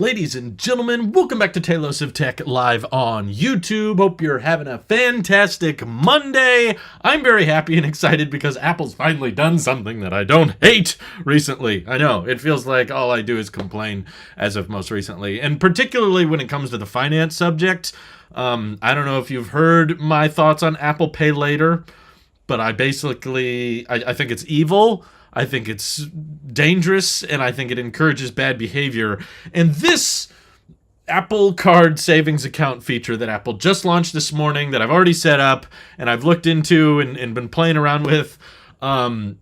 Ladies and gentlemen, welcome back to Tailosive Tech live on YouTube. Hope you're having a fantastic Monday. I'm very happy and excited because Apple's finally done something that I don't hate recently. I know, it feels like all I do is complain as of most recently, and particularly when it comes to the finance subject. I don't know if you've heard my thoughts on Apple Pay Later, but I think it's evil. I think it's dangerous, and I think it encourages bad behavior. And this Apple Card savings account feature that Apple just launched this morning that I've already set up and I've looked into and been playing around with kind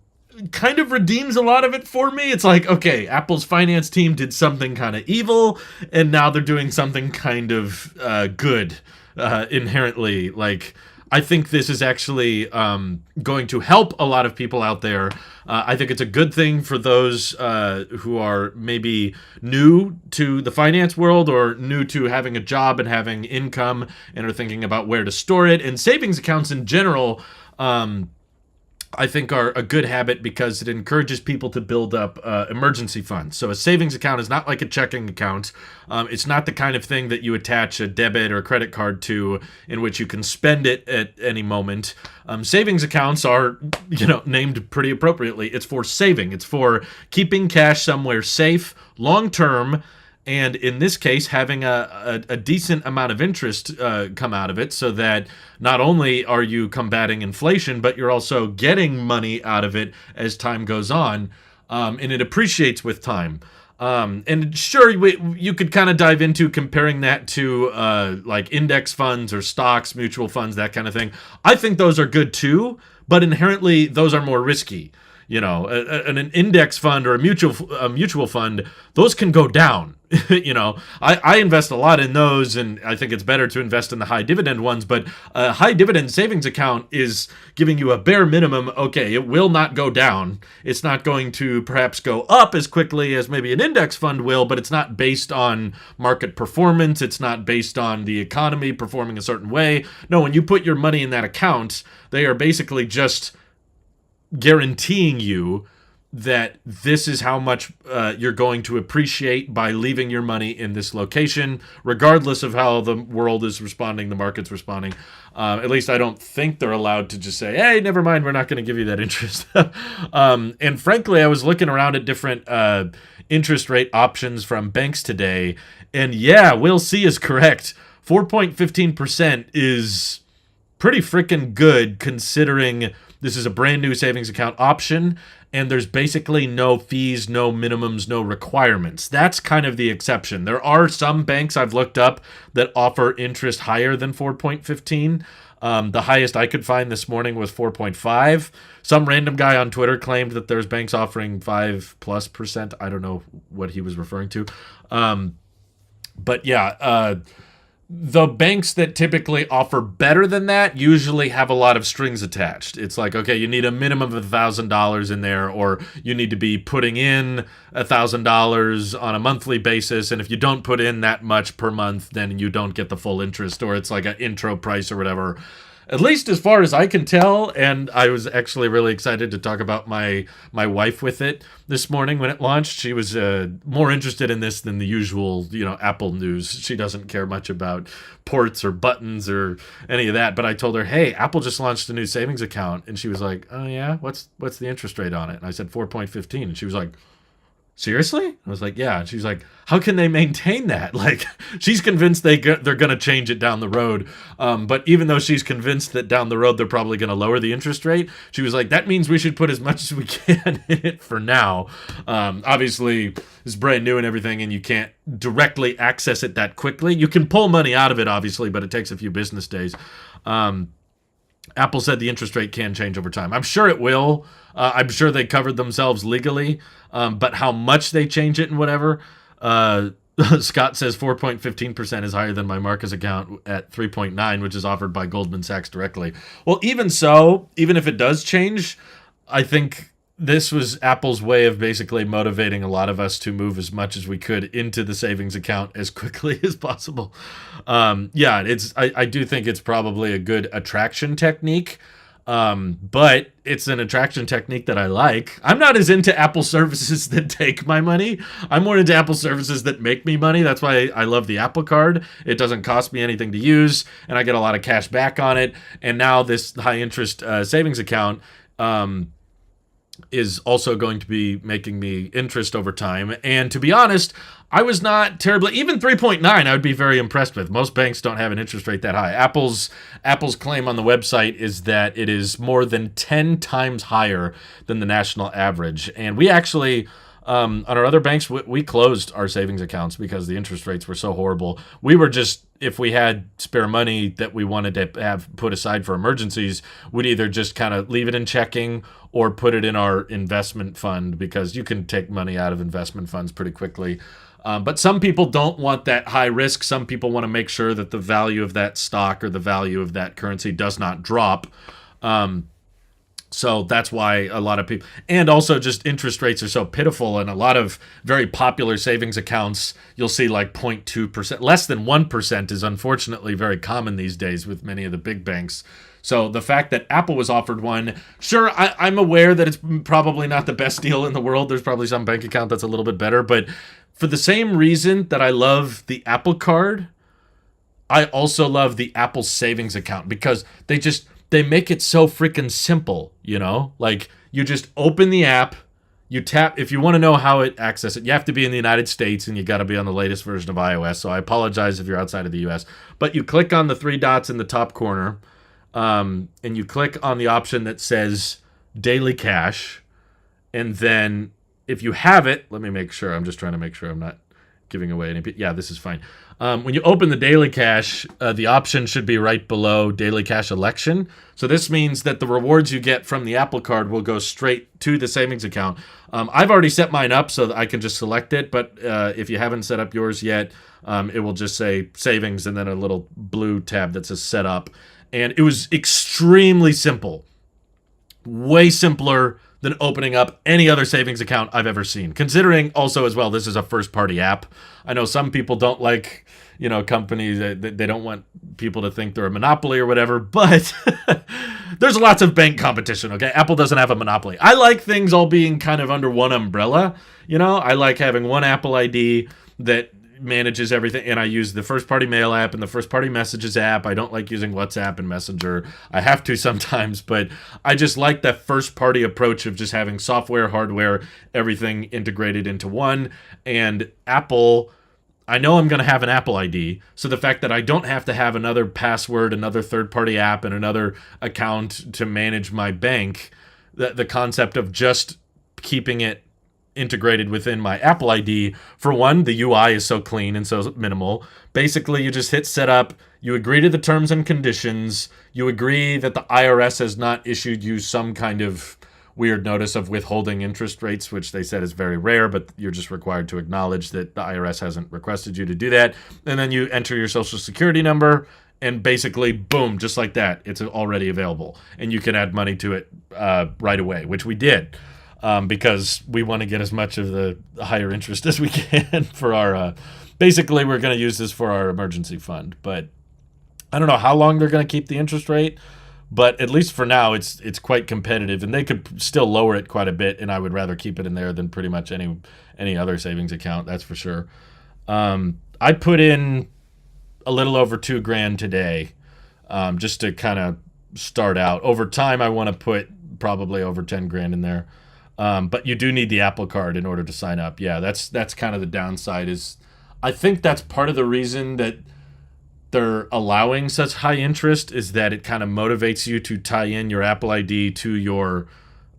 of redeems a lot of it for me. It's like, okay, Apple's finance team did something kind of evil, and now they're doing something kind of good inherently. Like, I think this is actually going to help a lot of people out there. I think it's a good thing for those who are maybe new to the finance world or new to having a job and having income and are thinking about where to store it. And savings accounts in general, I think are a good habit because it encourages people to build up emergency funds. So a savings account is not like a checking account. It's not the kind of thing that you attach a debit or credit card to in which you can spend it at any moment. Savings accounts are, named pretty appropriately. It's for saving. It's for keeping cash somewhere safe, long-term, and in this case, having a decent amount of interest come out of it so that not only are you combating inflation, but you're also getting money out of it as time goes on, and it appreciates with time. And sure, you could kind of dive into comparing that to like index funds or stocks, mutual funds, that kind of thing. I think those are good too, but inherently those are more risky. An index fund or a mutual fund, those can go down. I invest a lot in those, and I think it's better to invest in the high dividend ones, but a high dividend savings account is giving you a bare minimum. Okay, it will not go down. It's not going to perhaps go up as quickly as maybe an index fund will, but it's not based on market performance. It's not based on the economy performing a certain way. No, when you put your money in that account, they are basically just guaranteeing you that this is how much you're going to appreciate by leaving your money in this location, regardless of how the world is responding, the market's responding. At least I don't think they're allowed to just say, hey, never mind, we're not going to give you that interest. And frankly, I was looking around at different interest rate options from banks today, and yeah, Will C is correct. 4.15% is pretty freaking good considering this is a brand new savings account option, and there's basically no fees, no minimums, no requirements. That's kind of the exception. There are some banks I've looked up that offer interest higher than 4.15. The highest I could find this morning was 4.5. Some random guy on Twitter claimed that there's banks offering 5+%. I don't know what he was referring to. But yeah, the banks that typically offer better than that usually have a lot of strings attached. It's like, okay, you need a minimum of $1,000 in there, or you need to be putting in $1,000 on a monthly basis, and if you don't put in that much per month, then you don't get the full interest, or it's like an intro price or whatever. At least as far as I can tell, and I was actually really excited to talk about my wife with it this morning when it launched. She was more interested in this than the usual, Apple news. She doesn't care much about ports or buttons or any of that. But I told her, hey, Apple just launched a new savings account. And she was like, oh, yeah? What's the interest rate on it? And I said 4.15. And she was like, seriously? I was like, yeah. And she's like, how can they maintain that? Like, she's convinced they're going to change it down the road. But even though she's convinced that down the road they're probably going to lower the interest rate, she was like, that means we should put as much as we can in it for now. Obviously, it's brand new and everything, and you can't directly access it that quickly. You can pull money out of it, obviously, but it takes a few business days. Apple said the interest rate can change over time. I'm sure it will. I'm sure they covered themselves legally. But how much they change it and whatever, Scott says 4.15% is higher than my Marcus account at 3.9, which is offered by Goldman Sachs directly. Well, even so, even if it does change, I think this was Apple's way of basically motivating a lot of us to move as much as we could into the savings account as quickly as possible. I do think it's probably a good attraction technique. But it's an attraction technique that I like. I'm not as into Apple services that take my money. I'm more into Apple services that make me money. That's why I love the Apple Card. It doesn't cost me anything to use, and I get a lot of cash back on it. And now this high interest savings account is also going to be making me interest over time. And to be honest, I was not terribly, even 3.9 I would be very impressed with. Most banks don't have an interest rate that high. Apple's claim on the website is that it is more than 10 times higher than the national average. And we actually, on our other banks, we closed our savings accounts because the interest rates were so horrible. We were just, if we had spare money that we wanted to have put aside for emergencies, we'd either just kind of leave it in checking or put it in our investment fund, because you can take money out of investment funds pretty quickly. But some people don't want that high risk. Some people want to make sure that the value of that stock or the value of that currency does not drop. So that's why a lot of people, and also just interest rates are so pitiful, and a lot of very popular savings accounts, you'll see like 0.2%, less than 1% is unfortunately very common these days with many of the big banks. So the fact that Apple was offered one, sure, I'm aware that it's probably not the best deal in the world. There's probably some bank account that's a little bit better, but for the same reason that I love the Apple Card, I also love the Apple Savings account, because they make it so freaking simple, you know? Like, you just open the app, you tap, if you want to know how it access it, you have to be in the United States and you got to be on the latest version of iOS. So I apologize if you're outside of the US, but you click on the three dots in the top corner, and you click on the option that says Daily Cash, and then if you have it, let me make sure. I'm just trying to make sure I'm not giving away any. Yeah, this is fine. When you open the Daily Cash, the option should be right below Daily Cash Election. So this means that the rewards you get from the Apple Card will go straight to the savings account. I've already set mine up so that I can just select it, but if you haven't set up yours yet, it will just say Savings and then a little blue tab that says Set Up. And it was extremely simple. Way simpler than opening up any other savings account I've ever seen. Considering also as well, this is a first-party app. I know some people don't like, companies, they don't want people to think they're a monopoly or whatever, but there's lots of bank competition, okay? Apple doesn't have a monopoly. I like things all being kind of under one umbrella, I like having one Apple ID that manages everything, and I use the first-party mail app and the first-party messages app. I don't like using WhatsApp and Messenger. I have to sometimes, but I just like that first-party approach of just having software, hardware, everything integrated into one. And Apple, I know I'm going to have an Apple ID, so the fact that I don't have to have another password, another third-party app, and another account to manage my bank, the concept of just keeping it integrated within my Apple ID. For one, the UI is so clean and so minimal. Basically, you just hit set up, you agree to the terms and conditions, you agree that the IRS has not issued you some kind of weird notice of withholding interest rates, which they said is very rare, but you're just required to acknowledge that the IRS hasn't requested you to do that. And then you enter your social security number, and basically, boom, just like that, it's already available. And you can add money to it right away, which we did. Because we want to get as much of the higher interest as we can for our, basically we're going to use this for our emergency fund, but I don't know how long they're going to keep the interest rate, but at least for now it's quite competitive, and they could still lower it quite a bit, and I would rather keep it in there than pretty much any other savings account, that's for sure. I put in a little over $2,000 today, just to kind of start out. Over time, I want to put probably over 10 grand in there. But you do need the Apple Card in order to sign up. Yeah, that's kind of the downside. Is I think that's part of the reason that they're allowing such high interest, is that it kind of motivates you to tie in your Apple ID to your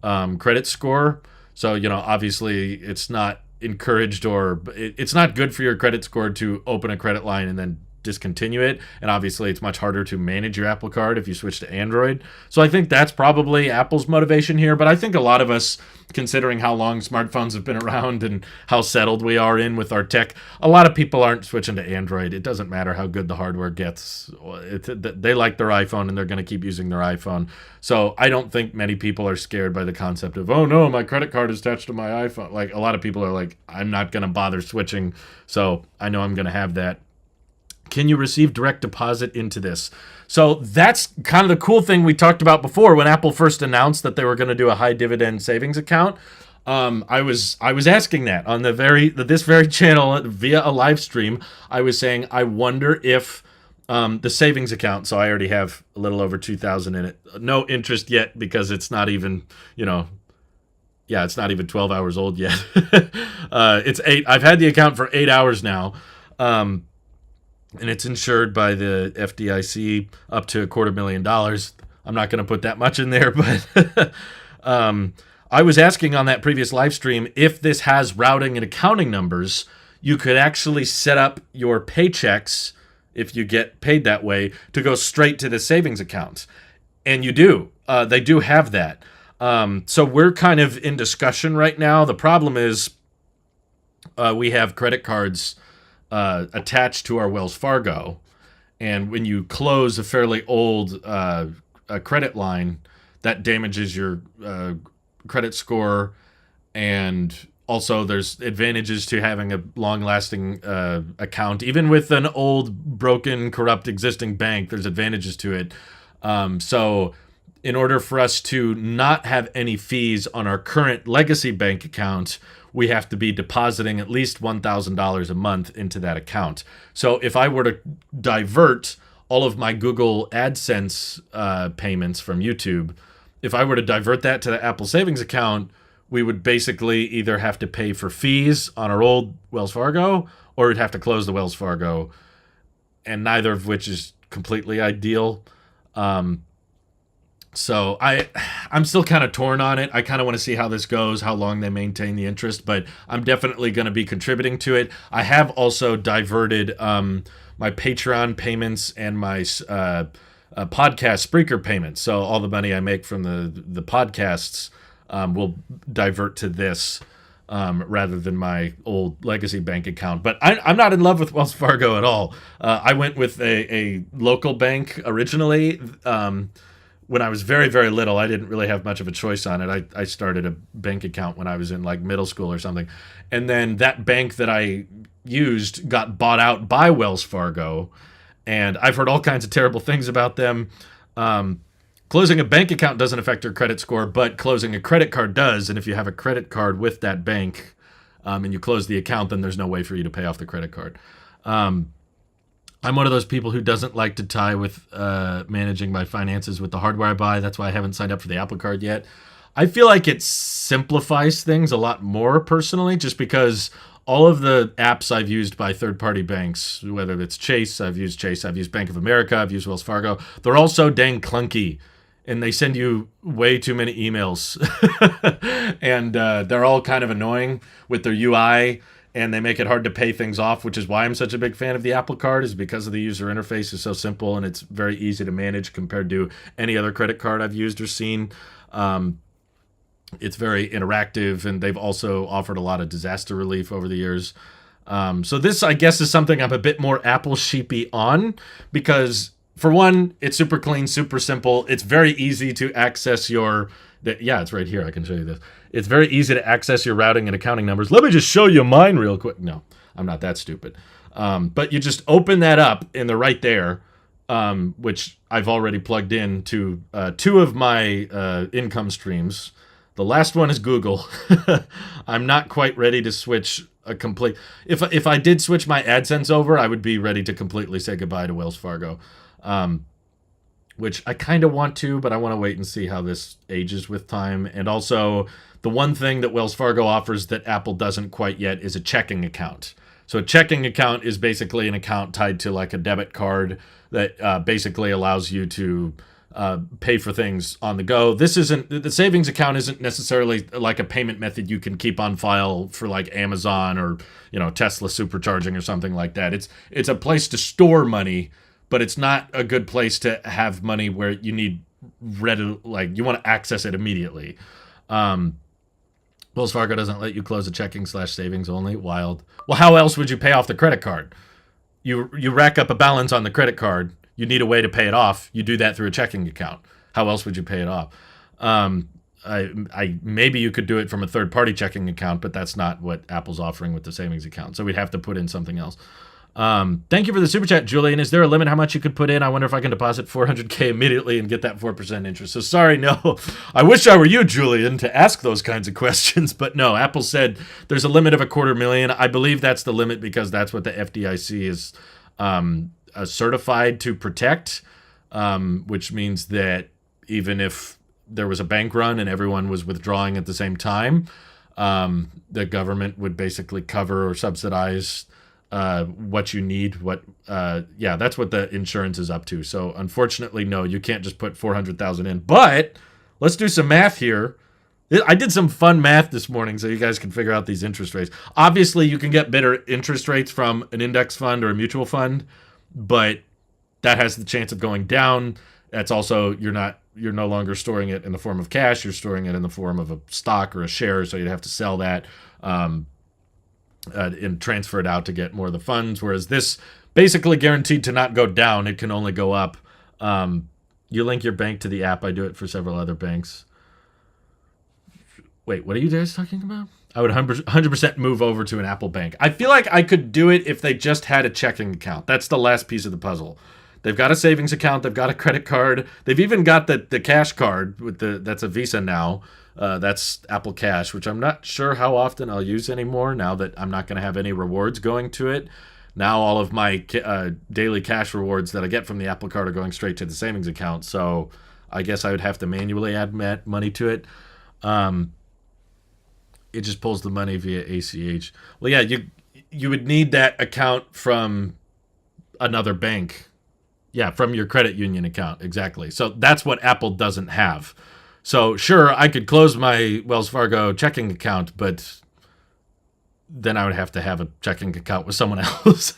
credit score. So, obviously it's not encouraged, or it's not good for your credit score to open a credit line and then discontinue it, and obviously it's much harder to manage your Apple Card if you switch to Android. So I think that's probably Apple's motivation here, but I think a lot of us, considering how long smartphones have been around and how settled we are in with our tech, a lot of people aren't switching to Android. It doesn't matter how good the hardware gets. They like their iPhone and they're going to keep using their iPhone. So I don't think many people are scared by the concept of, oh no, my credit card is attached to my iPhone. Like, a lot of people are like, I'm not going to bother switching, so I know I'm going to have that Can you receive direct deposit into this? So that's kind of the cool thing we talked about before when Apple first announced that they were going to do a high dividend savings account. I was asking that on this very channel via a live stream. I was saying I wonder if the savings account. So I already have a little over 2,000 in it. No interest yet because it's not even it's not even 12 hours old yet. It's 8. I've had the account for 8 hours now. And it's insured by the FDIC up to $250,000. I'm not going to put that much in there, but I was asking on that previous live stream if this has routing and accounting numbers. You could actually set up your paychecks, if you get paid that way, to go straight to the savings account. And you do. They do have that. So we're kind of in discussion right now. The problem is we have credit cards attached to our Wells Fargo, and when you close a fairly old credit line, that damages your credit score, and also there's advantages to having a long-lasting account. Even with an old, broken, corrupt existing bank, there's advantages to it. So in order for us to not have any fees on our current legacy bank account, we have to be depositing at least $1,000 a month into that account. So if I were to divert all of my Google AdSense payments from YouTube, if I were to divert that to the Apple Savings account, we would basically either have to pay for fees on our old Wells Fargo, or we'd have to close the Wells Fargo, and neither of which is completely ideal. So I'm still kind of torn on it. I kind of want to see how this goes, how long they maintain the interest, but I'm definitely going to be contributing to it. I have also diverted my Patreon payments and my podcast Spreaker payments. So all the money I make from the podcasts will divert to this rather than my old legacy bank account. But I'm not in love with Wells Fargo at all. I went with a local bank originally. When I was very, very little, I didn't really have much of a choice on it. I started a bank account when I was in like middle school or something. And then that bank that I used got bought out by Wells Fargo. And I've heard all kinds of terrible things about them. Closing a bank account doesn't affect your credit score, but closing a credit card does. And if you have a credit card with that bank and you close the account, then there's no way for you to pay off the credit card. I'm one of those people who doesn't like to tie with managing my finances with the hardware I buy. That's why I haven't signed up for the Apple Card yet. I feel like it simplifies things a lot more personally, just because all of the apps I've used by third-party banks, whether it's Chase, I've used Bank of America, I've used Wells Fargo, they're all so dang clunky, and they send you way too many emails. And they're all kind of annoying with their UI, and they make it hard to pay things off, which is why I'm such a big fan of the Apple Card, is because of the user interface is so simple and it's very easy to manage compared to any other credit card I've used or seen. It's very interactive, and they've also offered a lot of disaster relief over the years. So this, I guess, is something I'm a bit more Apple sheepy on, because for one, it's super clean, super simple. It's very easy to access it's right here. I can show you this. It's very easy to access your routing and accounting numbers. Let me just show you mine real quick. No, I'm not that stupid. But you just open that up, and they're right there, which I've already plugged in to 2 of my income streams. The last one is Google. I'm not quite ready to switch a complete... If I did switch my AdSense over, I would be ready to completely say goodbye to Wells Fargo. Which I kind of want to, but I want to wait and see how this ages with time. And also, the one thing that Wells Fargo offers that Apple doesn't quite yet is a checking account. So a checking account is basically an account tied to like a debit card that basically allows you to pay for things on the go. The savings account isn't necessarily like a payment method you can keep on file for like Amazon or, Tesla supercharging or something like that. It's a place to store money, but it's not a good place to have money where you need you want to access it immediately. Wells Fargo doesn't let you close a checking/savings only. Wild. Well, how else would you pay off the credit card? You rack up a balance on the credit card. You need a way to pay it off. You do that through a checking account. How else would you pay it off? Maybe you could do it from a third-party checking account, but that's not what Apple's offering with the savings account. So we'd have to put in something else. Thank you for the super chat, Julian. Is there a limit how much you could put in? I wonder if I can deposit 400K immediately and get that 4% interest. So sorry, no. I wish I were you, Julian, to ask those kinds of questions. But no, Apple said there's a limit of $250,000. I believe that's the limit because that's what the FDIC is certified to protect, which means that even if there was a bank run and everyone was withdrawing at the same time, the government would basically cover or subsidize what you need, that's what the insurance is up to. So unfortunately, no, you can't just put 400,000 in. But let's do some math here. I did some fun math this morning so you guys can figure out these interest rates. Obviously, you can get better interest rates from an index fund or a mutual fund, but that has the chance of going down. That's also, you're no longer storing it in the form of cash. You're storing it in the form of a stock or a share, so you'd have to sell that and transfer it out to get more of the funds, whereas this basically guaranteed to not go down. It can only go up. You link your bank to the app. I do it for several other banks. Wait, what are you guys talking about? I would 100% move over to an Apple Bank. I feel like I could do it if they just had a checking account. That's the last piece of the puzzle. They've got a savings account. They've got a credit card. They've even got the cash card that's a Visa now. That's Apple Cash, which I'm not sure how often I'll use anymore now that I'm not going to have any rewards going to it. Now all of my daily cash rewards that I get from the Apple Card are going straight to the savings account. So I guess I would have to manually add money to it. It just pulls the money via ACH. Well, yeah, you would need that account from another bank. Yeah, from your credit union account, exactly. So that's what Apple doesn't have. So sure, I could close my Wells Fargo checking account, but then I would have to have a checking account with someone else.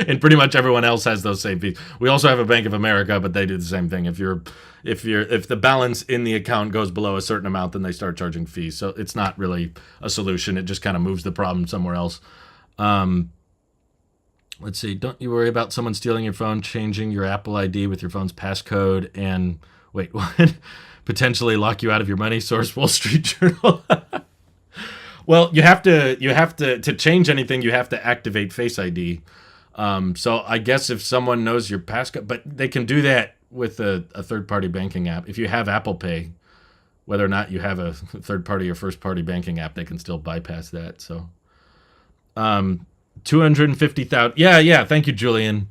And pretty much everyone else has those same fees. We also have a Bank of America, but they do the same thing. If the balance in the account goes below a certain amount, then they start charging fees. So it's not really a solution. It just kind of moves the problem somewhere else. Let's see. Don't you worry about someone stealing your phone, changing your Apple ID with your phone's passcode, and wait, what? Potentially lock you out of your money. Source: Wall Street Journal. Well, you have to change anything. You have to activate Face ID. So I guess if someone knows your passcode, but they can do that with a third-party banking app. If you have Apple Pay, whether or not you have a third-party or first-party banking app, they can still bypass that. So, 250,000. Yeah. Thank you, Julian.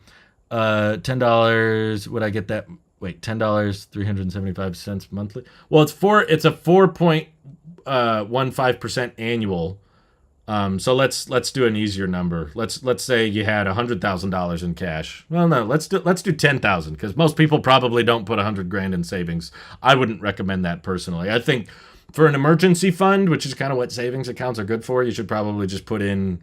$10. Would I get that? Wait, $10, 375 monthly. Well, it's a 4.15% annual. So let's do an easier number. Let's say you had $100,000 in cash. Well, no, let's do 10,000 because most people probably don't put $100,000 in savings. I wouldn't recommend that personally. I think for an emergency fund, which is kind of what savings accounts are good for, you should probably just put in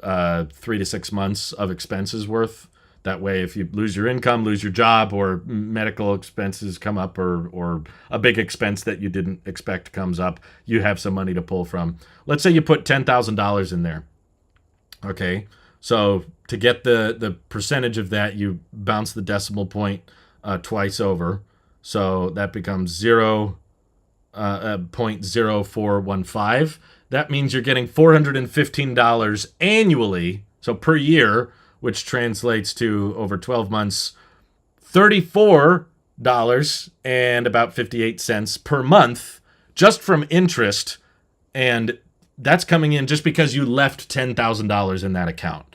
3 to 6 months of expenses worth. That way, if you lose your income, lose your job, or medical expenses come up, or a big expense that you didn't expect comes up, you have some money to pull from. Let's say you put $10,000 in there. Okay, so to get the percentage of that, you bounce the decimal point twice over. So that becomes 0.0415. That means you're getting $415 annually, so per year, which translates to over 12 months, $34 and about 58 cents per month just from interest. And that's coming in just because you left $10,000 in that account.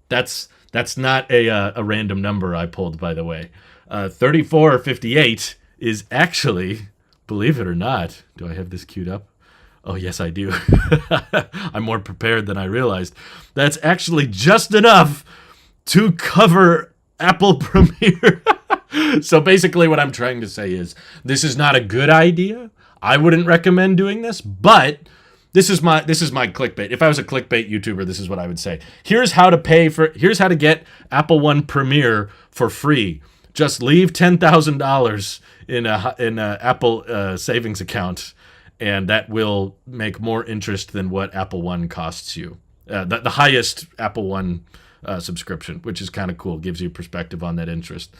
That's not a random number I pulled, by the way. 34 or 58 is actually, believe it or not, do I have this queued up? Oh, yes, I do. I'm more prepared than I realized. That's actually just enough to cover Apple Premiere. So basically what I'm trying to say is this is not a good idea. I wouldn't recommend doing this, but this is my clickbait. If I was a clickbait YouTuber, this is what I would say. Here's how to get Apple One Premiere for free. Just leave $10,000 in a Apple savings account, and that will make more interest than what Apple One costs you. The highest Apple One subscription, which is kind of cool, gives you perspective on that interest.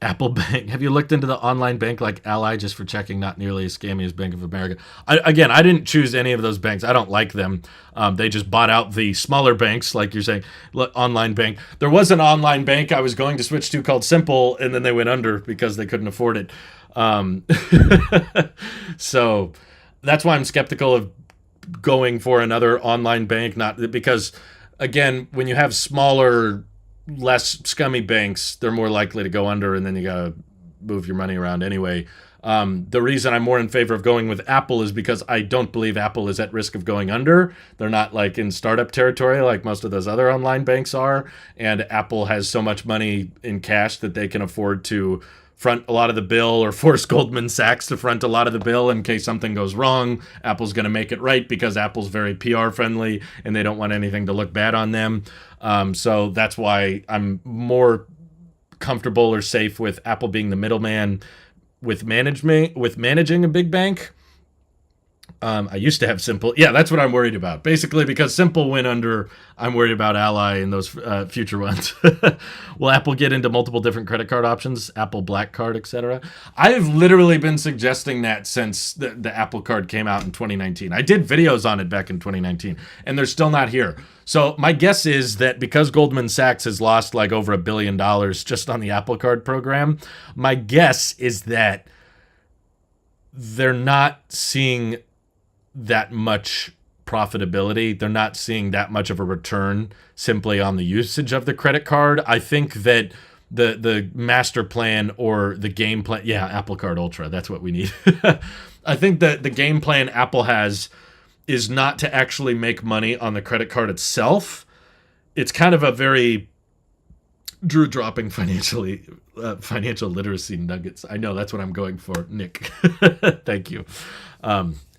Apple Bank. Have you looked into the online bank like Ally just for checking? Not nearly as scammy as Bank of America. I didn't choose any of those banks. I don't like them. They just bought out the smaller banks, like you're saying, online bank. There was an online bank I was going to switch to called Simple, and then they went under because they couldn't afford it. So that's why I'm skeptical of going for another online bank. Not because, again, when you have smaller, less scummy banks, they're more likely to go under, and then you gotta move your money around anyway. The reason I'm more in favor of going with Apple is because I don't believe Apple is at risk of going under. They're not like in startup territory like most of those other online banks are, and Apple has so much money in cash that they can afford to front a lot of the bill, or force Goldman Sachs to front a lot of the bill in case something goes wrong. Apple's going to make it right because Apple's very PR friendly and they don't want anything to look bad on them. So that's why I'm more comfortable or safe with Apple being the middleman with managing a big bank. I used to have Simple. Yeah, that's what I'm worried about. Basically, because Simple went under, I'm worried about Ally and those future ones. Will Apple get into multiple different credit card options? Apple Black Card, etc. I've literally been suggesting that since the Apple Card came out in 2019. I did videos on it back in 2019, and they're still not here. So my guess is that because Goldman Sachs has lost like over $1 billion just on the Apple Card program, my guess is that they're not seeing that much profitability. They're not seeing that much of a return simply on the usage of the credit card. I think that the master plan or the game plan, Apple Card Ultra, that's what we need. I think that the game plan Apple has is not to actually make money on the credit card itself. It's kind of a very Drew dropping financial literacy nuggets. I know that's what I'm going for, Nick. Thank you.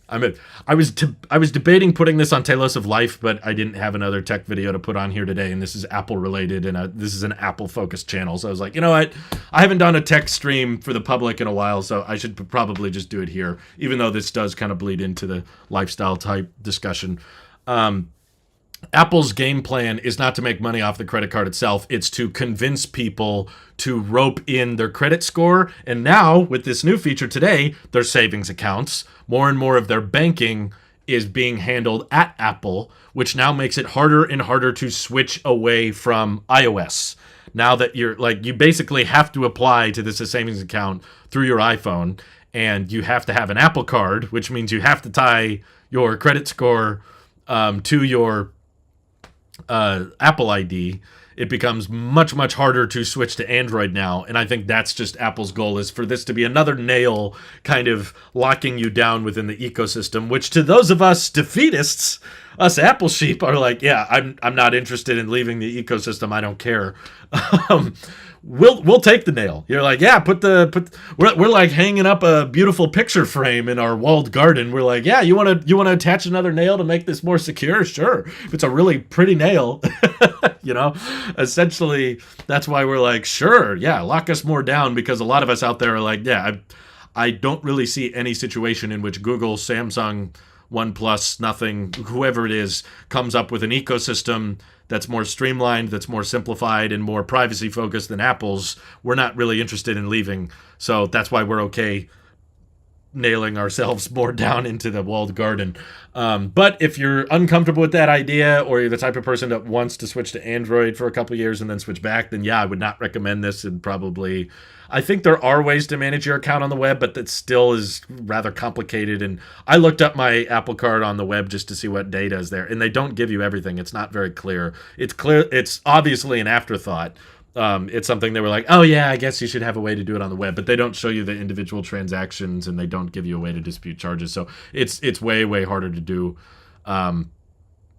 I was debating putting this on Tailosive Life, but I didn't have another tech video to put on here today, and this is Apple related, and this is an Apple focused channel. So I was like, you know what? I haven't done a tech stream for the public in a while, so I should probably just do it here, even though this does kind of bleed into the lifestyle type discussion. Apple's game plan is not to make money off the credit card itself. It's to convince people to rope in their credit score. And now, with this new feature today, their savings accounts, more and more of their banking is being handled at Apple, which now makes it harder and harder to switch away from iOS. Now that you basically have to apply to this savings account through your iPhone, and you have to have an Apple Card, which means you have to tie your credit score to your Apple ID. It becomes much, much harder to switch to Android now. And I think that's just Apple's goal, is for this to be another nail kind of locking you down within the ecosystem, which to those of us defeatists, us Apple sheep, are like, yeah, I'm not interested in leaving the ecosystem. I don't care. We'll take the nail. You're like, yeah, we're like hanging up a beautiful picture frame in our walled garden. We're like, yeah, you want to attach another nail to make this more secure? Sure. If it's a really pretty nail, essentially that's why we're like, sure, yeah, lock us more down, because a lot of us out there are like, yeah, I don't really see any situation in which Google, Samsung, OnePlus, nothing, whoever it is, comes up with an ecosystem that's more streamlined, that's more simplified, and more privacy focused than Apple's. We're not really interested in leaving. So that's why we're okay nailing ourselves more down into the walled garden. But if you're uncomfortable with that idea, or you're the type of person that wants to switch to Android for a couple of years and then switch back, then yeah, I would not recommend this. And probably, I think there are ways to manage your account on the web, but that still is rather complicated. And I looked up my Apple Card on the web just to see what data is there, and they don't give you everything. It's not very clear. It's obviously an afterthought. It's something they were like, oh yeah, I guess you should have a way to do it on the web, but they don't show you the individual transactions, and they don't give you a way to dispute charges. So it's way, way harder to do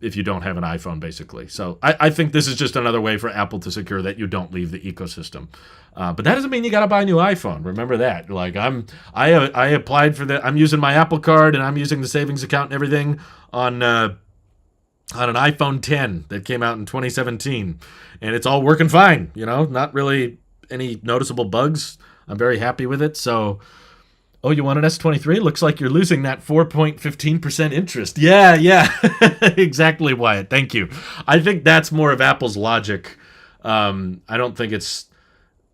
if you don't have an iPhone, basically. So I think this is just another way for Apple to secure that you don't leave the ecosystem. But that doesn't mean you got to buy a new iPhone. Remember that. Like I applied for I'm using my Apple Card, and I'm using the savings account and everything on an iPhone 10 that came out in 2017, and it's all working fine. Not really any noticeable bugs. I'm very happy with it. So, oh, you want an S23? Looks like you're losing that 4.15% interest. Yeah, exactly, Wyatt. Thank you. I think that's more of Apple's logic. I don't think it's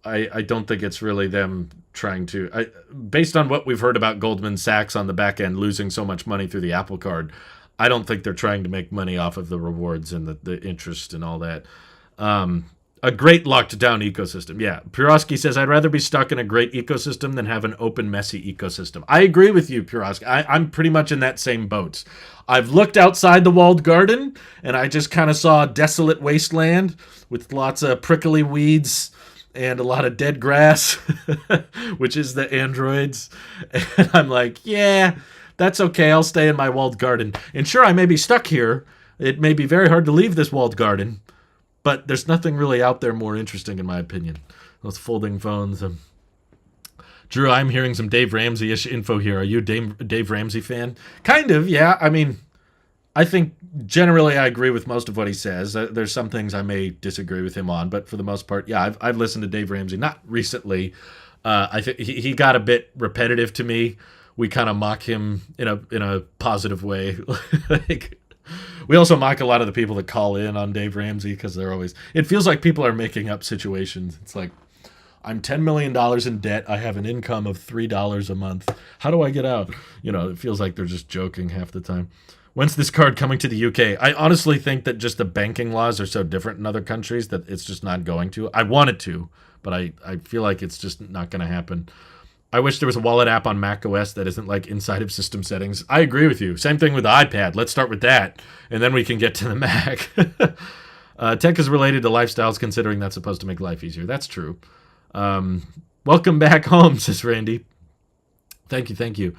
I don't think it's really them trying to. Based on what we've heard about Goldman Sachs on the back end losing so much money through the Apple Card, I don't think they're trying to make money off of the rewards and the interest and all that. A great locked down ecosystem. Yeah, Purosky says, I'd rather be stuck in a great ecosystem than have an open, messy ecosystem. I agree with you, Purosky. I'm pretty much in that same boat. I've looked outside the walled garden, and I just kind of saw a desolate wasteland with lots of prickly weeds and a lot of dead grass, which is the androids. And I'm like, yeah, that's okay. I'll stay in my walled garden. And sure, I may be stuck here. It may be very hard to leave this walled garden, but there's nothing really out there more interesting, in my opinion. Those folding phones. Drew, I'm hearing some Dave Ramsey-ish info here. Are you a Dave Ramsey fan? Kind of, yeah. I mean, I think generally I agree with most of what he says. There's some things I may disagree with him on, but for the most part, yeah, I've listened to Dave Ramsey. Not recently. I think he got a bit repetitive to me. We kind of mock him in a positive way. Like, we also mock a lot of the people that call in on Dave Ramsey because they're always. It feels like people are making up situations. It's like, I'm $10 million in debt. I have an income of $3 a month. How do I get out? It feels like they're just joking half the time. When's this card coming to the UK? I honestly think that just the banking laws are so different in other countries that it's just not going to. I want it to, but I feel like it's just not going to happen. I wish there was a wallet app on Mac OS that isn't like inside of system settings. I agree with you. Same thing with the iPad. Let's start with that, and then we can get to the Mac. Tech is related to lifestyles, considering that's supposed to make life easier. That's true. Welcome back home, says Randy. Thank you.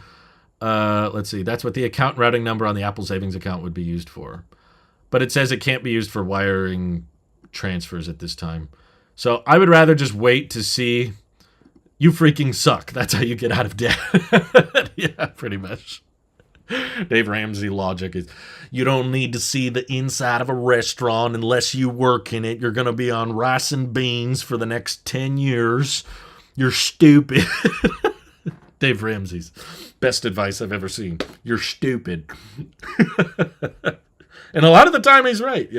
Let's see. That's what the account routing number on the Apple Savings account would be used for. But it says it can't be used for wiring transfers at this time. So I would rather just wait to see. You freaking suck. That's how you get out of debt. Yeah, pretty much. Dave Ramsey logic is, you don't need to see the inside of a restaurant unless you work in it. You're going to be on rice and beans for the next 10 years. You're stupid. Dave Ramsey's best advice I've ever seen. You're stupid. And a lot of the time he's right.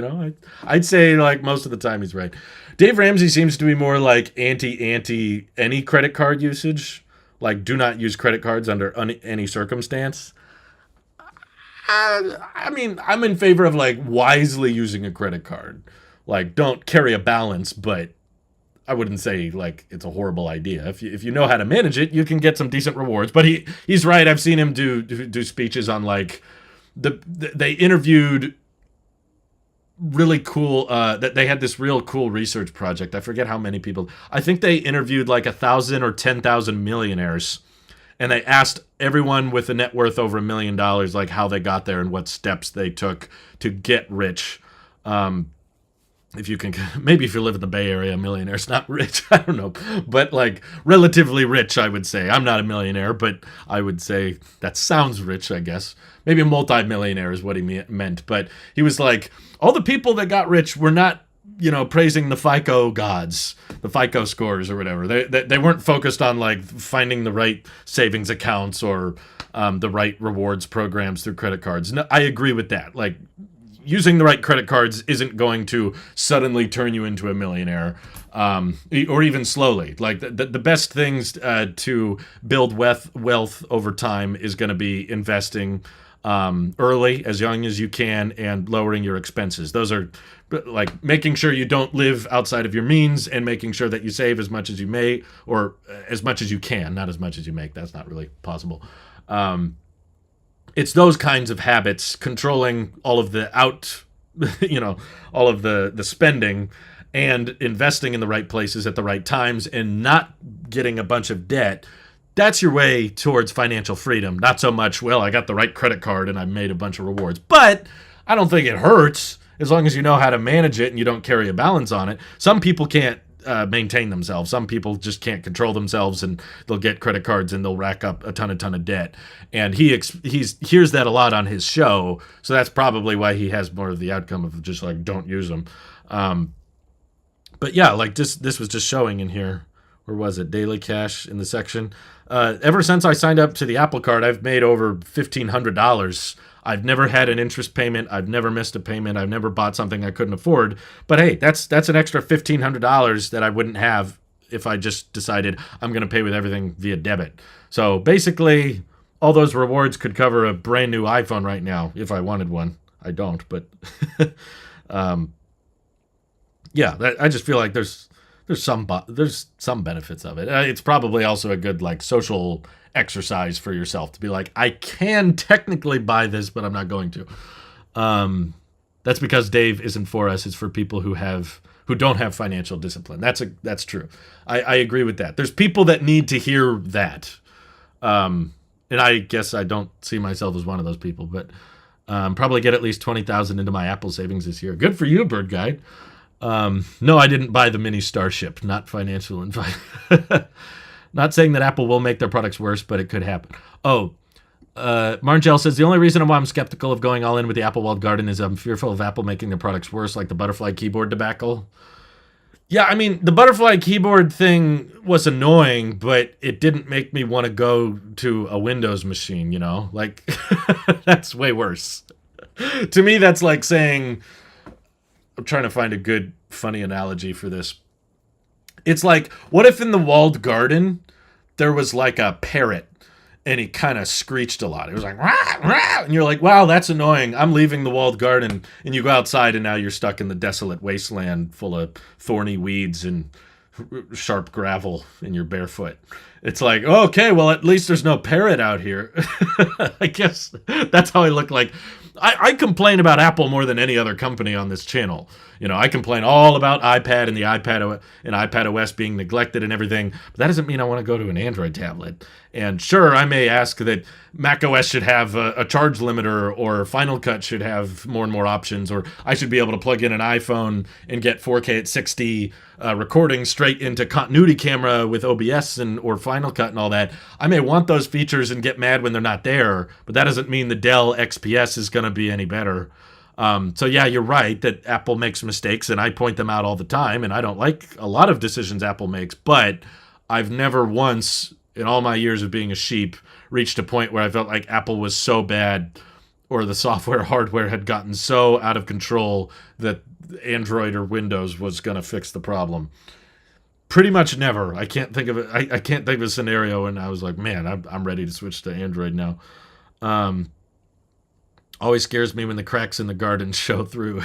I'd say like most of the time he's right. Dave Ramsey seems to be more like anti any credit card usage. Like, do not use credit cards under any circumstance. I mean, I'm in favor of like wisely using a credit card. Like, don't carry a balance, but I wouldn't say like it's a horrible idea. If you know how to manage it, you can get some decent rewards. But he's right. I've seen him do speeches on like they interviewed really cool that they had this real cool research project. I forget how many people. I think they interviewed like 1,000 or 10,000 millionaires, and they asked everyone with a net worth over $1 million like how they got there and what steps they took to get rich. If you can, maybe if you live in the Bay Area, a millionaire's not rich. I don't know, but like relatively rich, I would say. I'm not a millionaire, but I would say that sounds rich, I guess. Maybe a multi-millionaire is what he meant. But he was like, all the people that got rich were not, praising the FICO gods, the FICO scores or whatever. They weren't focused on like finding the right savings accounts or the right rewards programs through credit cards. No, I agree with that. Like, using the right credit cards isn't going to suddenly turn you into a millionaire, or even slowly. Like the best things to build wealth over time is going to be investing early, as young as you can, and lowering your expenses. Those are like making sure you don't live outside of your means and making sure that you save as much as you may, or as much as you can, not as much as you make. That's not really possible. It's those kinds of habits, controlling all of the all of the spending and investing in the right places at the right times and not getting a bunch of debt. That's your way towards financial freedom. Not so much, well, I got the right credit card and I made a bunch of rewards. But I don't think it hurts as long as you know how to manage it and you don't carry a balance on it. Some people can't maintain themselves. Some people just can't control themselves, and they'll get credit cards and they'll rack up a ton of debt. And he hears that a lot on his show, so that's probably why he has more of the outcome of just like, don't use them. But yeah, like this was just showing in here. Where was it? Daily cash in the section. Ever since I signed up to the Apple Card, I've made over $1,500. I've never had an interest payment. I've never missed a payment. I've never bought something I couldn't afford. But hey, that's an extra $1,500 that I wouldn't have if I just decided I'm going to pay with everything via debit. So basically, all those rewards could cover a brand new iPhone right now if I wanted one. I don't, but I just feel like there's some benefits of it. It's probably also a good like social exercise for yourself to be like, I can technically buy this, but I'm not going to. That's because Dave isn't for us. It's for people who don't have financial discipline. That's true. I agree with that. There's people that need to hear that. And I guess I don't see myself as one of those people, but probably get at least 20,000 into my Apple savings this year. Good for you, Bird Guide. No, I didn't buy the mini Starship. Not financial advice. Not saying that Apple will make their products worse, but it could happen. Oh, Margel says, the only reason why I'm skeptical of going all in with the Apple walled garden is I'm fearful of Apple making their products worse, like the butterfly keyboard debacle. Yeah, I mean, the butterfly keyboard thing was annoying, but it didn't make me want to go to a Windows machine, you know? Like, that's way worse. To me, that's like saying, I'm trying to find a good, funny analogy for this. It's like, what if in the walled garden, there was like a parrot and he kind of screeched a lot. It was like, rah, rah, and you're like, wow, that's annoying. I'm leaving the walled garden. And you go outside and now you're stuck in the desolate wasteland full of thorny weeds and sharp gravel and you're barefoot. It's like, oh, okay, well, at least there's no parrot out here. I guess that's how I look like. I complain about Apple more than any other company on this channel. You know, I complain all about iPad and the iPad and iPad OS being neglected and everything, but that doesn't mean I want to go to an Android tablet. And sure, I may ask that Mac OS should have a charge limiter, or Final Cut should have more and more options, or I should be able to plug in an iPhone and get 4K at 60 recording straight into continuity camera with OBS or Final Cut and all that. I may want those features and get mad when they're not there, but that doesn't mean the Dell XPS is going to be any better. So yeah, you're right that Apple makes mistakes, and I point them out all the time, and I don't like a lot of decisions Apple makes, but I've never once in all my years of being a sheep reached a point where I felt like Apple was so bad or the software hardware had gotten so out of control that Android or Windows was going to fix the problem. Pretty much never. I can't think of it. I can't think of a scenario and I was like, man, I'm ready to switch to Android now. Always scares me when the cracks in the garden show through.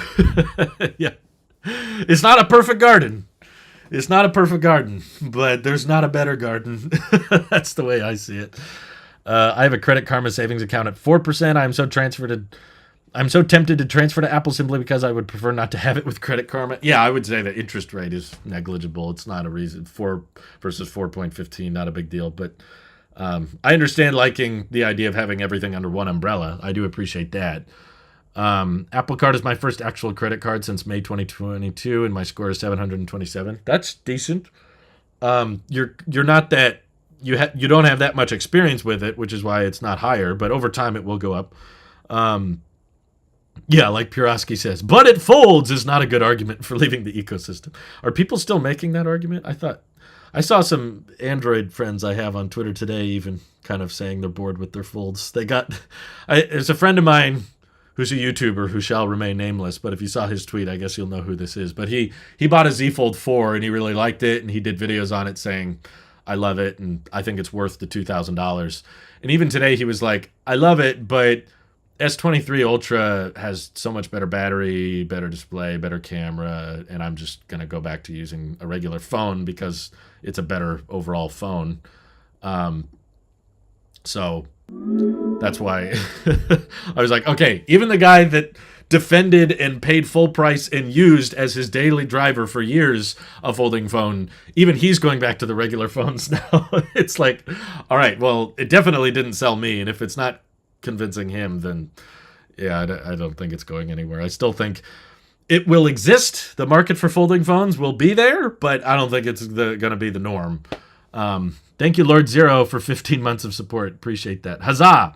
Yeah. It's not a perfect garden. It's not a perfect garden, but there's not a better garden. That's the way I see it. I have a Credit Karma savings account at 4%. I'm so tempted to transfer to Apple simply because I would prefer not to have it with Credit Karma. Yeah, I would say the interest rate is negligible. It's not a reason. 4 versus 4.15, not a big deal. But I understand liking the idea of having everything under one umbrella. I do appreciate that. Apple Card is my first actual credit card since May 2022, and my score is 727. That's decent. You're not that you don't have that much experience with it, which is why it's not higher. But over time, it will go up. Yeah, like Puroski says, but it folds is not a good argument for leaving the ecosystem. Are people still making that argument? I saw some Android friends I have on Twitter today even kind of saying they're bored with their folds. There's a friend of mine who's a YouTuber who shall remain nameless, but if you saw his tweet, I guess you'll know who this is. But he bought a Z Fold 4 and he really liked it, and he did videos on it saying, I love it and I think it's worth the $2,000. And even today he was like, I love it, but S23 Ultra has so much better battery, better display, better camera, and I'm just going to go back to using a regular phone because it's a better overall phone. So that's why I was like, okay, even the guy that defended and paid full price and used as his daily driver for years a folding phone, even he's going back to the regular phones now. It's like, all right, well, it definitely didn't sell me, and if it's not convincing him, then yeah, I don't think it's going anywhere. I still think it will exist. The market for folding phones will be there, but I don't think it's going to be the norm. Thank you, Lord Zero, for 15 months of support. Appreciate that. Huzzah!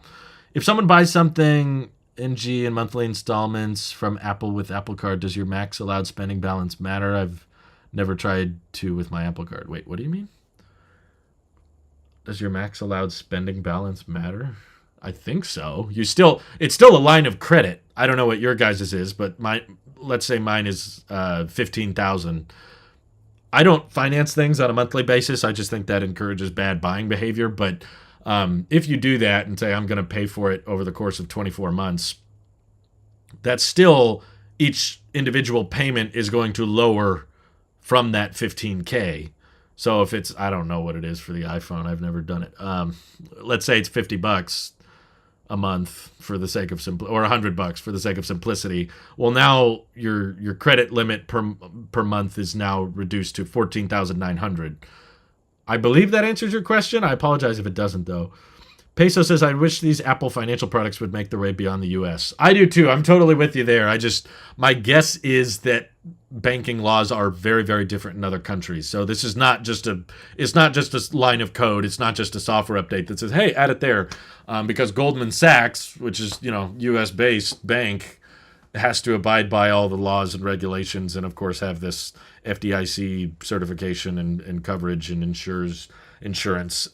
If someone buys something NG in monthly installments from Apple with Apple Card, does your max allowed spending balance matter? I've never tried to with my Apple Card. Wait, what do you mean? Does your max allowed spending balance matter? I think so. It's still a line of credit. I don't know what your guys' is, but let's say mine is 15,000. I don't finance things on a monthly basis. I just think that encourages bad buying behavior. But if you do that and say, I'm going to pay for it over the course of 24 months, that's still, each individual payment is going to lower from that 15K. So if it's, I don't know what it is for the iPhone. I've never done it. Let's say it's $50 a month for the sake of or $100 for the sake of simplicity. Well, now your credit limit per month is now reduced to 14,900. I believe that answers your question. I apologize if it doesn't, though. Peso says, I wish these Apple financial products would make their way beyond the U.S. I do too. I'm totally with you there. My guess is that banking laws are very, very different in other countries. So this is not just it's not just a line of code. It's not just a software update that says, hey, add it there. Because Goldman Sachs, which is, U.S. based bank, has to abide by all the laws and regulations, and of course have this FDIC certification and coverage and insurance.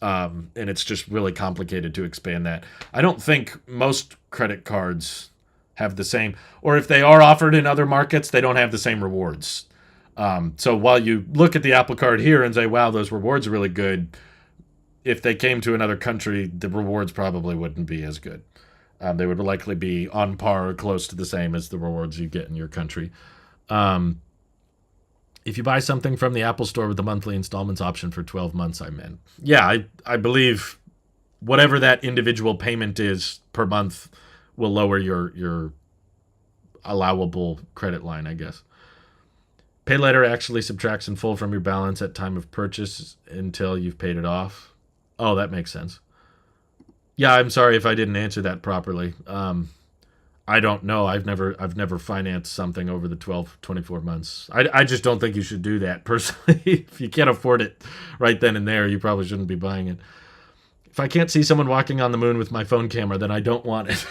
And it's just really complicated to expand that. I don't think most credit cards have the same, or if they are offered in other markets, they don't have the same rewards. So while you look at the Apple Card here and say, wow, those rewards are really good, if they came to another country, the rewards probably wouldn't be as good. They would likely be on par or close to the same as the rewards you get in your country. If you buy something from the Apple Store with the monthly installments option for 12 months, I'm in. Yeah, I believe whatever that individual payment is per month will lower your allowable credit line, I guess. Pay later actually subtracts in full from your balance at time of purchase until you've paid it off. Oh, that makes sense. Yeah, I'm sorry if I didn't answer that properly. I don't know. I've never financed something over the 24 months. I just don't think you should do that personally. If you can't afford it right then and there, you probably shouldn't be buying it. If I can't see someone walking on the moon with my phone camera, then I don't want it.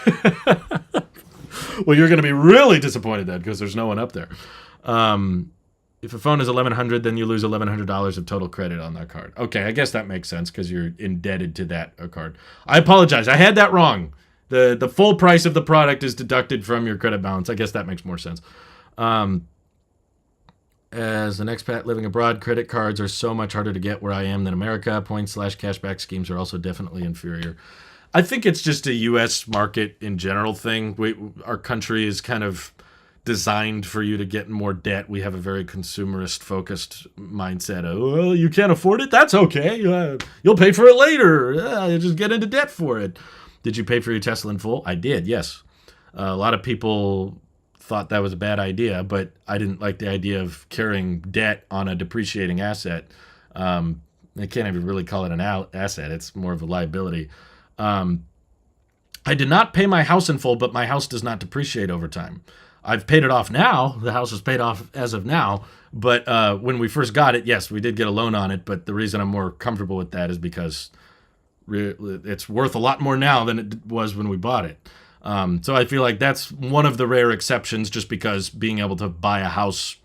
Well, you're going to be really disappointed then because there's no one up there. If a phone is $1,100, then you lose $1,100 of total credit on that card. Okay, I guess that makes sense because you're indebted to that card. I apologize. I had that wrong. The full price of the product is deducted from your credit balance. I guess that makes more sense. As an expat living abroad, credit cards are so much harder to get where I am than America. Points/cashback schemes are also definitely inferior. I think it's just a U.S. market in general thing. Our country is kind of designed for you to get in more debt. We have a very consumerist-focused mindset. Well, you can't afford it? That's okay. You'll pay for it later. You just get into debt for it. Did you pay for your Tesla in full? I did, yes. A lot of people thought that was a bad idea, but I didn't like the idea of carrying debt on a depreciating asset. They can't even really call it an asset. It's more of a liability. I did not pay my house in full, but my house does not depreciate over time. I've paid it off now. The house is paid off as of now. But when we first got it, yes, we did get a loan on it. But the reason I'm more comfortable with that is because it's worth a lot more now than it was when we bought it. So I feel like that's one of the rare exceptions, just because being able to buy a house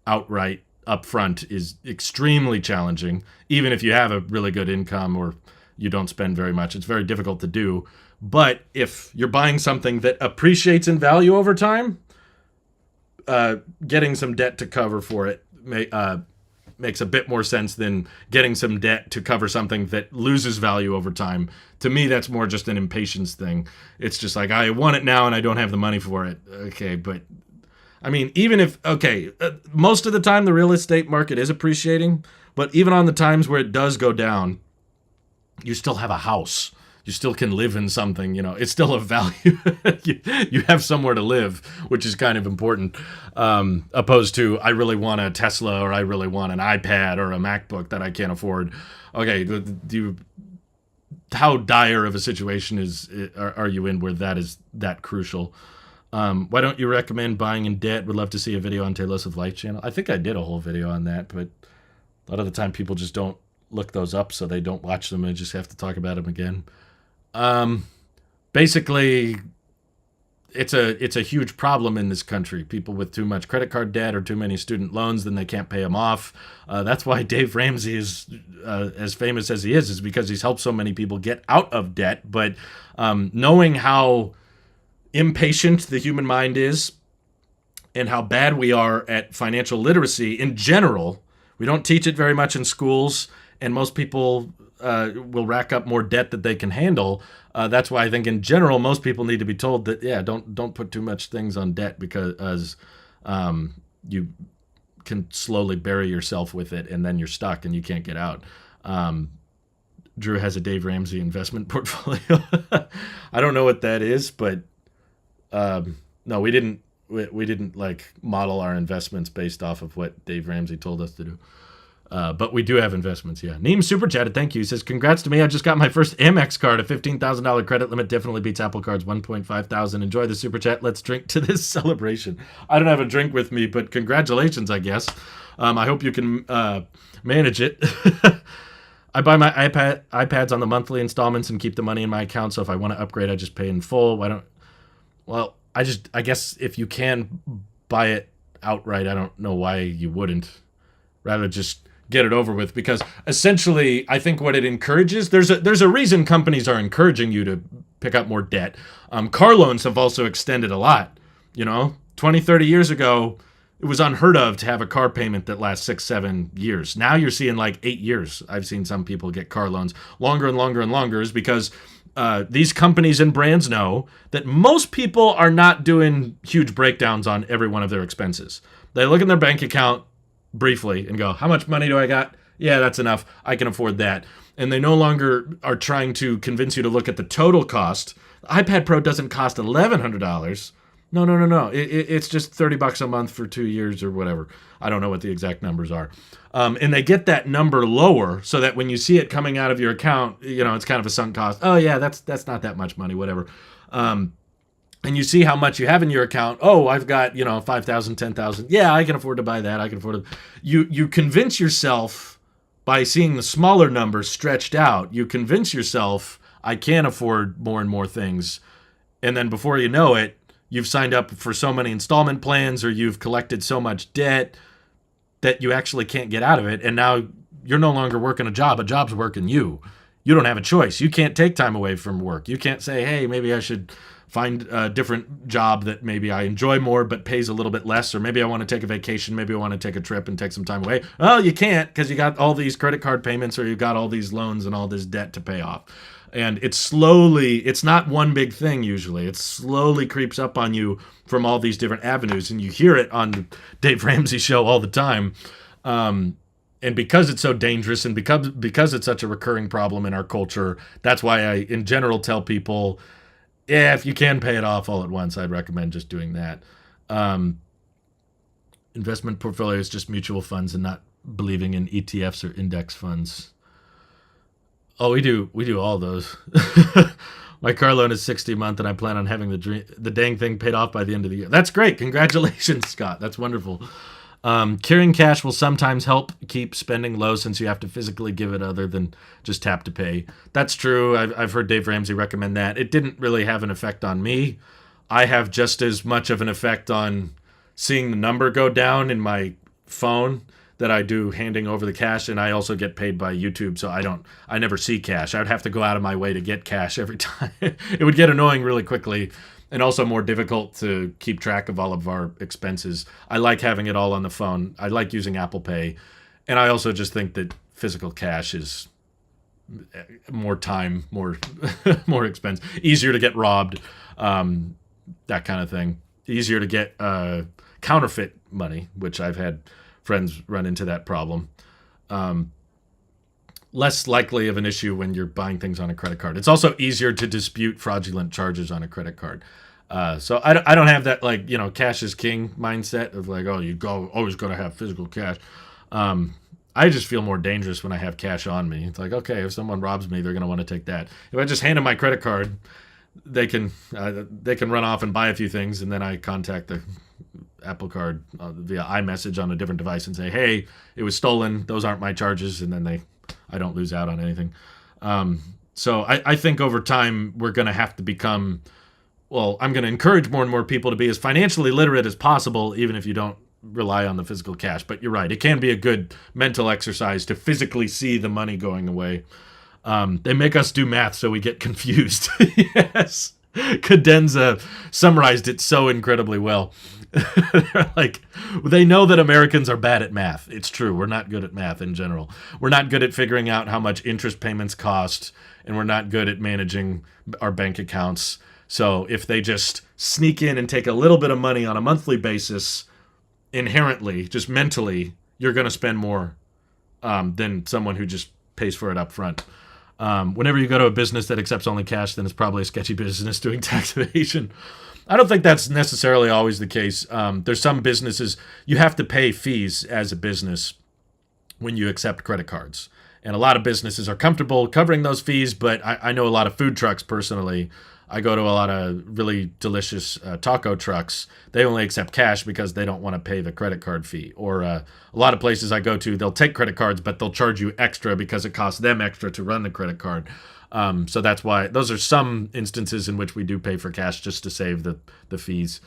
outright up front is extremely challenging. Even if you have a really good income or you don't spend very much, it's very difficult to do. But if you're buying something that appreciates in value over time, getting some debt to cover for it makes a bit more sense than getting some debt to cover something that loses value over time. To me, that's more just an impatience thing. It's just like, I want it now and I don't have the money for it. Okay, but I mean, even if, most of the time the real estate market is appreciating, but even on the times where it does go down, you still have a house. You still can live in something, it's still a value. you have somewhere to live, which is kind of important, opposed to, I really want a Tesla or I really want an iPad or a MacBook that I can't afford. Okay, how dire of a situation are you in where that is that crucial? Why don't you recommend buying in debt? Would love to see a video on Tailosive Life channel. I think I did a whole video on that, but a lot of the time people just don't look those up, so they don't watch them and just have to talk about them again. Basically, it's a huge problem in this country. People with too much credit card debt or too many student loans, then they can't pay them off. That's why Dave Ramsey is as famous as he is because he's helped so many people get out of debt. But knowing how impatient the human mind is and how bad we are at financial literacy in general, We don't teach it very much in schools, and most people will rack up more debt that they can handle. That's why I think in general most people need to be told that don't put too much things on debt, because you can slowly bury yourself with it, and then you're stuck and you can't get out. Drew has a Dave Ramsey investment portfolio. I don't know what that is, but no, we didn't. We didn't like model our investments based off of what Dave Ramsey told us to do. But we do have investments, yeah. Neem super chatted, thank you. He says, congrats to me. I just got my first Amex card. A $15,000 credit limit definitely beats Apple Card's $1,500. Enjoy the super chat. Let's drink to this celebration. I don't have a drink with me, but congratulations, I guess. I hope you can manage it. I buy my iPads on the monthly installments and keep the money in my account. So if I want to upgrade, I just pay in full. I guess if you can buy it outright, I don't know why you wouldn't. Rather just get it over with, because essentially I think what it encourages, there's a reason companies are encouraging you to pick up more debt. Car loans have also extended a lot. 20, 30 years ago, it was unheard of to have a car payment that lasts 6-7 years. Now you're seeing like 8 years. I've seen some people get car loans longer and longer and longer, is because these companies and brands know that most people are not doing huge breakdowns on every one of their expenses. They look in their bank account briefly and go, how much money do I got? Yeah, that's enough. I can afford that. And they no longer are trying to convince you to look at the total cost. The iPad Pro doesn't cost $1,100. No. It's just $30 a month for 2 years or whatever. I don't know what the exact numbers are. And they get that number lower so that when you see it coming out of your account, it's kind of a sunk cost. Oh yeah, that's not that much money, whatever. And you see how much you have in your account. Oh, I've got, 5,000, 10,000. Yeah, I can afford to buy that. I can afford it. You convince yourself by seeing the smaller numbers stretched out. You convince yourself, I can afford more and more things. And then before you know it, you've signed up for so many installment plans, or you've collected so much debt that you actually can't get out of it. And now you're no longer working a job. A job's working you. You don't have a choice. You can't take time away from work. You can't say, hey, maybe I should find a different job that maybe I enjoy more but pays a little bit less, or maybe I want to take a vacation, maybe I want to take a trip and take some time away. Well, you can't, because you got all these credit card payments, or you got all these loans and all this debt to pay off. And it's not one big thing usually. It slowly creeps up on you from all these different avenues, and you hear it on the Dave Ramsey show all the time. And because it's so dangerous, and because it's such a recurring problem in our culture, that's why I, in general, tell people, yeah, if you can pay it off all at once, I'd recommend just doing that. Investment portfolio is just mutual funds and not believing in ETFs or index funds. Oh, we do all those. My car loan is $60 a month, and I plan on having the dang thing paid off by the end of the year. That's great. Congratulations, Scott. That's wonderful. Carrying cash will sometimes help keep spending low, since you have to physically give it other than just tap to pay. That's true. I've heard Dave Ramsey recommend that. It didn't really have an effect on me. I have just as much of an effect on seeing the number go down in my phone that I do handing over the cash, and I also get paid by YouTube, so I never see cash. I would have to go out of my way to get cash every time. It would get annoying really quickly, and also more difficult to keep track of all of our expenses. I like having it all on the phone. I like using Apple Pay, and I also just think that physical cash is more time, more more expense, easier to get robbed, that kind of thing. Easier to get counterfeit money, which I've had friends run into that problem. Less likely of an issue when you're buying things on a credit card. It's also easier to dispute fraudulent charges on a credit card. So I don't have that, cash is king mindset of always got to have physical cash. I just feel more dangerous when I have cash on me. It's like, okay, if someone robs me, they're going to want to take that. If I just hand them my credit card, they can run off and buy a few things, and then I contact the Apple Card via iMessage on a different device and say, hey, it was stolen. Those aren't my charges. And then I don't lose out on anything. So I think over time we're going to have to become, I'm going to encourage more and more people to be as financially literate as possible, even if you don't rely on the physical cash. But you're right. It can be a good mental exercise to physically see the money going away. They make us do math so we get confused. Yes. Cadenza summarized it so incredibly well. They're like, they know that Americans are bad at math. It's true. We're not good at math in general. We're not good at figuring out how much interest payments cost, and we're not good at managing our bank accounts. So if they just sneak in and take a little bit of money on a monthly basis, inherently, just mentally, you're going to spend more than someone who just pays for it up front. Whenever you go to a business that accepts only cash, then it's probably a sketchy business doing tax evasion. I don't think that's necessarily always the case. There's some businesses, you have to pay fees as a business when you accept credit cards. And a lot of businesses are comfortable covering those fees, but I know a lot of food trucks personally. I go to a lot of really delicious taco trucks. They only accept cash because they don't want to pay the credit card fee. Or a lot of places I go to, they'll take credit cards, but they'll charge you extra because it costs them extra to run the credit card. So that's why those are some instances in which we do pay for cash just to save the fees.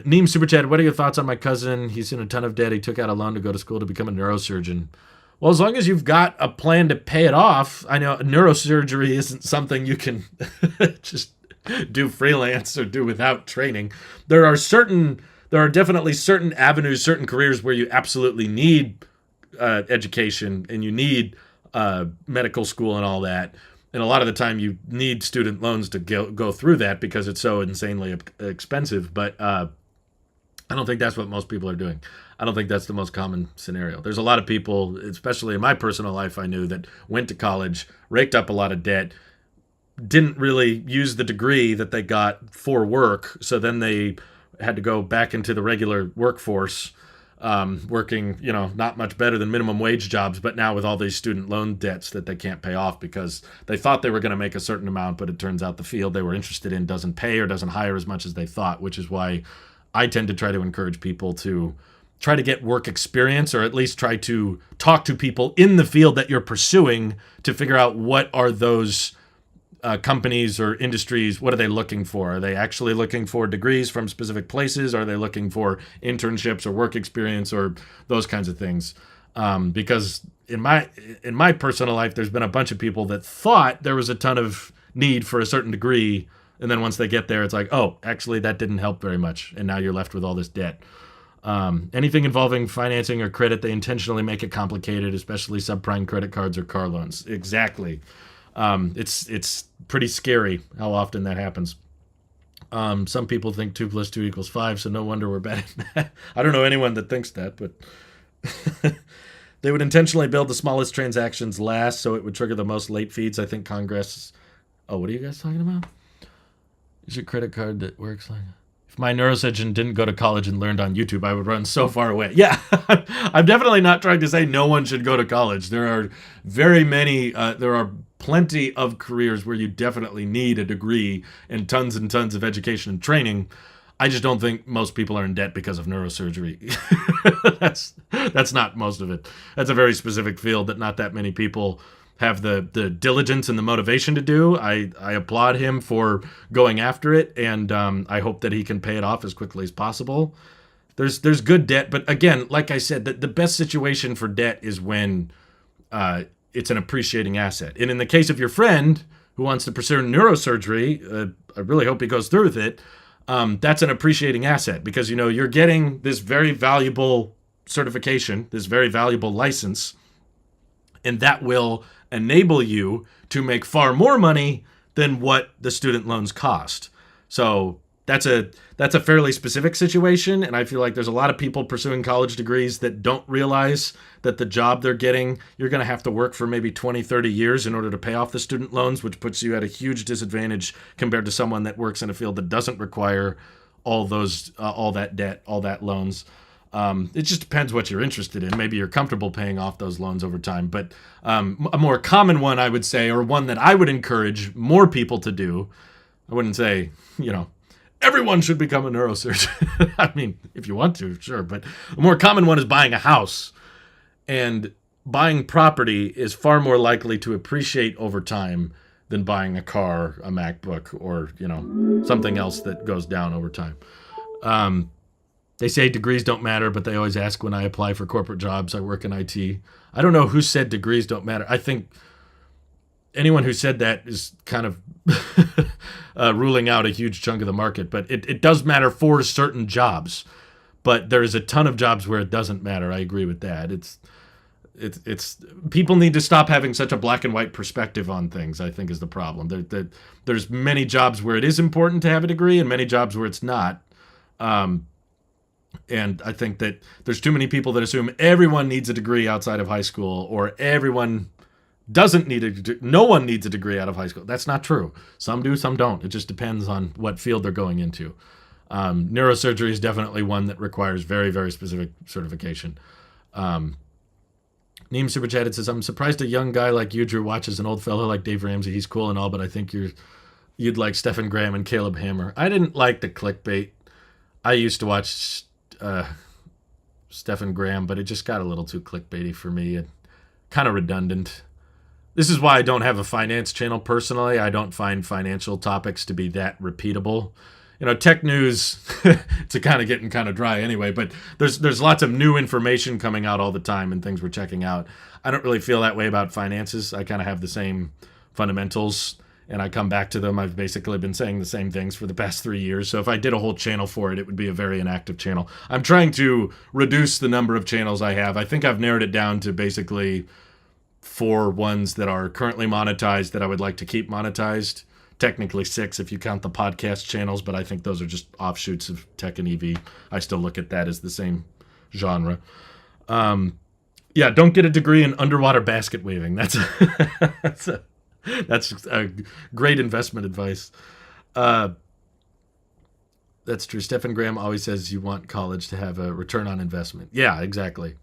Neem Super Chat, what are your thoughts on my cousin? He's in a ton of debt. He took out a loan to go to school to become a neurosurgeon. Well, as long as you've got a plan to pay it off, I know neurosurgery isn't something you can just do freelance or do without training. There are definitely certain avenues, certain careers where you absolutely need education and you need medical school and all that. And a lot of the time you need student loans to go through that because it's so insanely expensive. But I don't think that's what most people are doing. I don't think that's the most common scenario. There's a lot of people, especially in my personal life, I knew that went to college, raked up a lot of debt, didn't really use the degree that they got for work. So then they had to go back into the regular workforce, working, not much better than minimum wage jobs, but now with all these student loan debts that they can't pay off because they thought they were going to make a certain amount, but it turns out the field they were interested in doesn't pay or doesn't hire as much as they thought, which is why I tend to try to encourage people to try to get work experience, or at least try to talk to people in the field that you're pursuing to figure out what are those companies or industries, what are they looking for? Are they actually looking for degrees from specific places? Are they looking for internships or work experience or those kinds of things? Because in my personal life, there's been a bunch of people that thought there was a ton of need for a certain degree, and then once they get there, it's like, oh, actually that didn't help very much, and now you're left with all this debt. Anything involving financing or credit, they intentionally make it complicated, especially subprime credit cards or car loans. Exactly. It's pretty scary how often that happens. Some people think 2 + 2 = 5, so no wonder we're bad at that. I don't know anyone that thinks that, but they would intentionally build the smallest transactions last, so it would trigger the most late fees. I think Congress... Oh, what are you guys talking about? Is your credit card that works like... If my neurosurgeon didn't go to college and learned on YouTube, I would run so far away. Yeah, I'm definitely not trying to say no one should go to college. There are there are plenty of careers where you definitely need a degree and tons of education and training. I just don't think most people are in debt because of neurosurgery. That's not most of it. That's a very specific field that not that many people have the diligence and the motivation to do. I applaud him for going after it, and I hope that he can pay it off as quickly as possible. There's good debt, but again, like I said, the best situation for debt is when it's an appreciating asset. And in the case of your friend who wants to pursue neurosurgery, I really hope he goes through with it. That's an appreciating asset because, you're getting this very valuable certification, this very valuable license, and that will enable you to make far more money than what the student loans cost. So that's a fairly specific situation, and I feel like there's a lot of people pursuing college degrees that don't realize that the job they're getting, you're going to have to work for maybe 20, 30 years in order to pay off the student loans, which puts you at a huge disadvantage compared to someone that works in a field that doesn't require all that debt, all that loans. It just depends what you're interested in. Maybe you're comfortable paying off those loans over time. But a more common one, I would say, or one that I would encourage more people to do, I wouldn't say, everyone should become a neurosurgeon. I mean, if you want to, sure. But a more common one is buying a house. And buying property is far more likely to appreciate over time than buying a car, a MacBook, or, something else that goes down over time. They say degrees don't matter, but they always ask when I apply for corporate jobs. I work in IT. I don't know who said degrees don't matter. I think anyone who said that is kind of ruling out a huge chunk of the market. But it does matter for certain jobs. But there's a ton of jobs where it doesn't matter. I agree with that. It's people need to stop having such a black and white perspective on things, I think, is the problem. There's many jobs where it is important to have a degree and many jobs where it's not. And I think that there's too many people that assume everyone needs a degree outside of high school, or everyone doesn't need no one needs a degree out of high school. That's not true. Some do, some don't. It just depends on what field they're going into. Neurosurgery is definitely one that requires very, very specific certification. Neem Super Chatted says, I'm surprised a young guy like you, Drew, watches an old fellow like Dave Ramsey. He's cool and all, but I think you'd like Stephen Graham and Caleb Hammer. I didn't like the clickbait. I used to watch Stephen Graham, but it just got a little too clickbaity for me and kind of redundant. This is why I don't have a finance channel personally. I don't find financial topics to be that repeatable. Tech news, it's getting kind of dry anyway, but there's lots of new information coming out all the time and things we're checking out. I don't really feel that way about finances. I kind of have the same fundamentals, and I come back to them. I've basically been saying the same things for the past 3 years, so if I did a whole channel for it, it would be a very inactive channel. I'm trying to reduce the number of channels I have. I think I've narrowed it down to basically 4 ones that are currently monetized that I would like to keep monetized. Technically 6 if you count the podcast channels, but I think those are just offshoots of tech and EV. I still look at that as the same genre. Don't get a degree in underwater basket weaving. That's a great investment advice. That's true. Stephen Graham always says you want college to have a return on investment. Yeah, exactly.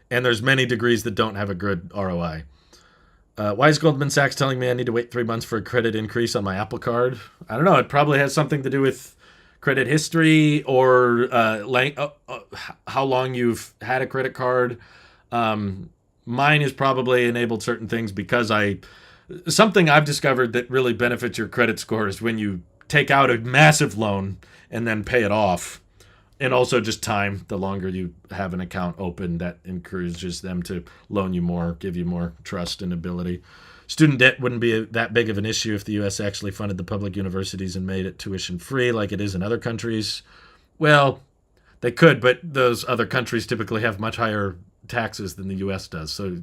And there's many degrees that don't have a good ROI. Why is Goldman Sachs telling me I need to wait 3 months for a credit increase on my Apple Card? I don't know. It probably has something to do with credit history or how long you've had a credit card. Mine has probably enabled certain things because something I've discovered that really benefits your credit score is when you take out a massive loan and then pay it off. And also just time. The longer you have an account open, that encourages them to loan you more, give you more trust and ability. Student debt wouldn't be that big of an issue if the U.S. actually funded the public universities and made it tuition free like it is in other countries. Well, they could, but those other countries typically have much higher taxes than the U.S. does. So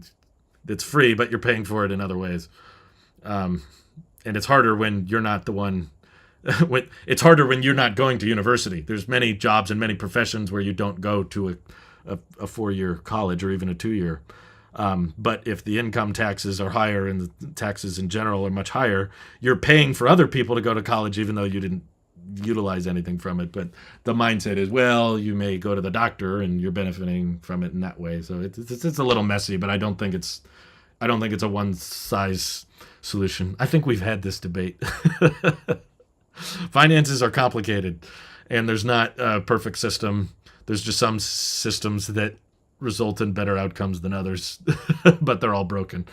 it's free, but you're paying for it in other ways. And it's harder when you're not the one. It's harder when you're not going to university. There's many jobs and many professions where you don't go to a 4-year college or even a 2-year. But if the income taxes are higher and the taxes in general are much higher, you're paying for other people to go to college even though you didn't utilize anything from it. But the mindset is, well, you may go to the doctor and you're benefiting from it in that way. So it's a little messy, but I don't think it's a one size solution. I think we've had this debate. Finances are complicated, and there's not a perfect system. There's just some systems that result in better outcomes than others, but they're all broken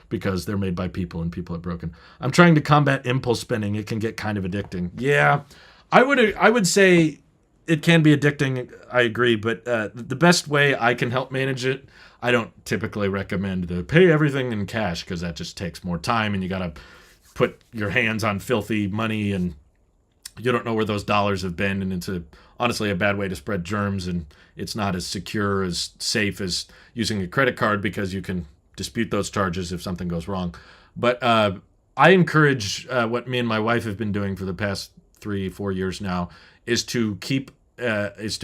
because they're made by people, and people are broken. I'm trying to combat impulse spending. It can get kind of addicting. Yeah, I would say it can be addicting. I agree, but the best way I can help manage it, I don't typically recommend to pay everything in cash because that just takes more time, and you got to put your hands on filthy money and you don't know where those dollars have been, and it's honestly a bad way to spread germs, and it's not as secure, as safe as using a credit card because you can dispute those charges if something goes wrong. But I encourage what me and my wife have been doing for the past 3-4 years now is to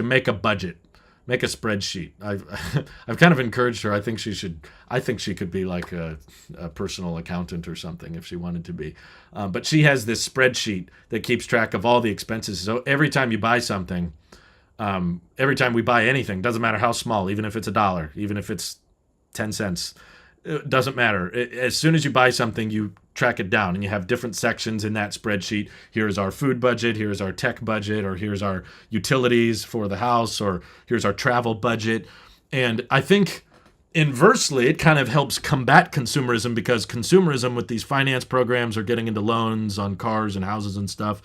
make a budget, make a spreadsheet. I've kind of encouraged her. I think she could be like a personal accountant or something if she wanted to be. But she has this spreadsheet that keeps track of all the expenses. So every time you buy something, every time we buy anything, doesn't matter how small, even if it's $1, even if it's 10 cents, it doesn't matter. As soon as you buy something, you track it down, and you have different sections in that spreadsheet. Here's our food budget, here's our tech budget, or here's our utilities for the house, or here's our travel budget. And I think inversely, it kind of helps combat consumerism, because consumerism with these finance programs or getting into loans on cars and houses and stuff,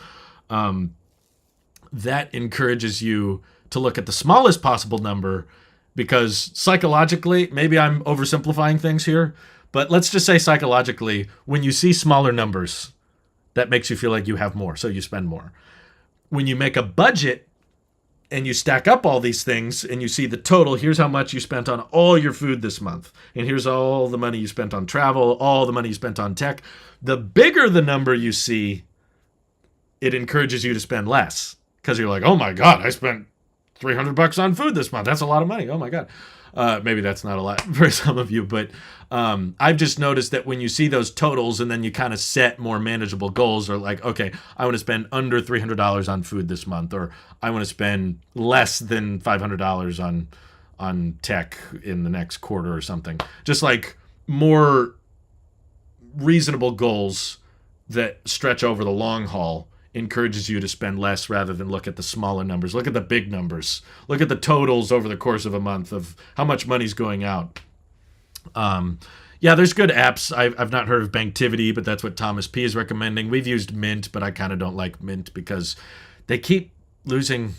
that encourages you to look at the smallest possible number, because psychologically, maybe I'm oversimplifying things here, But let's just say psychologically, when you see smaller numbers, that makes you feel like you have more, so you spend more. When you make a budget and you stack up all these things and you see the total, here's how much you spent on all your food this month, and here's all the money you spent on travel, all the money you spent on tech. The bigger the number you see, it encourages you to spend less, because you're like, oh my God, I spent $300 on food this month. That's a lot of money. Oh my God. Maybe that's not a lot for some of you, but I've just noticed that when you see those totals and then you kind of set more manageable goals, or like, okay, I want to spend under $300 on food this month, or I want to spend less than $500 on tech in the next quarter or something. Just like more reasonable goals that stretch over the long haul encourages you to spend less rather than look at the smaller numbers. Look at the big numbers. Look at the totals over the course of a month of how much money's going out. Yeah, there's good apps. I've not heard of Banktivity, but that's what Thomas P. is recommending. We've used Mint, but I kind of don't like Mint because they keep losing.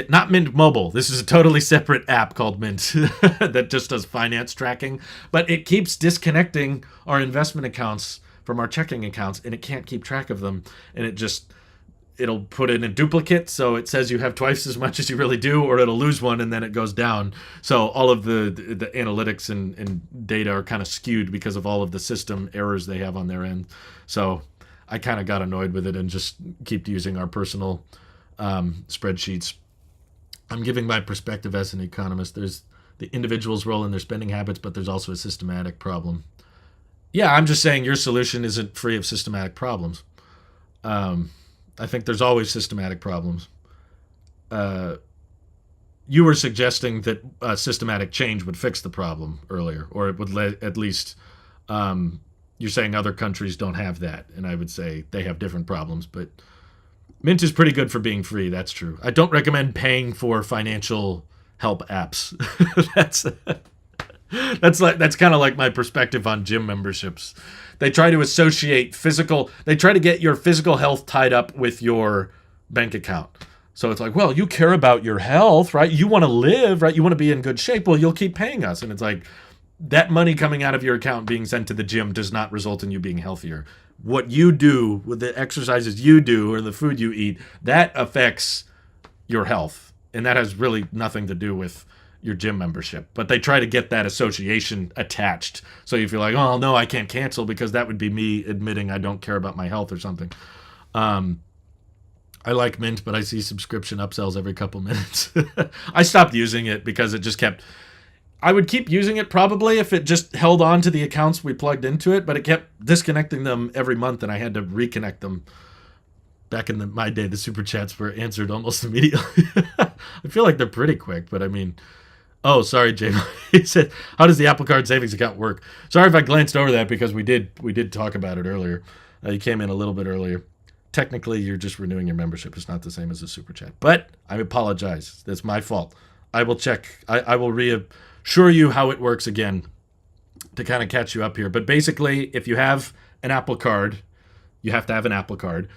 Not Mint Mobile. This is a totally separate app called Mint that just does finance tracking, but it keeps disconnecting our investment accounts from our checking accounts, and it can't keep track of them, and it'll put in a duplicate, so it says you have twice as much as you really do, or it'll lose one and then it goes down. So all of the analytics and data are kind of skewed because of all of the system errors they have on their end. So I kind of got annoyed with it and just keep using our personal spreadsheets. I'm giving my perspective as an economist. There's the individual's role in their spending habits, but there's also a systematic problem. Yeah, I'm just saying your solution isn't free of systematic problems. I think there's always systematic problems. You were suggesting that systematic change would fix the problem earlier, or it would at least, you're saying other countries don't have that, and I would say they have different problems, but Mint is pretty good for being free, that's true. I don't recommend paying for financial help apps. That's kind of like my perspective on gym memberships. They try to associate they try to get your physical health tied up with your bank account. So it's like, well, you care about your health, right? You want to live, right? You want to be in good shape. Well, you'll keep paying us. And it's like, that money coming out of your account being sent to the gym does not result in you being healthier. What you do with the exercises you do or the food you eat, that affects your health. And that has really nothing to do with your gym membership. But they try to get that association attached. So you feel like, oh, no, I can't cancel because that would be me admitting I don't care about my health or something. I like Mint, but I see subscription upsells every couple minutes. I stopped using it because it just kept... I would keep using it probably if it just held on to the accounts we plugged into it, but it kept disconnecting them every month, and I had to reconnect them. Back in my day, the super chats were answered almost immediately. I feel like they're pretty quick, but I mean... Oh, sorry, Jay. He said, how does the Apple Card savings account work? Sorry if I glanced over that because we did talk about it earlier. You came in a little bit earlier. Technically, you're just renewing your membership. It's not the same as a super chat. But I apologize. That's my fault. I will check. I will reassure you how it works again to kind of catch you up here. But basically, if you have an Apple Card, you have to have an Apple Card.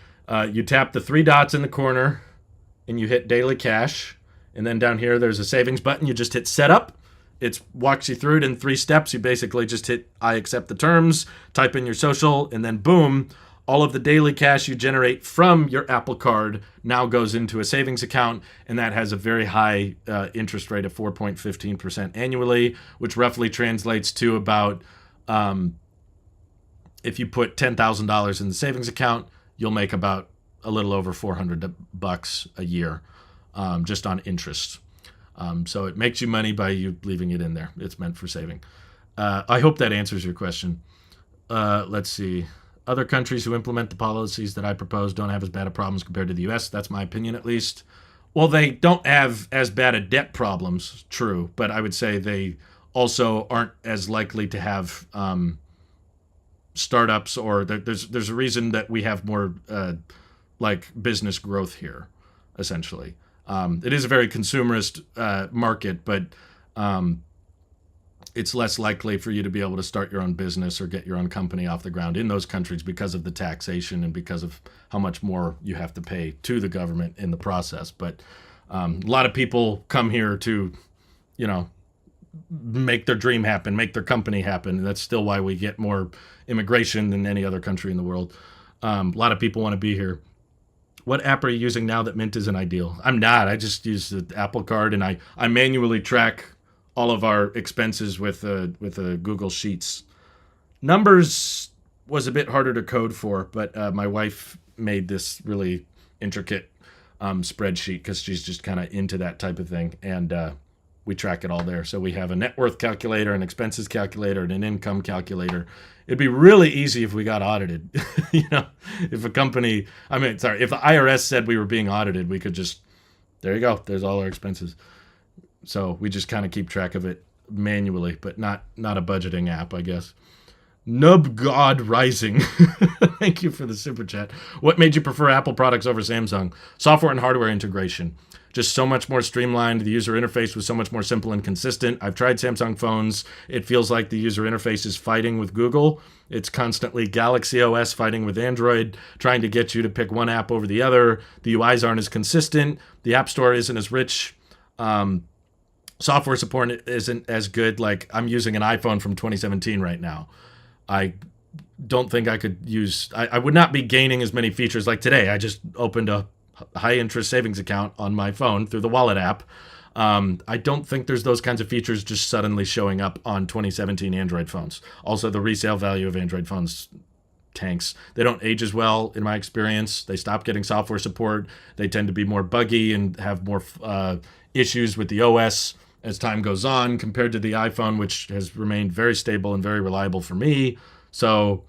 You tap the three dots in the corner and you hit Daily Cash. And then down here, there's a savings button. You just hit Setup. It walks you through it in 3 steps. You basically just hit I accept the terms, type in your social, and then boom, all of the daily cash you generate from your Apple Card now goes into a savings account, and that has a very high interest rate of 4.15% annually, which roughly translates to about, if you put $10,000 in the savings account, you'll make about a little over $400 a year. Just on interest. So it makes you money by you leaving it in there. It's meant for saving. I hope that answers your question. Let's see. Other countries who implement the policies that I propose don't have as bad of problems compared to the U.S. That's my opinion, at least. Well, they don't have as bad a debt problems, true, but I would say they also aren't as likely to have startups, or there's a reason that we have more like business growth here, essentially. It is a very consumerist market, but it's less likely for you to be able to start your own business or get your own company off the ground in those countries because of the taxation and because of how much more you have to pay to the government in the process. But a lot of people come here to, make their dream happen, make their company happen. And that's still why we get more immigration than any other country in the world. A lot of people want to be here. What app are you using now that Mint isn't ideal? I'm not. I just use the Apple Card, and I manually track all of our expenses with a Google Sheets. Numbers was a bit harder to code for, but my wife made this really intricate spreadsheet because she's just kind of into that type of thing, and we track it all there. So we have a net worth calculator, an expenses calculator, and an income calculator. It'd be really easy if we got audited. If a company, if the IRS said we were being audited, we could just, there you go, there's all our expenses. So we just kind of keep track of it manually, but not a budgeting app, I guess. Nub God Rising. Thank you for the super chat. What made you prefer Apple products over Samsung? Software and hardware integration. Just so much more streamlined. The user interface was so much more simple and consistent. I've tried Samsung phones. It feels like the user interface is fighting with Google. It's constantly Galaxy OS fighting with Android, trying to get you to pick one app over the other. The UIs aren't as consistent. The App Store isn't as rich. Software support isn't as good. Like, I'm using an iPhone from 2017 right now. I don't think I could use... I would not be gaining as many features like today. I just opened a high-interest savings account on my phone through the Wallet app. I don't think there's those kinds of features just suddenly showing up on 2017 Android phones. Also, the resale value of Android phones tanks. They don't age as well, in my experience. They stop getting software support. They tend to be more buggy and have more issues with the OS as time goes on, compared to the iPhone, which has remained very stable and very reliable for me. So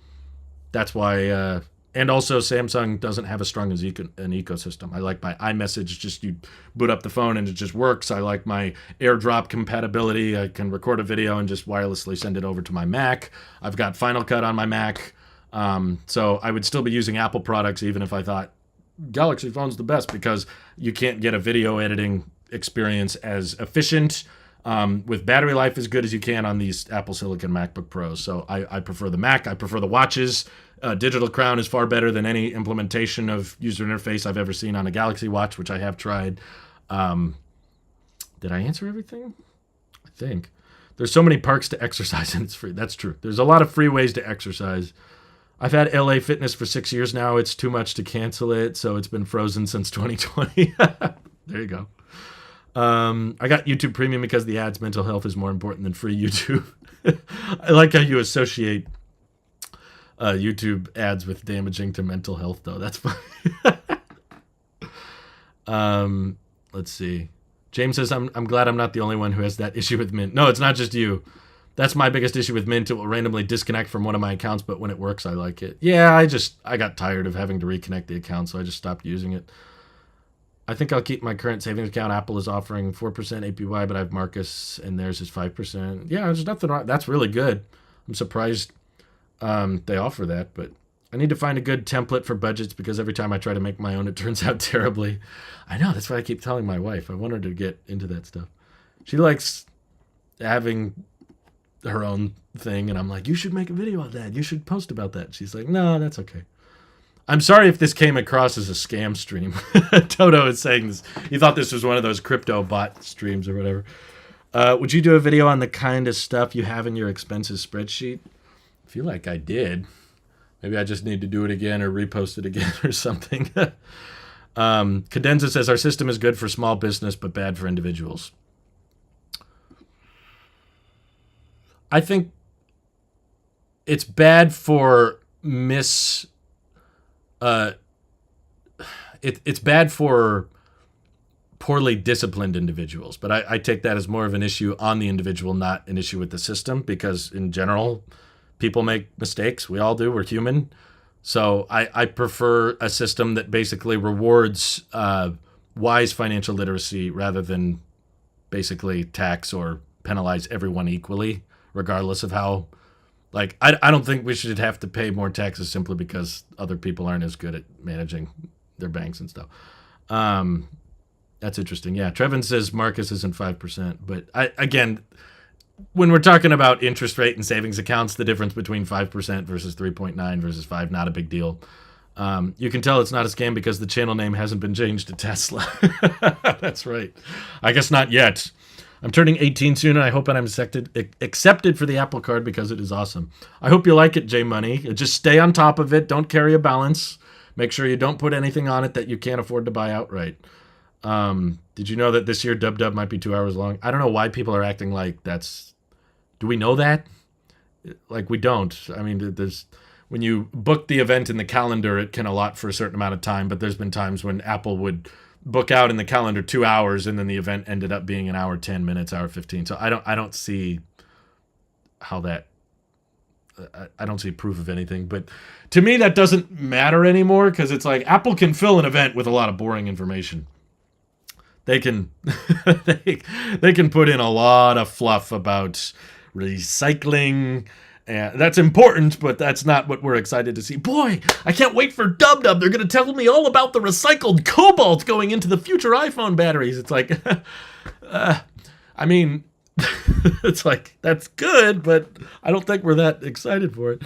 that's why... and also, Samsung doesn't have as strong as an ecosystem. I like my iMessage, just you boot up the phone and it just works. I like my AirDrop compatibility. I can record a video and just wirelessly send it over to my Mac. I've got Final Cut on my Mac. So I would still be using Apple products even if I thought Galaxy phone's the best, because you can't get a video editing experience as efficient with battery life as good as you can on these Apple Silicon MacBook Pros. So I prefer the Mac. I prefer the watches. Digital Crown is far better than any implementation of user interface I've ever seen on a Galaxy Watch, which I have tried. Did I answer everything? I think. There's so many parks to exercise and it's free. That's true. There's a lot of free ways to exercise. I've had LA Fitness for 6 years now. It's too much to cancel it, so it's been frozen since 2020. There you go. I got YouTube Premium because the ads mental health is more important than free YouTube. I like how you associate YouTube ads with damaging to mental health, though. That's funny. Let's see. James says, I'm glad I'm not the only one who has that issue with Mint. No, it's not just you. That's my biggest issue with Mint. It will randomly disconnect from one of my accounts, but when it works, I like it. Yeah, I got tired of having to reconnect the account, so I just stopped using it. I think I'll keep my current savings account. Apple is offering 4% APY, but I have Marcus, and theirs is 5%. Yeah, there's nothing wrong. That's really good. I'm surprised they offer that, but I need to find a good template for budgets because every time I try to make my own, it turns out terribly. I know. That's why I keep telling my wife. I want her to get into that stuff. She likes having her own thing, and I'm like, you should make a video on that. You should post about that. She's like, no, that's okay. I'm sorry if this came across as a scam stream. Toto is saying this. He thought this was one of those crypto bot streams or whatever. Would you do a video on the kind of stuff you have in your expenses spreadsheet? I feel like I did. Maybe I just need to do it again or repost it again or something. Cadenza says, our system is good for small business but bad for individuals. I think it's bad for it's bad for poorly disciplined individuals, but I take that as more of an issue on the individual, not an issue with the system, because in general, people make mistakes. We all do. We're human. So I prefer a system that basically rewards wise financial literacy rather than basically tax or penalize everyone equally, regardless of how... Like, I don't think we should have to pay more taxes simply because other people aren't as good at managing their banks and stuff. That's interesting. Yeah, Trevin says Marcus isn't 5%. But, again, when we're talking about interest rate and savings accounts, the difference between 5% versus 3.9 versus 5, not a big deal. You can tell it's not a scam because the channel name hasn't been changed to Tesla. That's right. I guess not yet. I'm turning 18 soon, and I hope I'm accepted for the Apple Card because it is awesome. I hope you like it, J Money. Just stay on top of it. Don't carry a balance. Make sure you don't put anything on it that you can't afford to buy outright. Did you know that this year Dub Dub might be 2 hours long? I don't know why people are acting like that's... Do we know that? Like, we don't. I mean, there's... When you book the event in the calendar, it can allot for a certain amount of time, but there's been times when Apple would book out in the calendar 2 hours, and then the event ended up being an hour 10 minutes, hour 15. So I don't see how that... I don't see proof of anything, but to me that doesn't matter anymore, because it's like Apple can fill an event with a lot of boring information. They can they can put in a lot of fluff about recycling, and that's important, but that's not what we're excited to see. Boy, I can't wait for Dub Dub. They're going to tell me all about the recycled cobalt going into the future iPhone batteries. It's like, I mean, it's like, that's good, but I don't think we're that excited for it.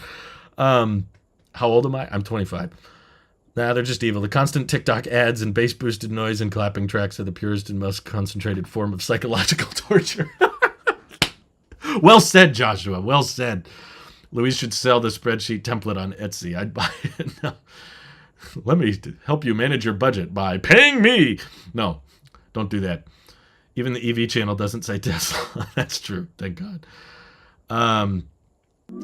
How old am I? I'm 25. Nah, they're just evil. The constant TikTok ads and bass-boosted noise and clapping tracks are the purest and most concentrated form of psychological torture. Well said, Joshua. Well said. Louise should sell the spreadsheet template on Etsy. I'd buy it. No. Let me help you manage your budget by paying me. No, don't do that. Even the EV channel doesn't say Tesla. That's true. Thank God.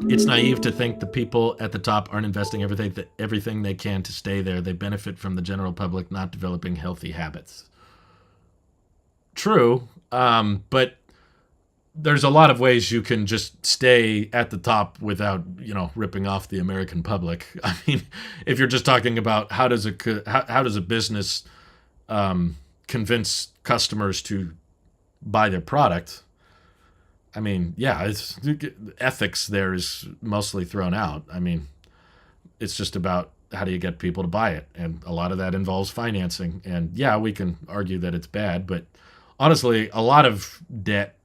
It's naive to think the people at the top aren't investing everything they can to stay there. They benefit from the general public not developing healthy habits. True, but there's a lot of ways you can just stay at the top without, ripping off the American public. I mean, if you're just talking about how does a business convince customers to buy their product, I mean, yeah, ethics there is mostly thrown out. I mean, it's just about how do you get people to buy it, and a lot of that involves financing. And yeah, we can argue that it's bad, but honestly, a lot of debt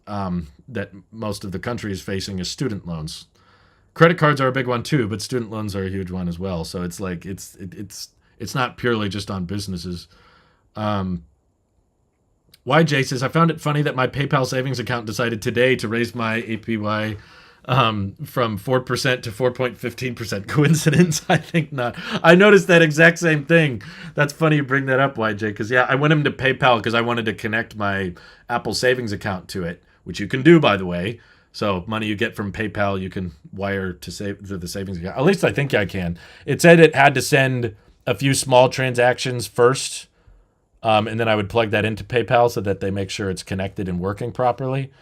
that most of the country is facing is student loans. Credit cards are a big one too, but student loans are a huge one as well. So it's like it's not purely just on businesses. YJ says, I found it funny that my PayPal savings account decided today to raise my APY from 4% to 4.15%. Coincidence? I think not. I noticed that exact same thing. That's funny you bring that up, YJ, because yeah, I went into PayPal because I wanted to connect my Apple savings account to it, which you can do, by the way. So money you get from PayPal, you can wire to the savings account. At least I think I can. It said it had to send a few small transactions first, and then I would plug that into PayPal so that they make sure it's connected and working properly.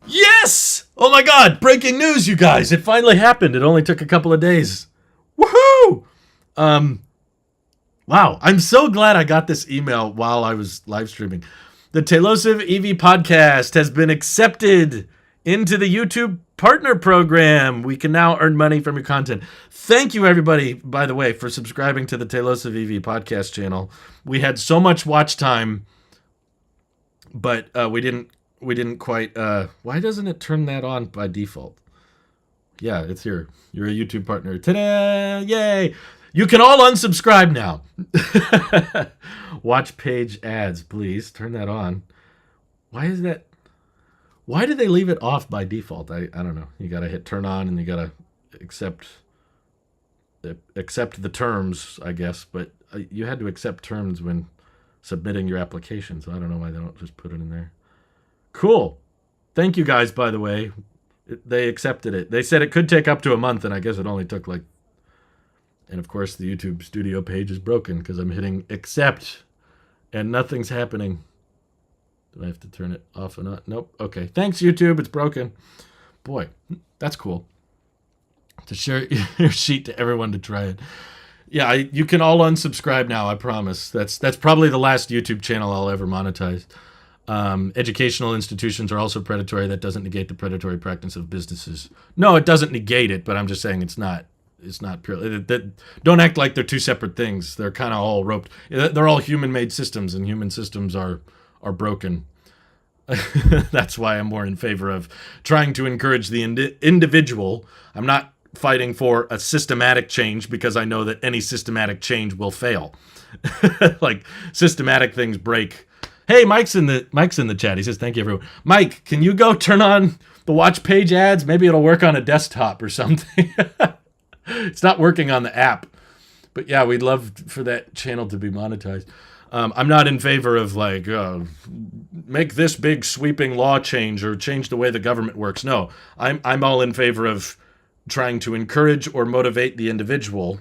Yes! Oh my God! Breaking news, you guys! It finally happened. It only took a couple of days. Woohoo! Wow, I'm so glad I got this email while I was live streaming. The Tailosive EV podcast has been accepted into the YouTube partner program. We can now earn money from your content. Thank you, everybody, by the way, for subscribing to the Tailosive EV podcast channel. We had so much watch time, but we didn't quite... why doesn't it turn that on by default? Yeah, it's here. You're a YouTube partner. Ta-da! Yay! You can all unsubscribe now. Watch page ads, please. Turn that on. Why is that? Why did they leave it off by default? I don't know. You got to hit turn on and you got to accept the terms, I guess. But you had to accept terms when submitting your application, so I don't know why they don't just put it in there. Cool. Thank you guys, by the way. They accepted it. They said it could take up to a month, and I guess it only took like... And of course, the YouTube studio page is broken because I'm hitting accept and nothing's happening. Do I have to turn it off and on? Nope. Okay. Thanks, YouTube. It's broken. Boy, that's cool. To share your sheet to everyone to try it. Yeah, you can all unsubscribe now, I promise. That's probably the last YouTube channel I'll ever monetize. Educational institutions are also predatory. That doesn't negate the predatory practice of businesses. No, it doesn't negate it, but I'm just saying it's not purely. Don't act like they're two separate things. They're kind of all roped. They're all human-made systems, and human systems are broken. That's why I'm more in favor of trying to encourage the individual. I'm not fighting for a systematic change because I know that any systematic change will fail. Like, systematic things break. Hey, Mike's in the chat. He says, thank you, everyone. Mike, can you go turn on the watch page ads? Maybe it'll work on a desktop or something. It's not working on the app. But yeah, we'd love for that channel to be monetized. I'm not in favor of like, make this big sweeping law change or change the way the government works. No, I'm all in favor of trying to encourage or motivate the individual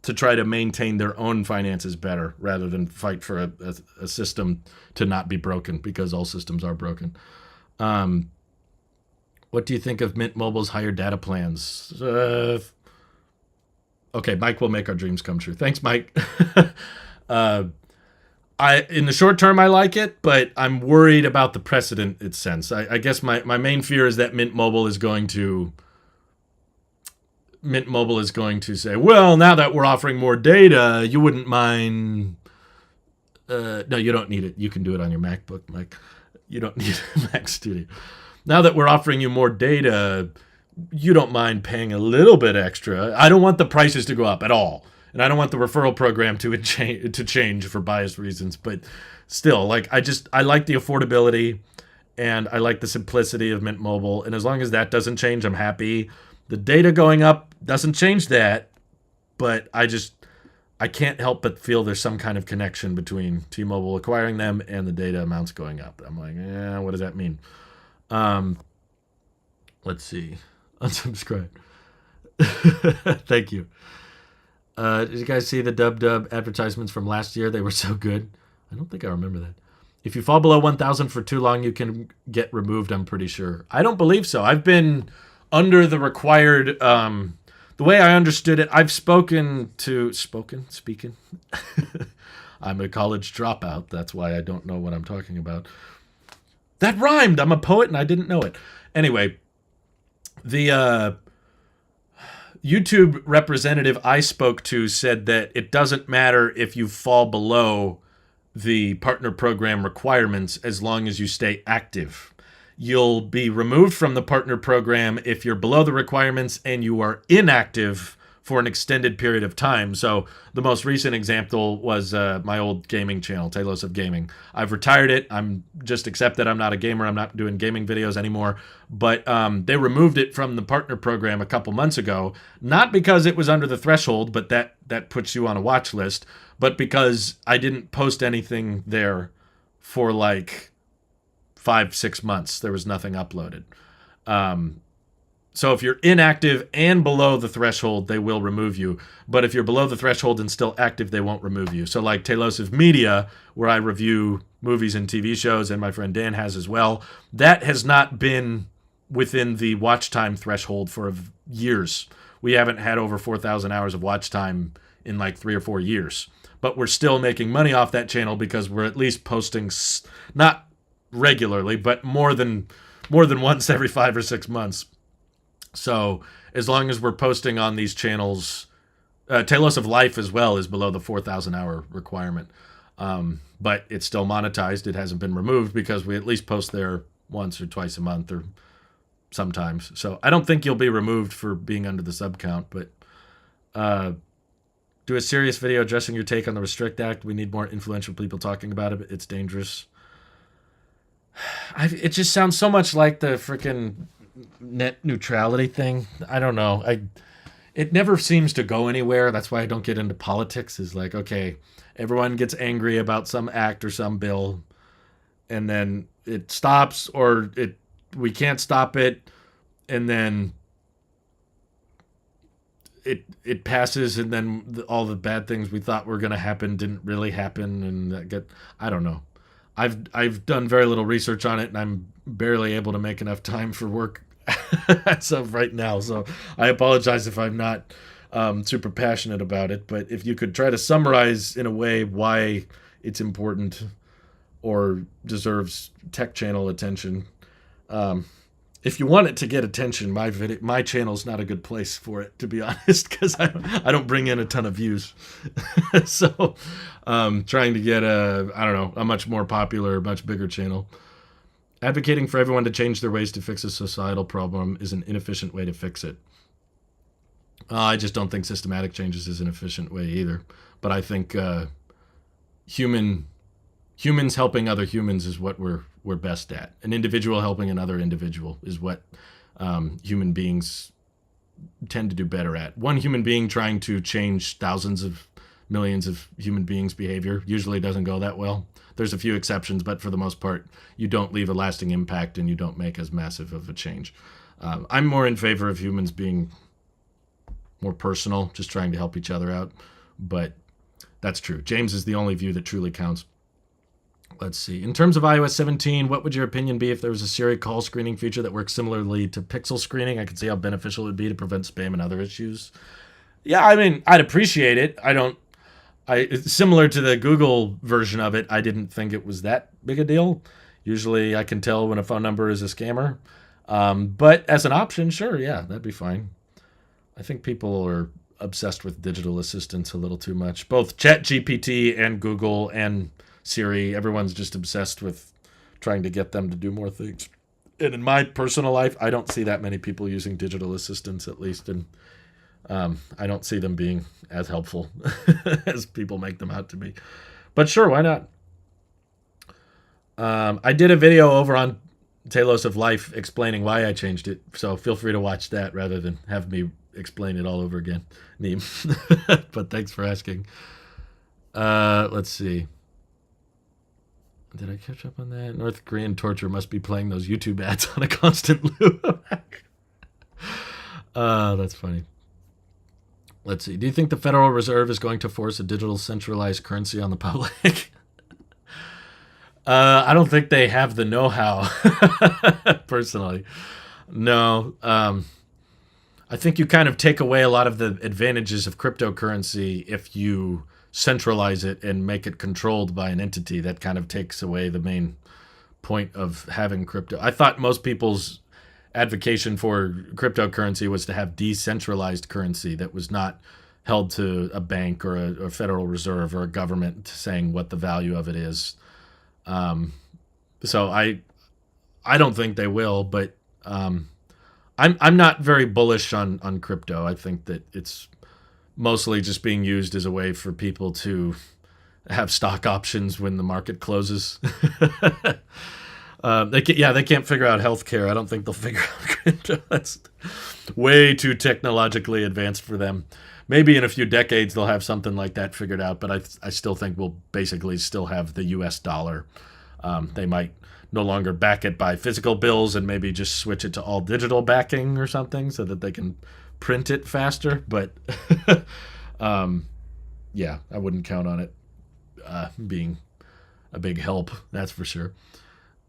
to try to maintain their own finances better rather than fight for a system to not be broken, because all systems are broken. What do you think of Mint Mobile's higher data plans? Okay, Mike will make our dreams come true. Thanks, Mike. In the short term, I like it, but I'm worried about the precedent it sets. I guess my main fear is that Mint Mobile is going to say, well, now that we're offering more data, you wouldn't mind. No, you don't need it. You can do it on your MacBook, Mike. You don't need a Mac Studio. Now that we're offering you more data, you don't mind paying a little bit extra. I don't want the prices to go up at all. And I don't want the referral program to change for biased reasons. But still, like, I like the affordability and I like the simplicity of Mint Mobile. And as long as that doesn't change, I'm happy. The data going up doesn't change that. But I can't help but feel there's some kind of connection between T-Mobile acquiring them and the data amounts going up. I'm like, what does that mean? Let's see. Unsubscribe. Thank you. Did you guys see the Dub advertisements from last year? They were so good. I don't think I remember that. If you fall below 1,000 for too long, you can get removed, I'm pretty sure. I don't believe so. I've been under the required... the way I understood it, I've speaking. I'm a college dropout. That's why I don't know what I'm talking about. That rhymed. I'm a poet and I didn't know it. Anyway, the YouTube representative I spoke to said that it doesn't matter if you fall below the partner program requirements as long as you stay active. You'll be removed from the partner program if you're below the requirements and you are inactive for an extended period of time. So the most recent example was my old gaming channel, Tailosive Gaming. I've retired it. I'm just accept that I'm not a gamer. I'm not doing gaming videos anymore. But they removed it from the partner program a couple months ago, not because it was under the threshold, but that puts you on a watch list, but because I didn't post anything there for like 5-6 months. There was nothing uploaded. So if you're inactive and below the threshold, they will remove you. But if you're below the threshold and still active, they won't remove you. So like Tailosive Media, where I review movies and TV shows, and my friend Dan has as well, that has not been within the watch time threshold for years. We haven't had over 4,000 hours of watch time in like 3 or 4 years. But we're still making money off that channel because we're at least posting, not regularly, but more than once every 5 or 6 months. So as long as we're posting on these channels, Tailosive Life as well is below the 4,000 hour requirement. But it's still monetized. It hasn't been removed because we at least post there once or twice a month or sometimes. So I don't think you'll be removed for being under the sub count, but do a serious video addressing your take on the Restrict Act. We need more influential people talking about it. It's dangerous. It just sounds so much like the freaking net neutrality thing. I don't know. It never seems to go anywhere. That's why I don't get into politics. Is like, okay, everyone gets angry about some act or some bill, and then it stops, or we can't stop it, and then it passes, and then all the bad things we thought were going to happen didn't really happen, and I don't know. I've done very little research on it, and I'm barely able to make enough time for work as of right now. So I apologize if I'm not super passionate about it. But if you could try to summarize in a way why it's important or deserves tech channel attention. If you want it to get attention, my channel's not a good place for it, to be honest, because I don't bring in a ton of views. So trying to get a much more popular, much bigger channel. Advocating for everyone to change their ways to fix a societal problem is an inefficient way to fix it. I just don't think systematic changes is an efficient way either. But I think humans helping other humans is what we're best at. An individual helping another individual is what human beings tend to do better at. One human being trying to change thousands of millions of human beings' behavior usually doesn't go that well. There's a few exceptions, but for the most part, you don't leave a lasting impact and you don't make as massive of a change. I'm more in favor of humans being more personal, just trying to help each other out. But that's true. James is the only view that truly counts. Let's see. In terms of iOS 17, what would your opinion be if there was a Siri call screening feature that works similarly to pixel screening? I could see how beneficial it would be to prevent spam and other issues. Yeah, I mean, I'd appreciate it. Similar to the Google version of it, I didn't think it was that big a deal. Usually I can tell when a phone number is a scammer. But as an option, sure, yeah, that'd be fine. I think people are obsessed with digital assistants a little too much. Both ChatGPT and Google and Siri, everyone's just obsessed with trying to get them to do more things. And in my personal life, I don't see that many people using digital assistants, at least, and I don't see them being as helpful as people make them out to be. But sure, why not? I did a video over on Tailosive Life explaining why I changed it, so feel free to watch that rather than have me explain it all over again, Neem. But thanks for asking. Let's see. Did I catch up on that? North Korean torture must be playing those YouTube ads on a constant loop. That's funny. Let's see. Do you think the Federal Reserve is going to force a digital centralized currency on the public? I don't think they have the know-how, personally. No. I think you kind of take away a lot of the advantages of cryptocurrency if you centralize it and make it controlled by an entity. That kind of takes away the main point of having crypto. I thought most people's advocation for cryptocurrency was to have decentralized currency that was not held to a bank or a Federal Reserve or a government saying what the value of it is. So I don't think they will, but I'm not very bullish on crypto. I think that it's mostly just being used as a way for people to have stock options when the market closes. They can't figure out healthcare. I don't think they'll figure out crypto. That's way too technologically advanced for them. Maybe in a few decades they'll have something like that figured out, but I still think we'll basically still have the U.S. dollar. They might no longer back it by physical bills and maybe just switch it to all digital backing or something so that they can print it faster. But yeah, I wouldn't count on it being a big help, that's for sure.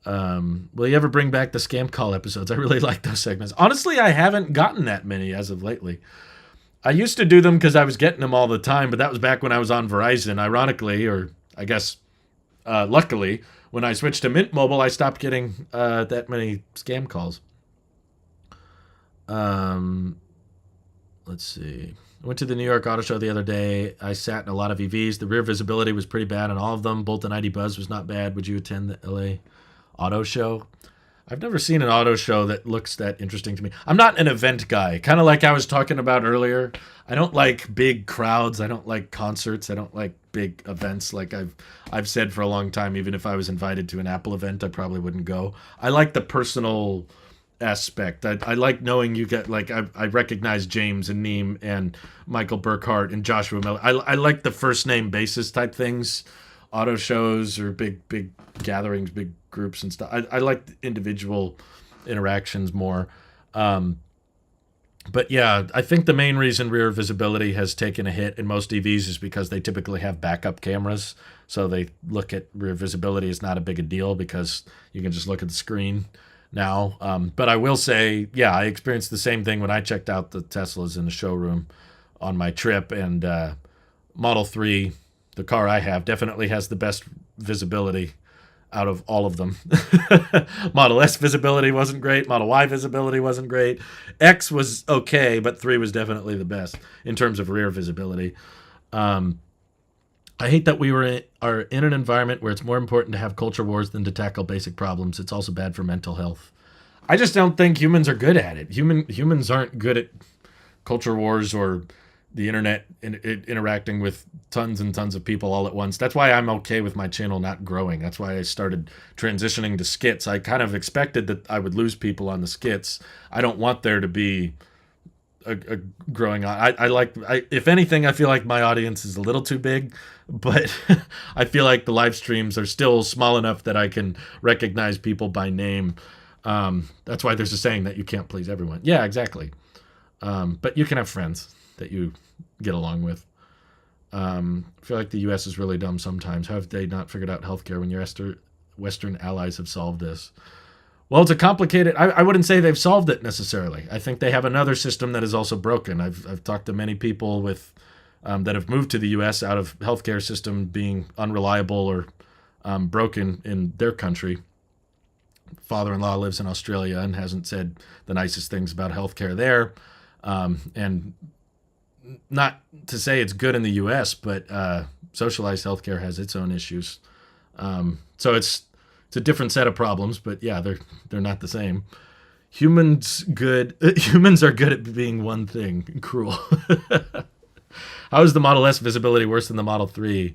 Will you ever bring back the scam call episodes? I really like those segments. Honestly, I haven't gotten that many as of lately. I used to do them because I was getting them all the time, but that was back when I was on Verizon. Ironically, or I guess luckily, when I switched to Mint Mobile, I stopped getting that many scam calls. Let's see. I went to the New York Auto Show the other day. I sat in a lot of EVs. The rear visibility was pretty bad on all of them. Bolton ID Buzz was not bad. Would you attend the LA Auto Show? I've never seen an auto show that looks that interesting to me. I'm not an event guy. Kind of like I was talking about earlier. I don't like big crowds. I don't like concerts. I don't like big events. Like I've said for a long time, even if I was invited to an Apple event, I probably wouldn't go. I like the personal aspect. I like knowing you get, like, I recognize James and Neem and Michael Burkhart and Joshua Miller. I like the first name basis type things. Auto shows or big gatherings, big groups and stuff. I like individual interactions more. But yeah, I think the main reason rear visibility has taken a hit in most EVs is because they typically have backup cameras. So they look at rear visibility as not a big a deal because you can just look at the screen now. But I will say, yeah, I experienced the same thing when I checked out the Teslas in the showroom on my trip, and Model 3, the car I have, definitely has the best visibility out of all of them. Model S visibility wasn't great. Model Y visibility wasn't great. X was okay, but 3 was definitely the best in terms of rear visibility. I hate that we are in an environment where it's more important to have culture wars than to tackle basic problems. It's also bad for mental health. I just don't think humans are good at it. Humans aren't good at culture wars or the internet interacting with tons and tons of people all at once. That's why I'm okay with my channel not growing. That's why I started transitioning to skits. I kind of expected that I would lose people on the skits. I don't want there to be a growing on. If anything, I feel like my audience is a little too big, but I feel like the live streams are still small enough that I can recognize people by name. That's why there's a saying that you can't please everyone. Yeah, exactly. But you can have friends that you get along with. I feel like the U.S. is really dumb sometimes. How have they not figured out healthcare when your Western allies have solved this? Well, it's a complicated... I wouldn't say they've solved it necessarily. I think they have another system that is also broken. I've talked to many people with that have moved to the U.S. out of healthcare system being unreliable or broken in their country. Father-in-law lives in Australia and hasn't said the nicest things about healthcare there. And not to say it's good in the U.S., but socialized healthcare has its own issues. So it's a different set of problems, but yeah, they're not the same. Humans are good at being one thing, cruel. How is the Model S visibility worse than the Model 3?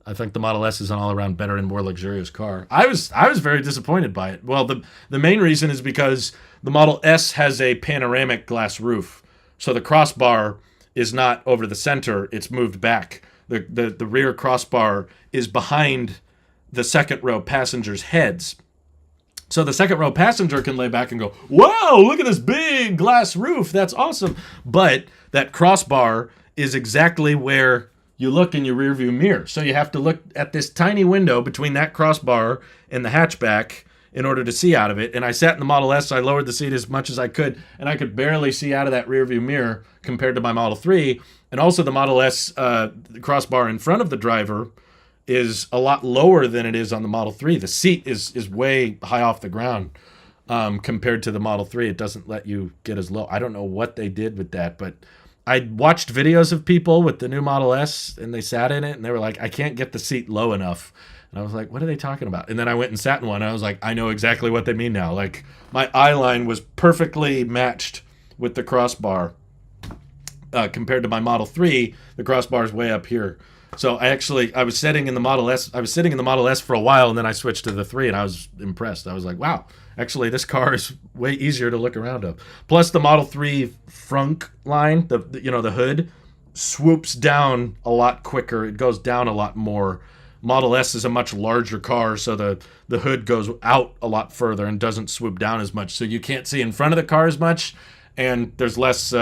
I think the Model S is an all-around better and more luxurious car. I was very disappointed by it. Well, the main reason is because the Model S has a panoramic glass roof, so the crossbar is not over the center; it's moved back. The rear crossbar is behind the second row passengers' heads. So the second row passenger can lay back and go, "Wow, look at this big glass roof. That's awesome." But that crossbar is exactly where you look in your rearview mirror. So you have to look at this tiny window between that crossbar and the hatchback in order to see out of it. And I sat in the Model S, so I lowered the seat as much as I could, and I could barely see out of that rearview mirror compared to my Model 3. And also the Model S the crossbar in front of the driver is a lot lower than it is on the Model 3. The seat is way high off the ground compared to the Model 3. It doesn't let you get as low. I don't know what they did with that, but I watched videos of people with the new Model S, and they sat in it, and they were like, I can't get the seat low enough. And I was like, what are they talking about? And then I went and sat in one, and I was like, I know exactly what they mean now. Like, my eye line was perfectly matched with the crossbar. Compared to my Model 3, the crossbar is way up here. So I was sitting in the Model S for a while, and then I switched to the 3, and I was impressed. I was like, wow, actually this car is way easier to look around of. Plus the Model 3 frunk line, the hood swoops down a lot quicker. It goes down a lot more. Model S is a much larger car, so the hood goes out a lot further and doesn't swoop down as much. So you can't see in front of the car as much, and there's less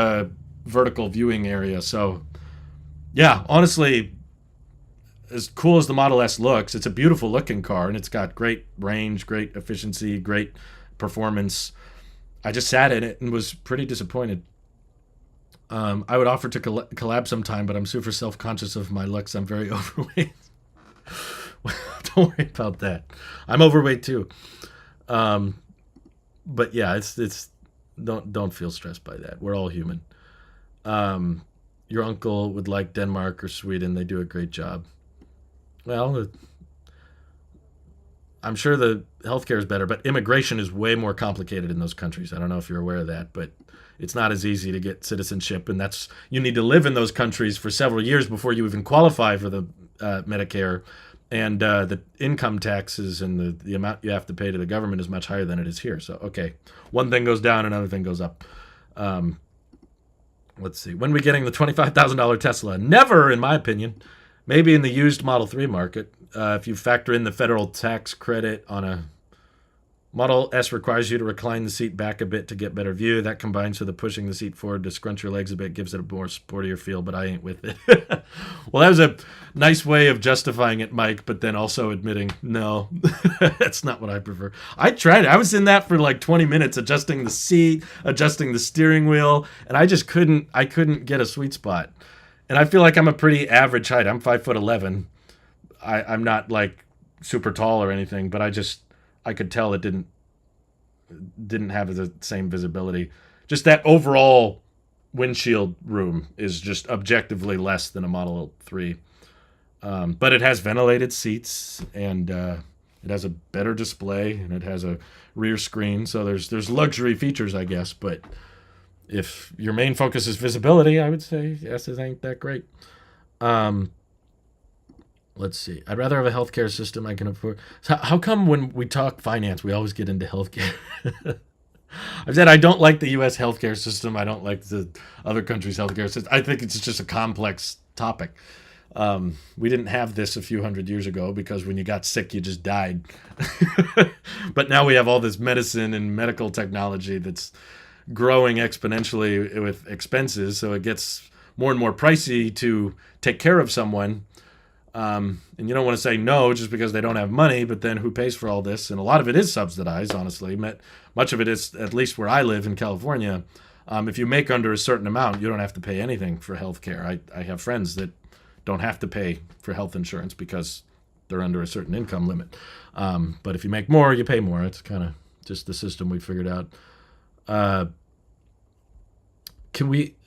vertical viewing area. So yeah, honestly, as cool as the Model S looks, it's a beautiful looking car, and it's got great range, great efficiency, great performance. I just sat in it and was pretty disappointed. I would offer to collab sometime, but I'm super self-conscious of my looks. I'm very overweight. Don't worry about that. I'm overweight too. But yeah, it's don't feel stressed by that. We're all human. Your uncle would like Denmark or Sweden. They do a great job. Well, I'm sure the healthcare is better, but immigration is way more complicated in those countries. I don't know if you're aware of that, but it's not as easy to get citizenship, and you need to live in those countries for several years before you even qualify for the Medicare, and the income taxes and the amount you have to pay to the government is much higher than it is here. So, okay, one thing goes down, another thing goes up. Let's see. When are we getting the $25,000 Tesla? Never, in my opinion. Maybe in the used Model 3 market. If you factor in the federal tax credit on a Model S requires you to recline the seat back a bit to get better view. That combines with the pushing the seat forward to scrunch your legs a bit gives it a more sportier feel, but I ain't with it. Well, that was a nice way of justifying it, Mike, but then also admitting, no, that's not what I prefer. I tried it. I was in that for like 20 minutes, adjusting the seat, adjusting the steering wheel, and I couldn't get a sweet spot. And I feel like I'm a pretty average height. I'm 5'11". I'm not like super tall or anything, but I could tell it didn't have the same visibility. Just that overall windshield room is just objectively less than a Model 3. But it has ventilated seats, and it has a better display, and it has a rear screen. So there's luxury features, I guess, but if your main focus is visibility, I would say S's ain't that great. Let's see. I'd rather have a healthcare system I can afford. So how come when we talk finance, we always get into healthcare? I've said I don't like the U.S. healthcare system. I don't like the other countries' healthcare system. I think it's just a complex topic. We didn't have this a few hundred years ago because when you got sick, you just died. But now we have all this medicine and medical technology that's growing exponentially with expenses. So it gets more and more pricey to take care of someone. And you don't want to say no just because they don't have money, but then who pays for all this? And a lot of it is subsidized, honestly. Much of it is, at least where I live in California, if you make under a certain amount, you don't have to pay anything for health care. I have friends that don't have to pay for health insurance because they're under a certain income limit. But if you make more, you pay more. It's kind of just the system we figured out.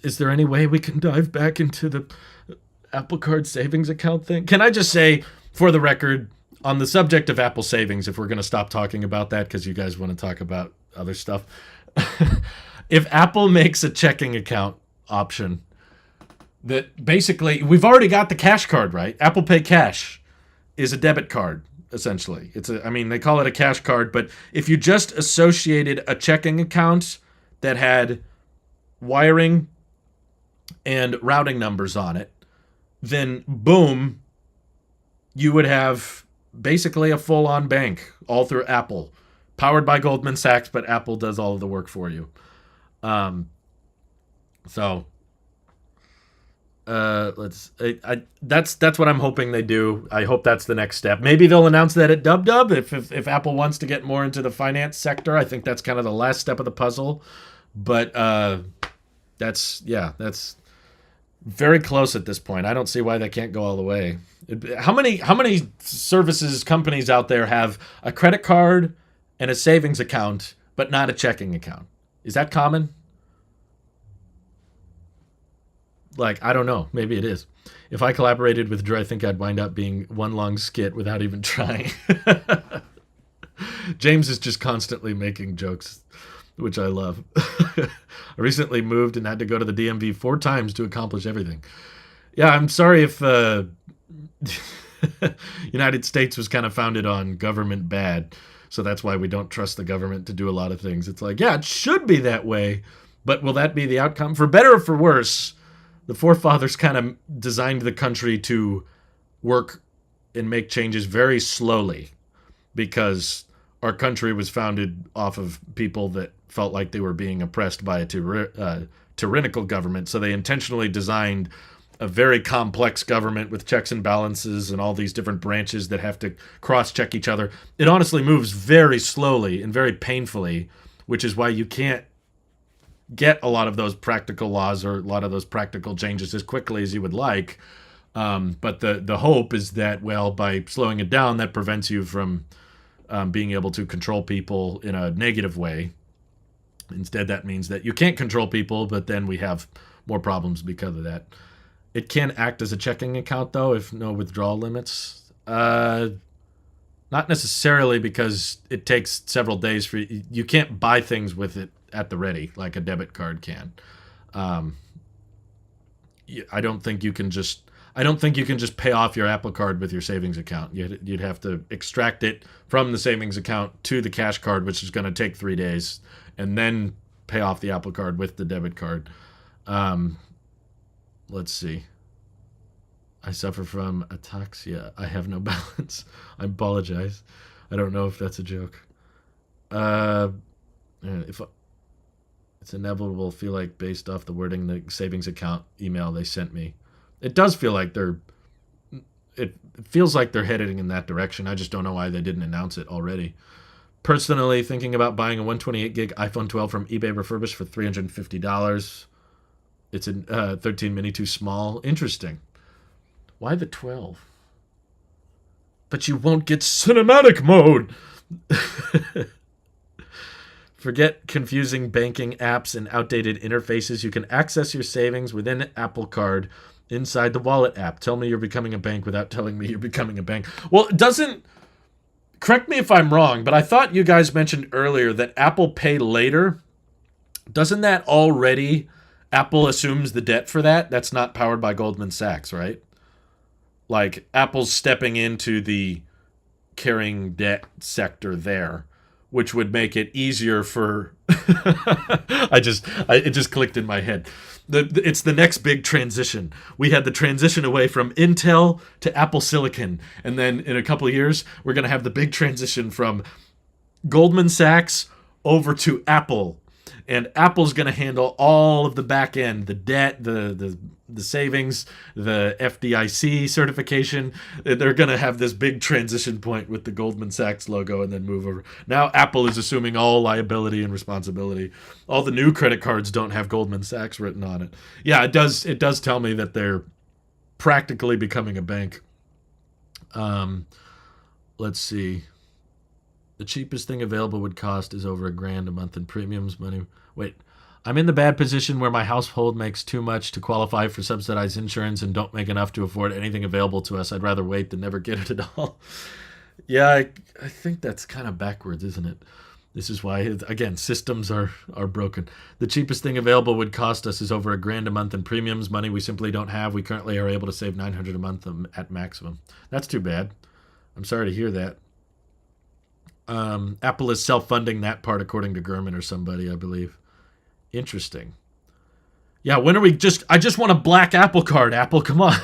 Is there any way we can dive back into the Apple Card savings account thing? Can I just say, for the record, on the subject of Apple savings, if we're going to stop talking about that because you guys want to talk about other stuff, if Apple makes a checking account option that basically, we've already got the cash card, right? Apple Pay Cash is a debit card, essentially. They call it a cash card, but if you just associated a checking account that had wiring and routing numbers on it, then boom, you would have basically a full-on bank all through Apple, powered by Goldman Sachs, but Apple does all of the work for you. That's what I'm hoping they do. I hope that's the next step. Maybe they'll announce that at DubDub if Apple wants to get more into the finance sector. I think that's kind of the last step of the puzzle. But that's very close at this point. I don't see why they can't go all the way. How many services companies out there have a credit card and a savings account, but not a checking account? Is that common? I don't know. Maybe it is. If I collaborated with Drew, I think I'd wind up being one long skit without even trying. James is just constantly making jokes, which I love. I recently moved and had to go to the DMV 4 times to accomplish everything. Yeah, I'm sorry if United States was kind of founded on government bad, so that's why we don't trust the government to do a lot of things. It's it should be that way, but will that be the outcome? For better or for worse, the forefathers kind of designed the country to work and make changes very slowly because our country was founded off of people that felt like they were being oppressed by a tyrannical government. So they intentionally designed a very complex government with checks and balances and all these different branches that have to cross-check each other. It honestly moves very slowly and very painfully, which is why you can't get a lot of those practical laws or a lot of those practical changes as quickly as you would like. But the hope is that, by slowing it down, that prevents you from being able to control people in a negative way. Instead, that means that you can't control people, but then we have more problems because of that. It can act as a checking account, though, if no withdrawal limits. Not necessarily, because it takes several days for you can't buy things with it at the ready like a debit card can. I don't think you can just pay off your Apple Card with your savings account. You'd have to extract it from the savings account to the cash card, which is going to take 3 days, and then pay off the Apple Card with the debit card. Let's see. I suffer from ataxia. I have no balance. I apologize. I don't know if that's a joke. If it's inevitable, feel like based off the wording the savings account email they sent me, it does feel like it feels like they're heading in that direction. I just don't know why they didn't announce it already. Personally, thinking about buying a 128 gig iPhone 12 from eBay refurbished for $350. It's a 13 mini too small. Interesting. Why the 12? But you won't get cinematic mode. Forget confusing banking apps and outdated interfaces. You can access your savings within Apple Card inside the Wallet app. Tell me you're becoming a bank without telling me you're becoming a bank. Well, it doesn't... Correct me if I'm wrong, but I thought you guys mentioned earlier that Apple Pay Later Doesn't that already, Apple assumes the debt for that? That's not powered by Goldman Sachs, right? Like Apple's stepping into the carrying debt sector there, which would make it easier for. It just clicked in my head. It's the next big transition. We had the transition away from Intel to Apple Silicon, and then in a couple of years, we're going to have the big transition from Goldman Sachs over to Apple. And Apple's going to handle all of the back end, the debt, the savings, the FDIC certification. They're going to have this big transition point with the Goldman Sachs logo and then move over. Now Apple is assuming all liability and responsibility. All the new credit cards don't have Goldman Sachs written on it. Yeah, it does tell me that they're practically becoming a bank. Let's see. The cheapest thing available would cost is over $1,000 a month in premiums money. Wait, I'm in the bad position where my household makes too much to qualify for subsidized insurance and don't make enough to afford anything available to us. I'd rather wait than never get it at all. Yeah, I think that's kind of backwards, isn't it? This is why, again, systems are broken. The cheapest thing available would cost us is over $1,000 a month in premiums, money we simply don't have. We currently are able to save $900 a month at maximum. That's too bad. I'm sorry to hear that. Apple is self-funding that part, according to Gurman or somebody, I believe. Interesting. Yeah, when are we I just want a black Apple card, Apple, come on.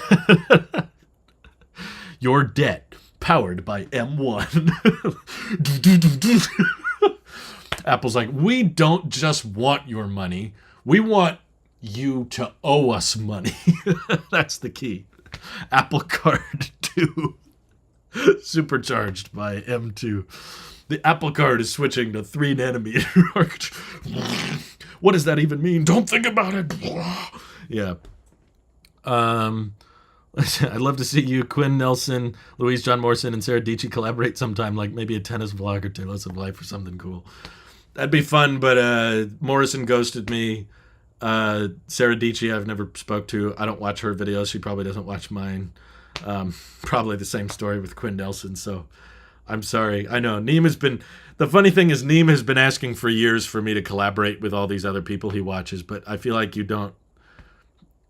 Your debt, powered by M1. Apple's like, we don't just want your money. We want you to owe us money. That's the key. Apple Card 2. Supercharged by M2. The Apple Card is switching to 3 nanometer. What does that even mean? Don't think about it. Yeah. I'd love to see you, Quinn Nelson, Louise John Morrison, and Sarah Dietschy collaborate sometime, like maybe a tennis vlog or Tailosive Life or something cool. That'd be fun, but Morrison ghosted me. Sarah Dietschy I've never spoke to. I don't watch her videos. She probably doesn't watch mine. Probably the same story with Quinn Nelson, so I'm sorry. I know Neem has been, the funny thing is Neem has been asking for years for me to collaborate with all these other people he watches, but I feel like you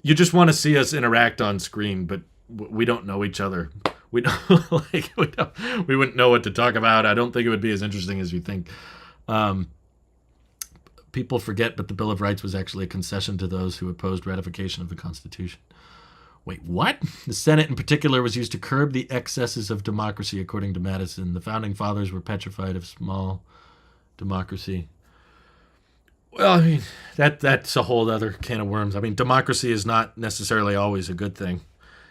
just want to see us interact on screen, but we don't know each other. We wouldn't know what to talk about. I don't think it would be as interesting as you think. People forget, but the Bill of Rights was actually a concession to those who opposed ratification of the Constitution. Wait, what? The Senate in particular was used to curb the excesses of democracy, according to Madison. The Founding Fathers were petrified of small democracy. Well, I mean, that's a whole other can of worms. I mean, democracy is not necessarily always a good thing.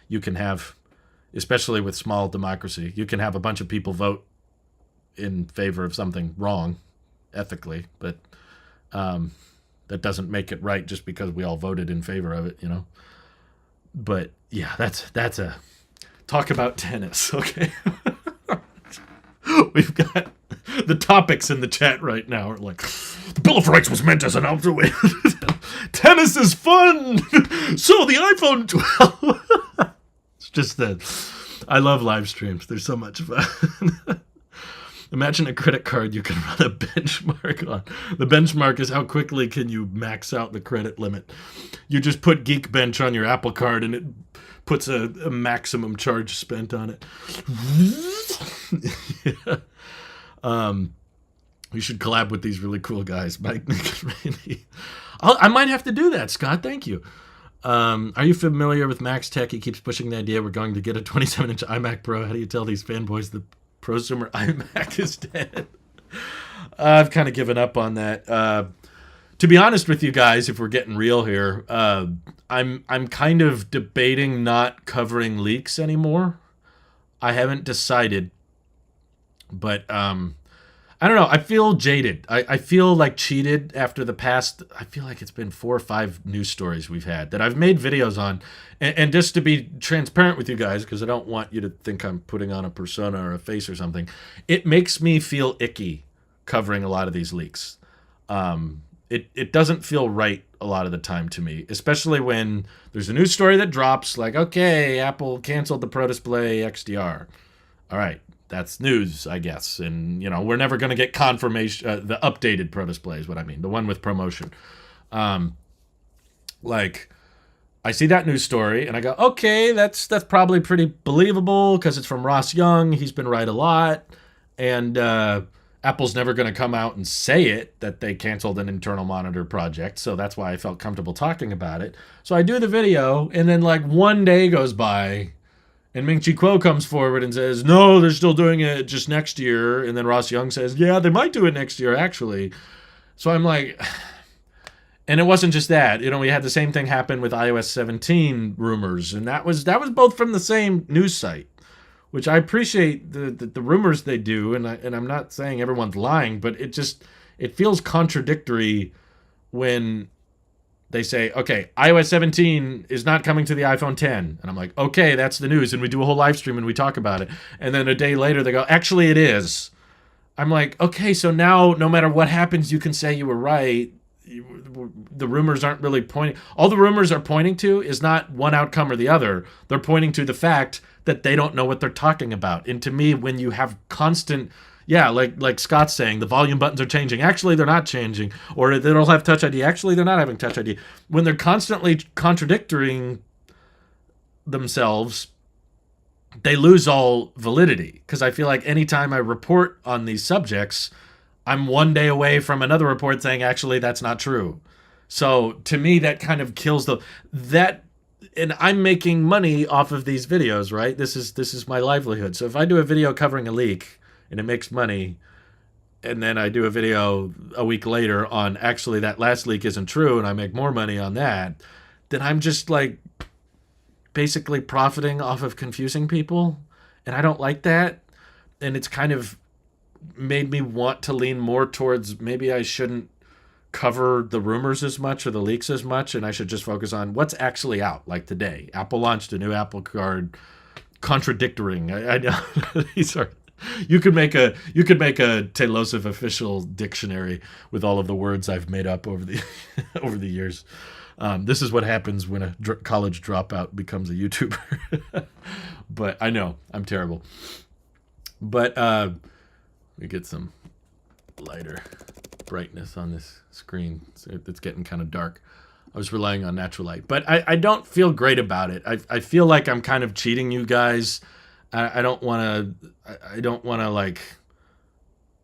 You can have, especially with small democracy, you can have a bunch of people vote in favor of something wrong, ethically, but that doesn't make it right just because we all voted in favor of it, you know? But yeah, that's a talk about tennis. Okay. We've got the topics in the chat right now are like, the Bill of Rights was meant as an outway. Tennis is fun. So the iPhone 12. It's just that I love live streams. They're so much fun. Imagine a credit card you can run a benchmark on. The benchmark is how quickly can you max out the credit limit. You just put Geekbench on your Apple Card and it puts a maximum charge spent on it. Yeah. We should collab with these really cool guys, Mike, Nick, and Randy. I might have to do that, Scott. Thank you. Are you familiar with Max Tech? He keeps pushing the idea we're going to get a 27-inch iMac Pro. How do you tell these fanboys the prosumer iMac is dead? I've kind of given up on that. To be honest with you guys, if we're getting real here, I'm kind of debating not covering leaks anymore. I haven't decided, but I don't know. I feel jaded. I feel like cheated after the past. I feel like it's been 4 or 5 news stories we've had that I've made videos on. And just to be transparent with you guys, because I don't want you to think I'm putting on a persona or a face or something, it makes me feel icky covering a lot of these leaks. It doesn't feel right a lot of the time to me, especially when there's a news story that drops like, okay, Apple canceled the Pro Display XDR. All right. that's news, I guess. And, you know, we're never going to get confirmation. The updated Pro-Display is what I mean. The one with promotion. Like, I see that news story and I go, okay, that's probably pretty believable because it's from Ross Young. He's been right a lot. And Apple's never going to come out and say it, that they canceled an internal monitor project. So that's why I felt comfortable talking about it. So I do the video, and then like one day goes by, and Ming-Chi Kuo comes forward and says, no, they're still doing it just next year. And then Ross Young says, yeah, they might do it next year, actually. So I'm like, and it wasn't just that. You know, we had the same thing happen with iOS 17 rumors, and that was both from the same news site, which I appreciate the rumors they do, and I'm not saying everyone's lying, but it feels contradictory when they say, okay, iOS 17 is not coming to the iPhone 10. And I'm like, okay, that's the news. And we do a whole live stream and we talk about it. And then a day later they go, actually it is. I'm like, okay, so now no matter what happens, you can say you were right. The rumors aren't really pointing. All the rumors are pointing to is not one outcome or the other. They're pointing to the fact that they don't know what they're talking about. And to me, when you have constant, yeah, like Scott's saying, the volume buttons are changing. Actually, they're not changing. Or they don't have Touch ID. Actually, they're not having Touch ID. When they're constantly contradicting themselves, they lose all validity. Because I feel like anytime I report on these subjects, I'm one day away from another report saying, actually, that's not true. So to me, that kind of kills and I'm making money off of these videos, right? This is my livelihood. So if I do a video covering a leak and it makes money, and then I do a video a week later on actually that last leak isn't true and I make more money on that, then I'm just like basically profiting off of confusing people. And I don't like that. And it's kind of made me want to lean more towards maybe I shouldn't cover the rumors as much or the leaks as much, and I should just focus on what's actually out. Like today, Apple launched a new Apple Card, contradicting. I know these are. You could make a Tailosive official dictionary with all of the words I've made up over the over the years. This is what happens when a college dropout becomes a YouTuber. But I know I'm terrible. But we get some lighter brightness on this screen. It's getting kind of dark. I was relying on natural light, but I don't feel great about it. I feel like I'm kind of cheating you guys. I don't want to like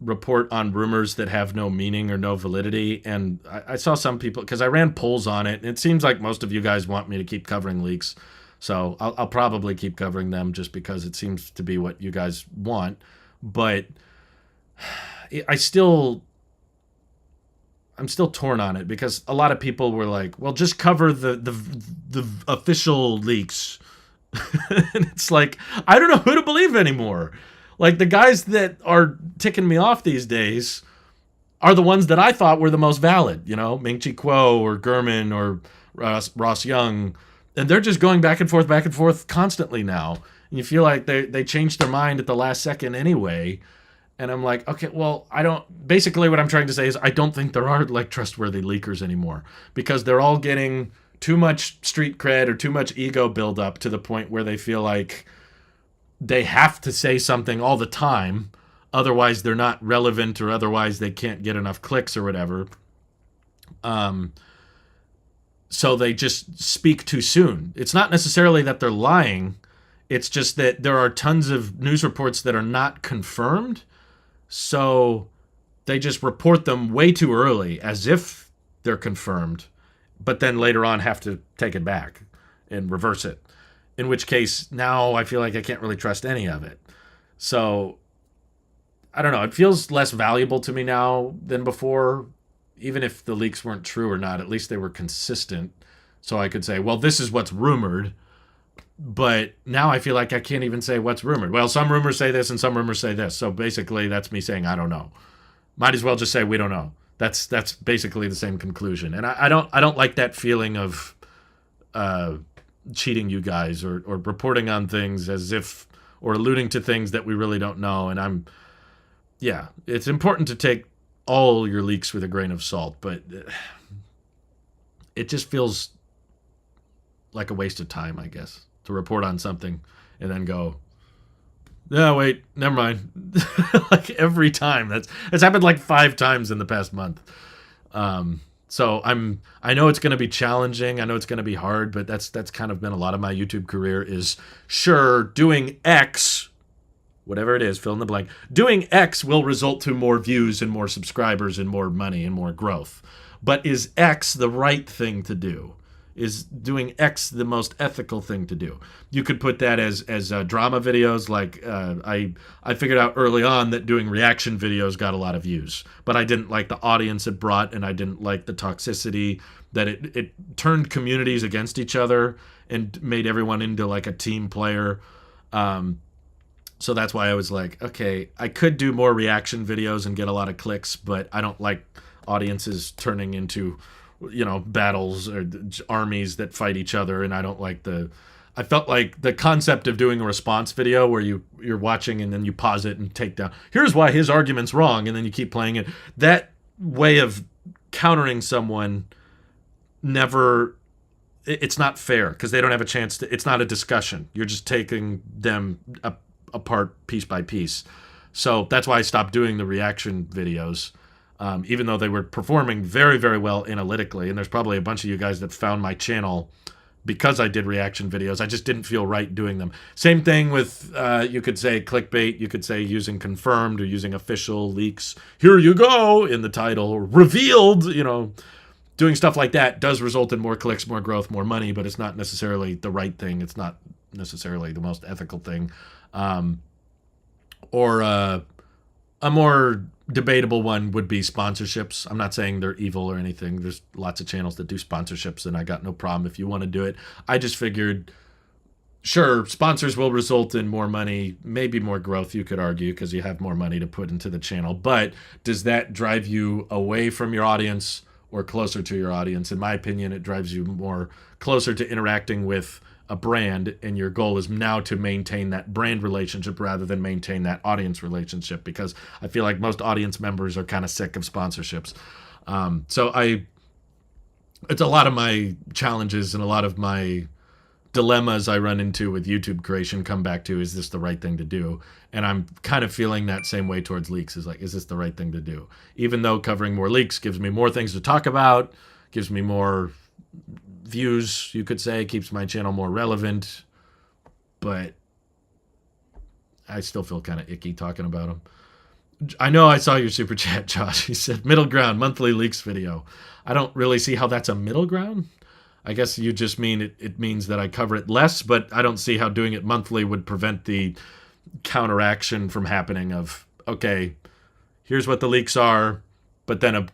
report on rumors that have no meaning or no validity. And I saw some people, because I ran polls on it, and it seems like most of you guys want me to keep covering leaks. So I'll probably keep covering them just because it seems to be what you guys want. But I'm still torn on it, because a lot of people were like, well, just cover the official leaks. And it's like, I don't know who to believe anymore. Like, the guys that are ticking me off these days are the ones that I thought were the most valid, you know, Ming-Chi Kuo or Gurman or Ross Young. And they're just going back and forth constantly now. And you feel like they changed their mind at the last second anyway. And I'm like, okay, well, basically what I'm trying to say is I don't think there are like trustworthy leakers anymore, because they're all getting too much street cred or too much ego buildup to the point where they feel like they have to say something all the time. Otherwise they're not relevant, or otherwise they can't get enough clicks or whatever. So they just speak too soon. It's not necessarily that they're lying. It's just that there are tons of news reports that are not confirmed. So they just report them way too early as if they're confirmed, but then later on have to take it back and reverse it. In which case, now I feel like I can't really trust any of it. So I don't know. It feels less valuable to me now than before. Even if the leaks weren't true or not, at least they were consistent. So I could say, well, this is what's rumored. But now I feel like I can't even say what's rumored. Well, some rumors say this and some rumors say this. So basically that's me saying I don't know. Might as well just say we don't know. That's basically the same conclusion. And I don't like that feeling of cheating you guys or reporting on things as if, or alluding to things that we really don't know. And it's important to take all your leaks with a grain of salt, but it just feels like a waste of time, I guess, to report on something and then go, No, wait, never mind. Like every time. That's happened like 5 times in the past month. So I know it's going to be challenging. I know it's going to be hard, but that's kind of been a lot of my YouTube career is sure doing X, whatever it is, fill in the blank. Doing X will result to more views and more subscribers and more money and more growth. But is X the right thing to do? Is doing X the most ethical thing to do? You could put that as drama videos. Like I figured out early on that doing reaction videos got a lot of views, but I didn't like the audience it brought, and I didn't like the toxicity that it turned communities against each other and made everyone into like a team player. So that's why I was like, okay, I could do more reaction videos and get a lot of clicks, but I don't like audiences turning into, battles or armies that fight each other. And I don't like I felt like the concept of doing a response video where you're watching and then you pause it and take down, here's why his argument's wrong. And then you keep playing it. That way of countering someone never, it's not fair because they don't have a chance to, it's not a discussion. You're just taking them apart piece by piece. So that's why I stopped doing the reaction videos, even though they were performing very, very well analytically. And there's probably a bunch of you guys that found my channel because I did reaction videos. I just didn't feel right doing them. Same thing with, you could say clickbait. You could say using confirmed or using official leaks. Here you go in the title. Revealed, doing stuff like that does result in more clicks, more growth, more money, but it's not necessarily the right thing. It's not necessarily the most ethical thing. Or a more debatable one would be sponsorships. I'm not saying they're evil or anything. There's lots of channels that do sponsorships, and I got no problem if you want to do it. I just figured, sure, sponsors will result in more money, maybe more growth, you could argue, because you have more money to put into the channel. But does that drive you away from your audience or closer to your audience? In my opinion, it drives you more closer to interacting with a brand, and your goal is now to maintain that brand relationship rather than maintain that audience relationship, because I feel like most audience members are kind of sick of sponsorships. It's a lot of my challenges and a lot of my dilemmas I run into with YouTube creation come back to, is this the right thing to do? And I'm kind of feeling that same way towards leaks, is like, is this the right thing to do? Even though covering more leaks gives me more things to talk about, gives me more views, you could say, keeps my channel more relevant, but I still feel kind of icky talking about them. I know I saw your super chat, Josh. He said middle ground, monthly leaks video. I don't really see how that's a middle ground. I guess you just mean it means that I cover it less, but I don't see how doing it monthly would prevent the counteraction from happening of, okay, here's what the leaks are, but then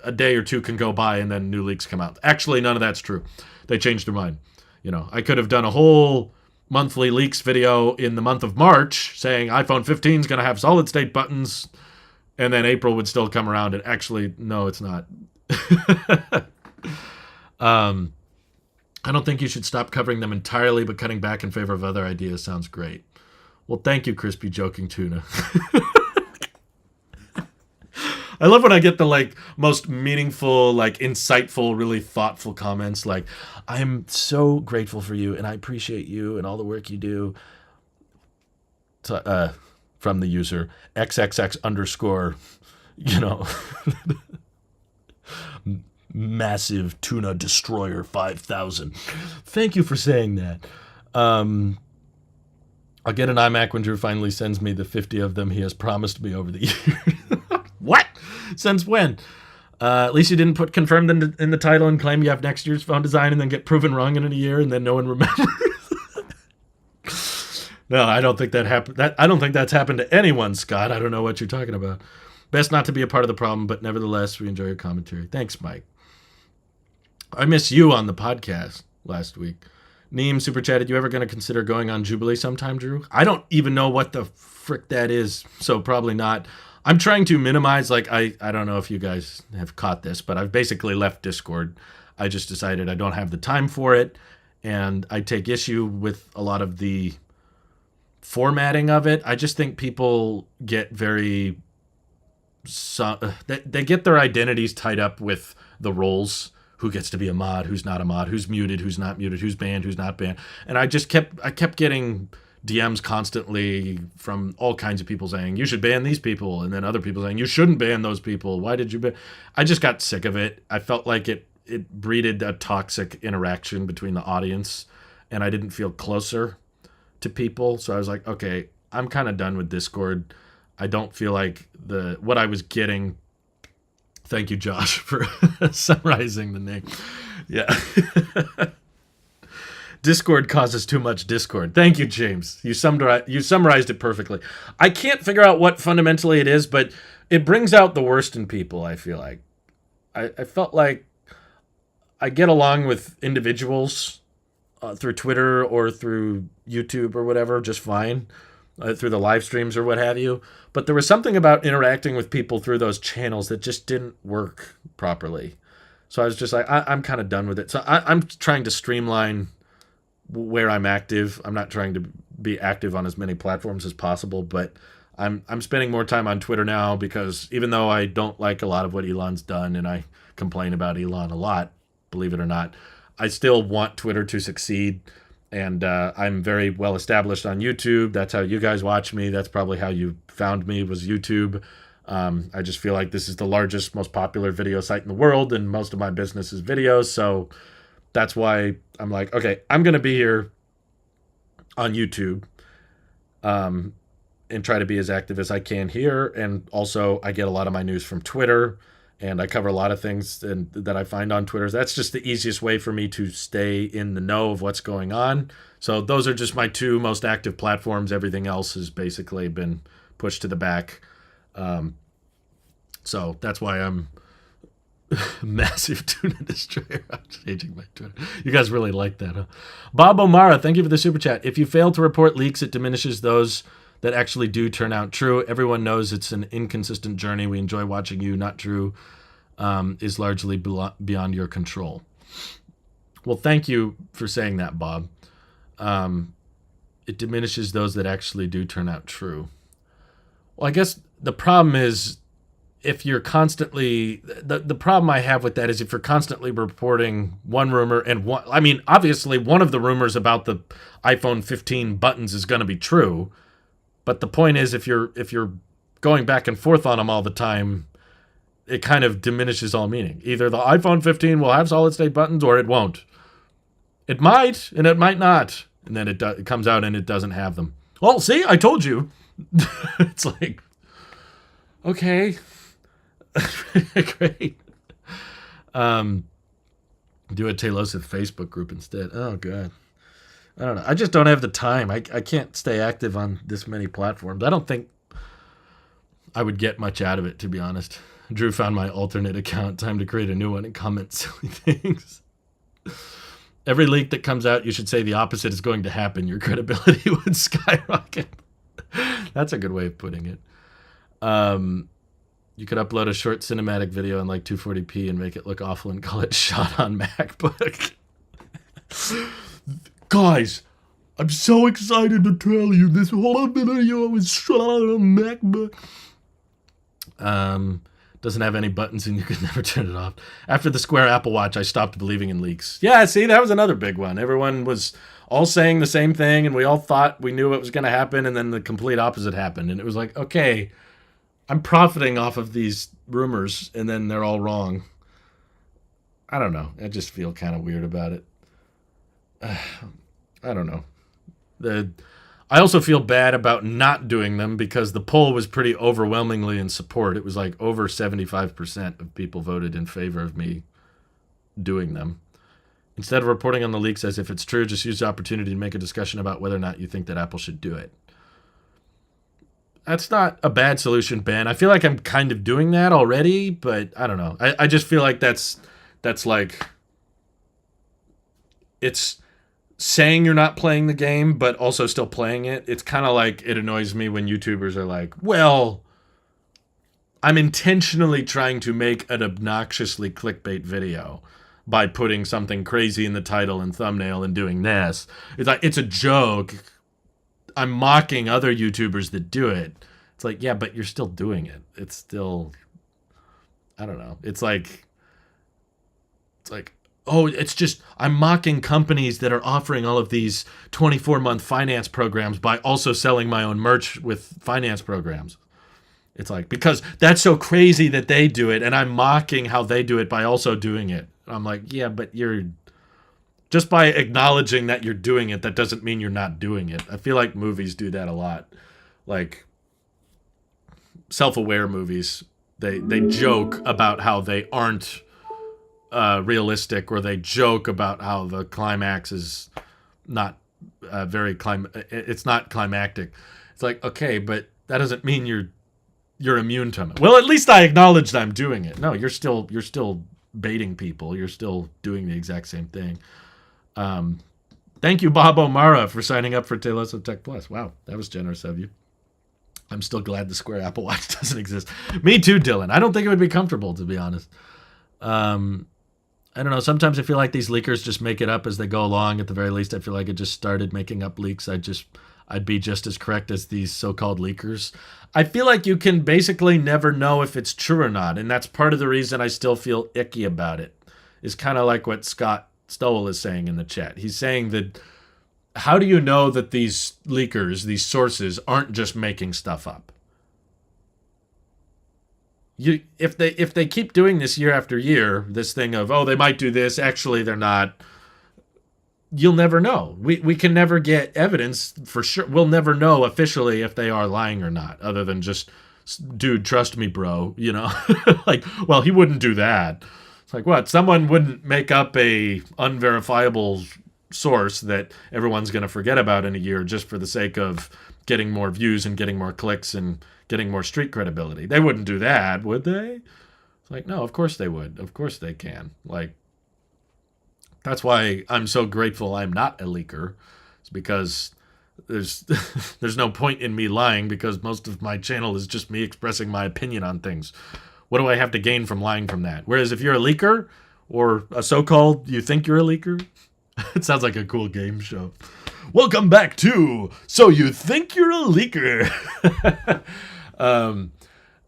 a day or two can go by and then new leaks come out. Actually, none of that's true. They changed their mind. I could have done a whole monthly leaks video in the month of March saying iPhone 15 is going to have solid state buttons, and then April would still come around and actually, no, it's not. I don't think you should stop covering them entirely, but cutting back in favor of other ideas sounds great. Well, thank you, Crispy Joking Tuna. I love when I get the most meaningful, insightful, really thoughtful comments. Like, I'm so grateful for you and I appreciate you and all the work you do. From the user XXX underscore, massive tuna destroyer 5000. Thank you for saying that. I'll get an iMac when Drew finally sends me the 50 of them he has promised me over the years. What? Since when? At least you didn't put confirmed in the title and claim you have next year's phone design and then get proven wrong in a year and then no one remembers. No, I don't think that happened. I don't think that's happened to anyone, Scott. I don't know what you're talking about. Best not to be a part of the problem, but nevertheless, we enjoy your commentary. Thanks, Mike. I miss you on the podcast last week. Neem super chatted, you ever going to consider going on Jubilee sometime, Drew? I don't even know what the frick that is, so probably not. I'm trying to minimize, I don't know if you guys have caught this, but I've basically left Discord. I just decided I don't have the time for it, and I take issue with a lot of the formatting of it. I just think people get they get their identities tied up with the roles. Who gets to be a mod, who's not a mod, who's muted, who's not muted, who's banned, who's not banned. And I kept getting DMs constantly from all kinds of people saying, you should ban these people. And then other people saying, you shouldn't ban those people. Why did you ban? I just got sick of it. I felt like it breeded a toxic interaction between the audience, and I didn't feel closer to people. So I was like, okay, I'm kind of done with Discord. I don't feel like what I was getting. Thank you, Josh, for summarizing the name. Yeah. Discord causes too much discord. Thank you, James. You summarized it perfectly. I can't figure out what fundamentally it is, but it brings out the worst in people, I feel like. I felt like I get along with individuals through Twitter or through YouTube or whatever just fine, through the live streams or what have you. But there was something about interacting with people through those channels that just didn't work properly. So I was just like, I'm kind of done with it. So I'm trying to streamline where I'm active. I'm not trying to be active on as many platforms as possible, but I'm spending more time on Twitter now because even though I don't like a lot of what Elon's done, and I complain about Elon a lot, believe it or not, I still want Twitter to succeed. And I'm very well established on YouTube. That's how you guys watch me. That's probably how you found me, was YouTube. I just feel like this is the largest, most popular video site in the world, and most of my business is videos. So that's why I'm like, okay, I'm going to be here on YouTube and try to be as active as I can here. And also, I get a lot of my news from Twitter, and I cover a lot of things that I find on Twitter. That's just the easiest way for me to stay in the know of what's going on. So those are just my two most active platforms. Everything else has basically been pushed to the back. So that's why I'm massive tuna destroyer. I'm changing my Twitter. You guys really like that, huh? Bob O'Mara, thank you for the super chat. If you fail to report leaks, it diminishes those that actually do turn out true. Everyone knows it's an inconsistent journey. We enjoy watching you. Not true is largely beyond your control. Well, thank you for saying that, Bob. It diminishes those that actually do turn out true. Well, I guess the problem is if you're constantly, the problem I have with that is if you're constantly reporting one rumor and obviously one of the rumors about the iPhone 15 buttons is going to be true. But the point is, if you're going back and forth on them all the time, it kind of diminishes all meaning. Either the iPhone 15 will have solid-state buttons or it won't. It might, and it might not. And then it comes out and it doesn't have them. Well, see, I told you. It's like, okay. Great. Do a Tailosive Facebook group instead. Oh, God. I don't know. I just don't have the time. I can't stay active on this many platforms. I don't think I would get much out of it, to be honest. Drew found my alternate account. Time to create a new one and comment silly things. Every leak that comes out, you should say the opposite is going to happen. Your credibility would skyrocket. That's a good way of putting it. You could upload a short cinematic video in like 240p and make it look awful and call it shot on MacBook. Guys, I'm so excited to tell you this whole video was shot on a MacBook. Doesn't have any buttons and you can never turn it off. After the Square Apple Watch, I stopped believing in leaks. Yeah, see, that was another big one. Everyone was all saying the same thing, and we all thought we knew what was going to happen, and then the complete opposite happened. And it was like, okay, I'm profiting off of these rumors, and then they're all wrong. I don't know. I just feel kind of weird about it. I don't know. I also feel bad about not doing them because the poll was pretty overwhelmingly in support. It was like over 75% of people voted in favor of me doing them. Instead of reporting on the leaks as if it's true, just use the opportunity to make a discussion about whether or not you think that Apple should do it. That's not a bad solution, Ben. I feel like I'm kind of doing that already, but I don't know. I just feel like that's like, it's saying you're not playing the game, but also still playing it. It's kind of like, it annoys me when YouTubers are like, well, I'm intentionally trying to make an obnoxiously clickbait video by putting something crazy in the title and thumbnail and doing this. It's like, it's a joke. I'm mocking other YouTubers that do it. It's like, yeah, but you're still doing it. It's still, I don't know. It's like, oh, it's just, I'm mocking companies that are offering all of these 24-month finance programs by also selling my own merch with finance programs. It's like, because that's so crazy that they do it, and I'm mocking how they do it by also doing it. I'm like, yeah, but you're, just by acknowledging that you're doing it, that doesn't mean you're not doing it. I feel like movies do that a lot. Like, self-aware movies, they joke about how they aren't realistic, or they joke about how the climax is not it's not climactic. It's like, okay, but that doesn't mean you're immune to it. Well, at least I acknowledged I'm doing it. No, you're still baiting people. You're still doing the exact same thing. Thank you, Bob O'Mara, for signing up for Tailosive Tech Plus. Wow, that was generous of you. I'm still glad the Square Apple Watch doesn't exist. Me too, Dylan. I don't think it would be comfortable, to be honest. I don't know. Sometimes I feel like these leakers just make it up as they go along. At the very least, I feel like it just started making up leaks. I'd be just as correct as these so-called leakers. I feel like you can basically never know if it's true or not, and that's part of the reason I still feel icky about it. Is kind of like what Scott Stowell is saying in the chat. He's saying that, how do you know that these leakers, these sources, aren't just making stuff up? If they keep doing this year after year, this thing of, oh, they might do this, actually they're not, you'll never know. We can never get evidence for sure. We'll never know officially if they are lying or not, other than just, dude, trust me, bro, you know? Like, well, he wouldn't do that. It's like, what? Someone wouldn't make up a unverifiable source that everyone's going to forget about in a year just for the sake of getting more views and getting more clicks and getting more street credibility. They wouldn't do that, would they? It's like, no, of course they would. Of course they can. Like, that's why I'm so grateful I'm not a leaker. It's because there's there's no point in me lying, because most of my channel is just me expressing my opinion on things. What do I have to gain from lying from that? Whereas if you're a leaker, or a so-called, you think you're a leaker, it sounds like a cool game show. Welcome back to So You Think You're a Leaker.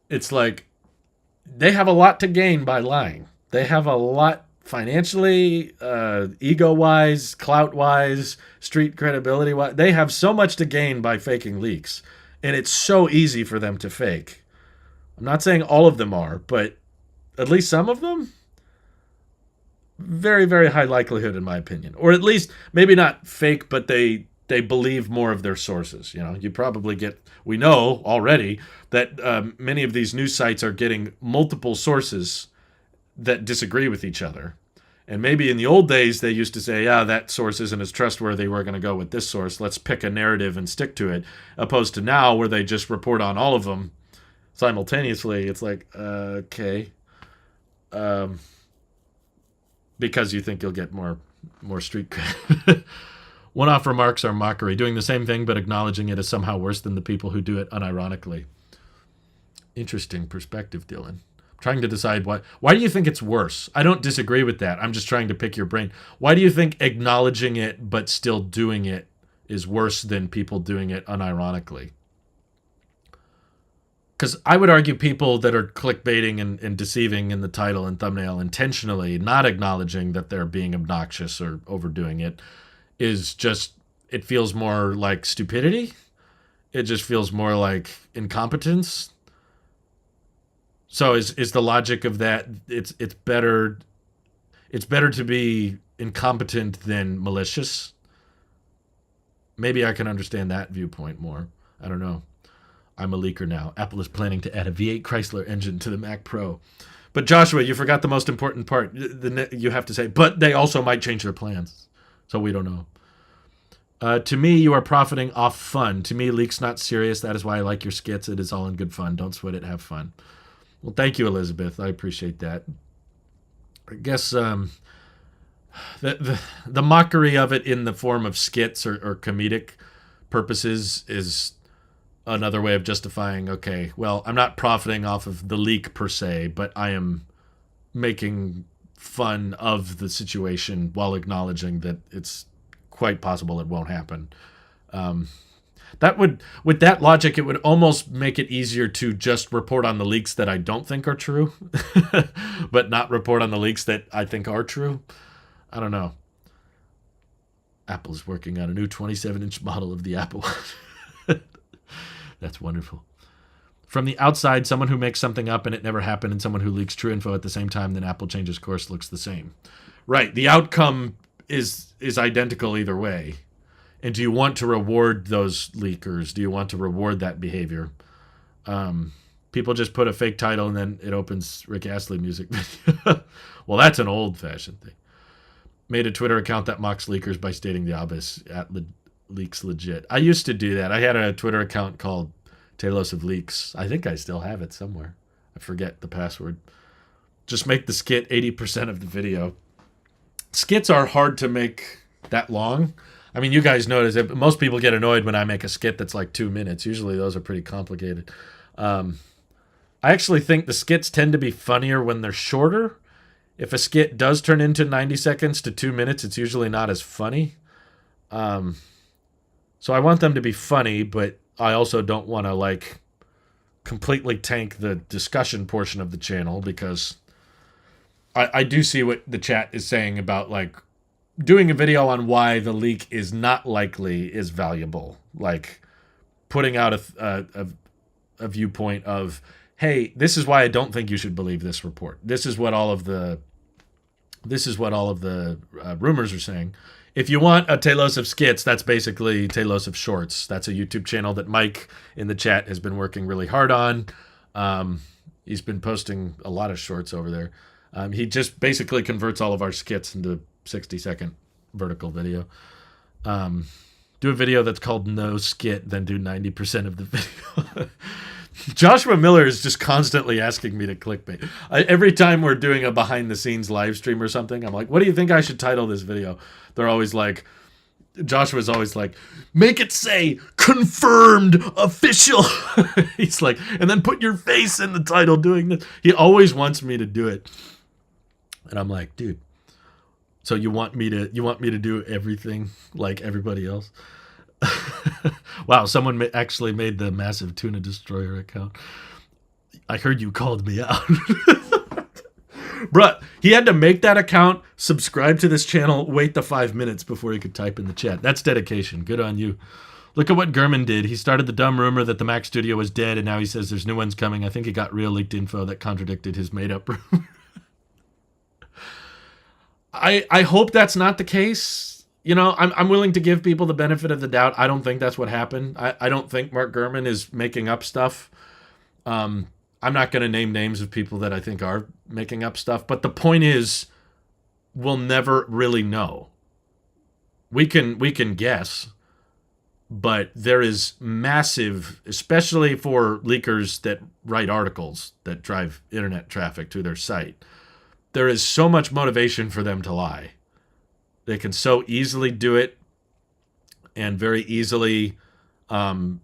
It's like, they have a lot to gain by lying. They have a lot financially, ego-wise, clout-wise, street credibility-wise. They have so much to gain by faking leaks. And it's so easy for them to fake. I'm not saying all of them are, but at least some of them? Very, very high likelihood, in my opinion. Or at least, maybe not fake, but they believe more of their sources. You know, you probably get, we know already that many of these news sites are getting multiple sources that disagree with each other. And maybe in the old days, they used to say, yeah, that source isn't as trustworthy, we're going to go with this source. Let's pick a narrative and stick to it. Opposed to now, where they just report on all of them simultaneously. It's like, okay. Because you think you'll get more street cred. One-off remarks are mockery. Doing the same thing but acknowledging it is somehow worse than the people who do it unironically. Interesting perspective, Dylan. I'm trying to decide why do you think it's worse? I don't disagree with that. I'm just trying to pick your brain. Why do you think acknowledging it but still doing it is worse than people doing it unironically? Because I would argue people that are clickbaiting and deceiving in the title and thumbnail intentionally, not acknowledging that they're being obnoxious or overdoing it, is just, it feels more like stupidity. It just feels more like incompetence. So is the logic of that, it's better to be incompetent than malicious? Maybe I can understand that viewpoint more. I don't know. I'm a leaker now. Apple is planning to add a V8 Chrysler engine to the Mac Pro. But Joshua, you forgot the most important part. You have to say, but they also might change their plans. So we don't know. To me, you are profiting off fun. To me, leaks not serious. That is why I like your skits. It is all in good fun. Don't sweat it. Have fun. Well, thank you, Elizabeth. I appreciate that. I guess the mockery of it in the form of skits or comedic purposes is another way of justifying, okay, well, I'm not profiting off of the leak per se, but I am making fun of the situation while acknowledging that it's quite possible it won't happen. With that logic, it would almost make it easier to just report on the leaks that I don't think are true, but not report on the leaks that I think are true. I don't know. Apple's working on a new 27-inch model of the Apple Watch. That's wonderful. From the outside, someone who makes something up and it never happened and someone who leaks true info at the same time, then Apple changes course looks the same. Right. The outcome is identical either way. And do you want to reward those leakers? Do you want to reward that behavior? People just put a fake title and then it opens Rick Astley music video. Well, that's an old-fashioned thing. Made a Twitter account that mocks leakers by stating the obvious at Leaks Legit. I used to do that. I had a Twitter account called Tailosive Leaks. I think I still have it somewhere. I forget the password. Just make the skit 80% of the video. Skits are hard to make that long. I mean, you guys notice it. Most people get annoyed when I make a skit that's like 2 minutes. Usually those are pretty complicated. I actually think the skits tend to be funnier when they're shorter. If a skit does turn into 90 seconds to 2 minutes, it's usually not as funny. So I want them to be funny, but I also don't want to like completely tank the discussion portion of the channel, because I do see what the chat is saying about like doing a video on why the leak is not likely is valuable. Like putting out a viewpoint of, hey, this is why I don't think you should believe this report. This is what all of the rumors are saying. If you want a Tailosive Skits, that's basically Tailosive Shorts. That's a YouTube channel that Mike in the chat has been working really hard on. He's been posting a lot of shorts over there. He just basically converts all of our skits into 60-second vertical video. Do a video that's called No Skit, then do 90% of the video. Joshua Miller is just constantly asking me to clickbait. Every time we're doing a behind-the-scenes live stream or something, I'm like, what do you think I should title this video? They're always like, Joshua's always like, make it say, confirmed, official. He's like, and then put your face in the title doing this. He always wants me to do it. And I'm like, dude, so you want me to do everything like everybody else? Wow, someone actually made the Massive Tuna Destroyer account. I heard you called me out. Bruh, he had to make that account, subscribe to this channel, wait the 5 minutes before he could type in the chat. That's dedication. Good on you. Look at what Gurman did. He started the dumb rumor that the Mac Studio was dead, and now he says there's new ones coming. I think he got real leaked info that contradicted his made-up rumor. I hope that's not the case. You know, I'm willing to give people the benefit of the doubt. I don't think that's what happened. I don't think Mark Gurman is making up stuff. I'm not going to name names of people that I think are making up stuff. But the point is, we'll never really know. We can guess. But there is massive, especially for leakers that write articles that drive internet traffic to their site, there is so much motivation for them to lie. They can so easily do it and very easily back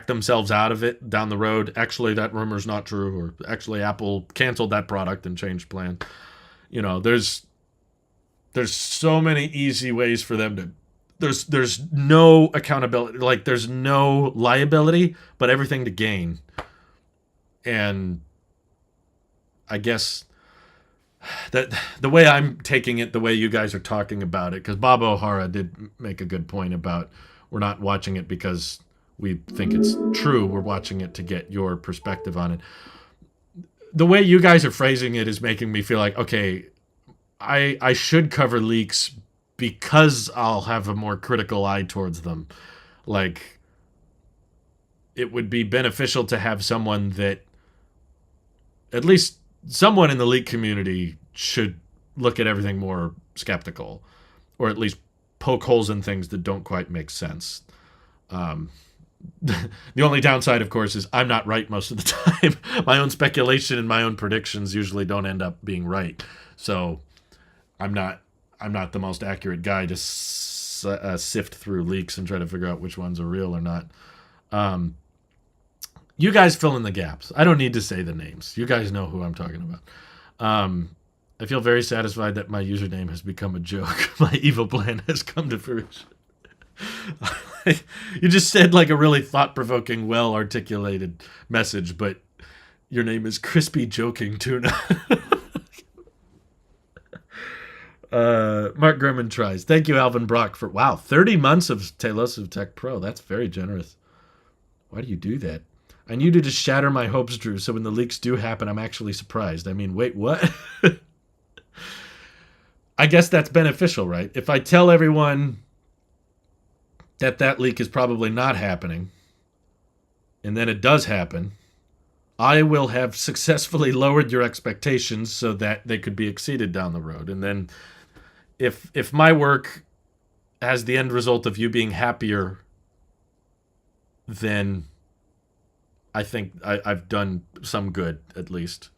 themselves out of it down the road. Actually, that rumor's not true, or actually Apple canceled that product and changed plan. You know, there's so many easy ways for them to... There's no accountability. Like, there's no liability, but everything to gain. And I guess that the way I'm taking it, the way you guys are talking about it, because Bob O'Hara did make a good point about we're not watching it because we think it's true. We're watching it to get your perspective on it. The way you guys are phrasing it is making me feel like, okay, I should cover leaks because I'll have a more critical eye towards them. Like, it would be beneficial to have someone that, at least someone in the leak community, should look at everything more skeptical, or at least poke holes in things that don't quite make sense. The only downside, of course, is I'm not right most of the time. My own speculation and my own predictions usually don't end up being right. So I'm not the most accurate guy to sift through leaks and try to figure out which ones are real or not. You guys fill in the gaps. I don't need to say the names. You guys know who I'm talking about. I feel very satisfied that my username has become a joke. My evil plan has come to fruition. You just said like a really thought-provoking, well-articulated message, but your name is Crispy Joking Tuna. Mark Gurman tries. Thank you, Alvin Brock, for 30 months of Tailosive Tech Pro. That's very generous. Why do you do that? I need you to shatter my hopes, Drew, so when the leaks do happen, I'm actually surprised. I mean, wait, what? I guess that's beneficial, right? If I tell everyone that leak is probably not happening, and then it does happen, I will have successfully lowered your expectations so that they could be exceeded down the road. And then if my work has the end result of you being happier, then I think I've done some good, at least.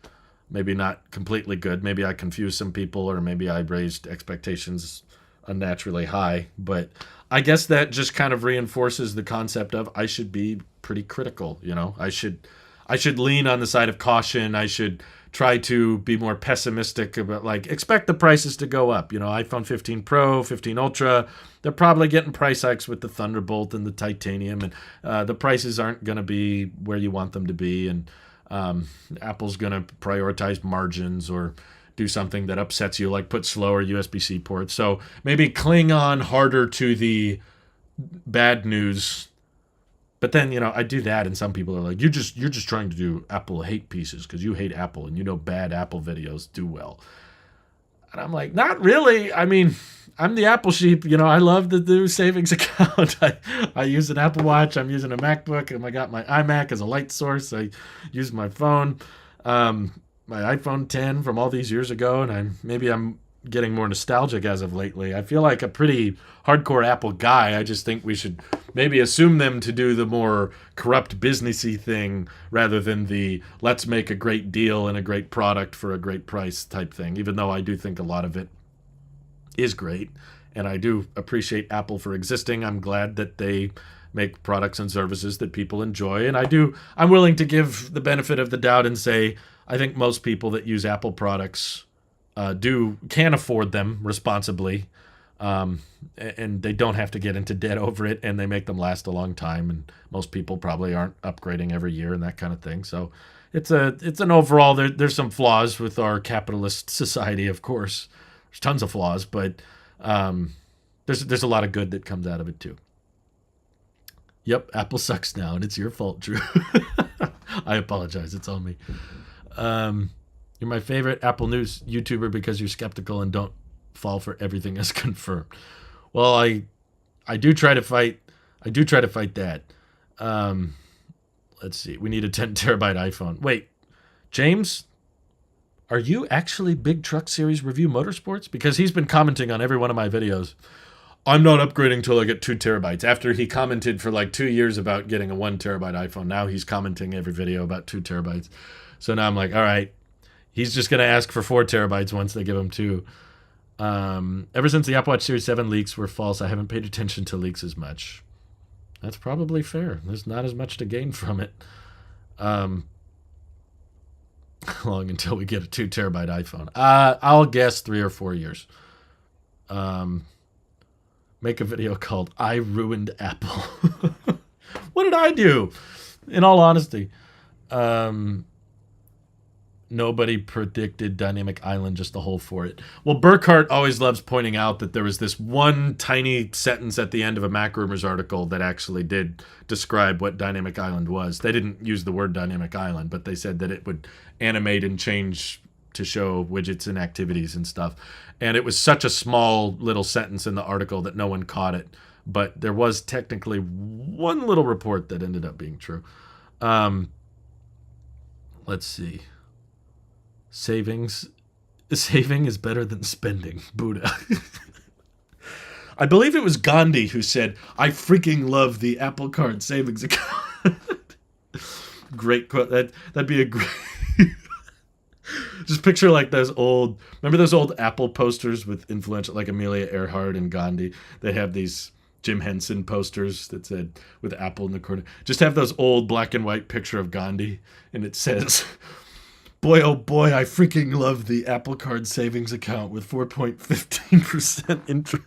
Maybe not completely good. Maybe I confused some people, or maybe I raised expectations unnaturally high. But I guess that just kind of reinforces the concept of I should be pretty critical. I should lean on the side of caution. I should try to be more pessimistic about, expect the prices to go up. iPhone 15 Pro, 15 Ultra, they're probably getting price hikes with the Thunderbolt and the Titanium, and the prices aren't going to be where you want them to be, and Apple's going to prioritize margins or do something that upsets you, like put slower USB-C ports. So maybe cling on harder to the bad news. But then, I do that, and some people are like, you're just trying to do Apple hate pieces because you hate Apple, and bad Apple videos do well. And I'm like, not really. I mean, I'm the Apple sheep. I love the new savings account. I use an Apple Watch. I'm using a MacBook, and I got my iMac as a light source. I use my phone, my iPhone 10 from all these years ago, and I'm getting more nostalgic as of lately. I feel like a pretty hardcore Apple guy. I just think we should maybe assume them to do the more corrupt businessy thing rather than the let's make a great deal and a great product for a great price type thing, even though I do think a lot of it is great. And I do appreciate Apple for existing. I'm glad that they make products and services that people enjoy. And I'm willing to give the benefit of the doubt and say, I think most people that use Apple products can afford them responsibly, and they don't have to get into debt over it, and they make them last a long time, and most people probably aren't upgrading every year and that kind of thing. So it's an overall, there's some flaws with our capitalist society, of course. There's tons of flaws, but there's a lot of good that comes out of it too. Yep, Apple sucks now, and it's your fault, Drew. I apologize. It's on me. You're my favorite Apple News YouTuber because you're skeptical and don't fall for everything as confirmed. Well, I do try to fight. That. Let's see. We need a 10 terabyte iPhone. Wait, James, are you actually Big Truck Series Review Motorsports? Because he's been commenting on every one of my videos. I'm not upgrading till I get 2 terabytes. After he commented for like 2 years about getting a 1 terabyte iPhone, now he's commenting every video about 2 terabytes. So now I'm like, all right. He's just going to ask for 4 terabytes once they give him 2. Ever since the Apple Watch Series 7 leaks were false, I haven't paid attention to leaks as much. That's probably fair. There's not as much to gain from it. Long until we get a 2 terabyte iPhone. I'll guess 3 or 4 years. Make a video called I Ruined Apple. What did I do? In all honesty. Nobody predicted Dynamic Island, just the hole for it. Well, Burkhart always loves pointing out that there was this one tiny sentence at the end of a Mac Rumors article that actually did describe what Dynamic Island was. They didn't use the word Dynamic Island, but they said that it would animate and change to show widgets and activities and stuff. And it was such a small little sentence in the article that no one caught it. But there was technically one little report that ended up being true. Let's see. Saving is better than spending. Buddha. I believe it was Gandhi who said, I freaking love the Apple Card savings account. Great quote. That'd be a great... Just picture like remember those old Apple posters with influential, like Amelia Earhart and Gandhi? They have these Jim Henson posters that said, with Apple in the corner. Just have those old black and white picture of Gandhi, and it says... Boy, oh boy, I freaking love the Apple Card savings account with 4.15% interest.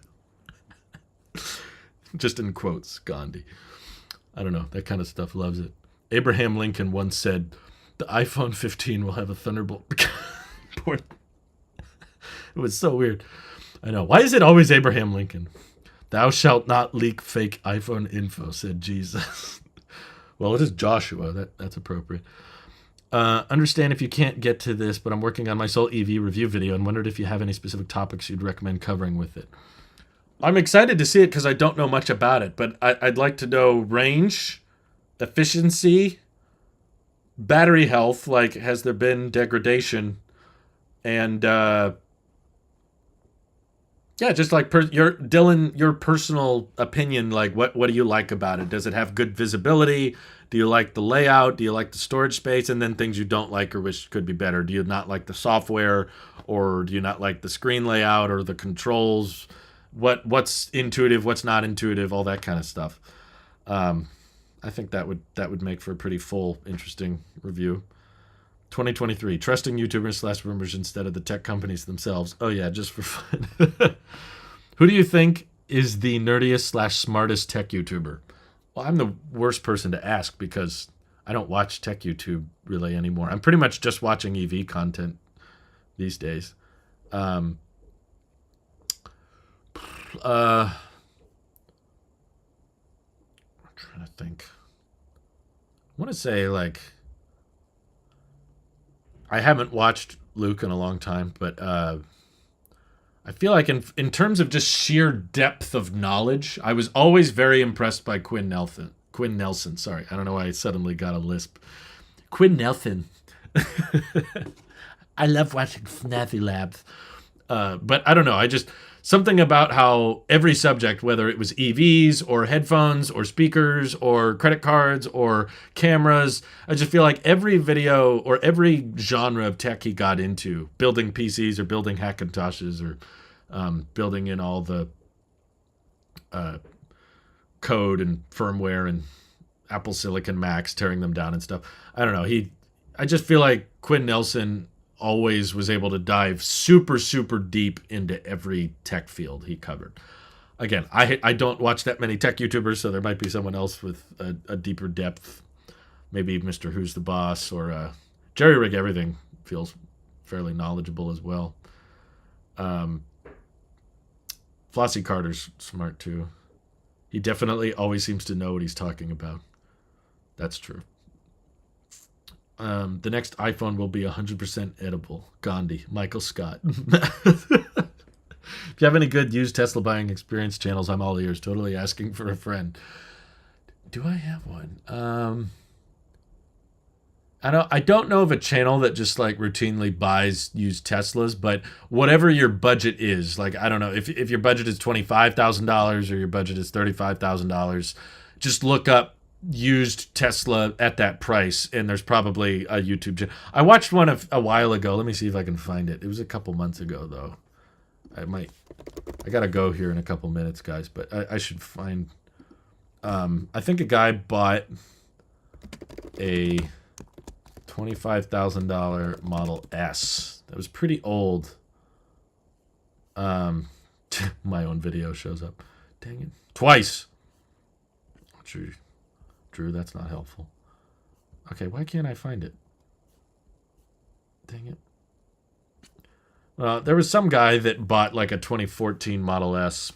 Just in quotes, Gandhi. I don't know. That kind of stuff loves it. Abraham Lincoln once said, the iPhone 15 will have a Thunderbolt port. It was so weird. I know. Why is it always Abraham Lincoln? Thou shalt not leak fake iPhone info, said Jesus. Well, it is Joshua. That's appropriate. Understand if you can't get to this, but I'm working on my Soul EV review video and wondered if you have any specific topics you'd recommend covering with it. I'm excited to see it because I don't know much about it, but I'd like to know range, efficiency, battery health, like has there been degradation, and yeah, just like your personal opinion, like what do you like about it? Does it have good visibility? Do you like the layout? Do you like the storage space? And then things you don't like or wish could be better. Do you not like the software, or do you not like the screen layout or the controls? What's intuitive, what's not intuitive, all that kind of stuff. I think that would make for a pretty full, interesting review. 2023, trusting YouTubers / rumors instead of the tech companies themselves. Oh yeah, just for fun. Who do you think is the nerdiest / smartest tech YouTuber? Well, I'm the worst person to ask because I don't watch tech YouTube really anymore. I'm pretty much just watching EV content these days. I'm trying to think. I want to say, like, I haven't watched Luke in a long time, but I feel like in terms of just sheer depth of knowledge, I was always very impressed by Quinn Nelson. Sorry, I don't know why I suddenly got a lisp. Quinn Nelson. I love watching Snazzy Labs. But I don't know. I just, something about how every subject, whether it was EVs or headphones or speakers or credit cards or cameras, I just feel like every video or every genre of tech he got into, building PCs or building Hackintoshes or building in all the code and firmware and Apple Silicon Macs, tearing them down and stuff. I don't know. I just feel like Quinn Nelson always was able to dive super, super deep into every tech field he covered. Again, I don't watch that many tech YouTubers, so there might be someone else with a deeper depth. Maybe Mr. Who's the Boss or Jerry Rig Everything feels fairly knowledgeable as well. Flossie Carter's smart too. He definitely always seems to know what he's talking about. That's true. The next iPhone will be 100% edible. Gandhi, Michael Scott. If you have any good used Tesla buying experience channels, I'm all ears. Totally asking for a friend. Do I have one? I don't know of a channel that just like routinely buys used Teslas, but whatever your budget is, like I don't know if your budget is $25,000 or your budget is $35,000, just look up used Tesla at that price, and there's probably a YouTube channel. I watched one a while ago. Let me see if I can find it. It was a couple months ago though. I gotta go here in a couple minutes, guys, but I should find. I think a guy bought a $25,000 Model S. That was pretty old. My own video shows up. Dang it. Twice. Drew, that's not helpful. Okay, why can't I find it? Dang it. There was some guy that bought like a 2014 Model S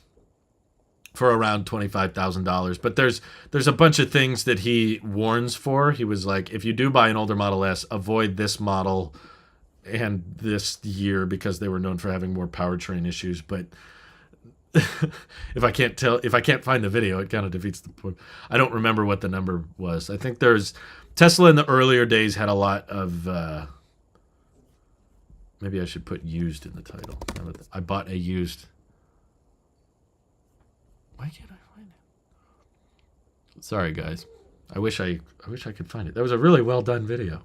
for around $25,000, but there's a bunch of things that he warns for. He was like, if you do buy an older Model S, avoid this model and this year because they were known for having more powertrain issues. But if I can't find the video, it kind of defeats the point. I don't remember what the number was. I think Tesla in the earlier days had a lot of maybe I should put used in the title. I bought a used. Why can't I find it? Sorry guys. I wish I could find it. That was a really well done video.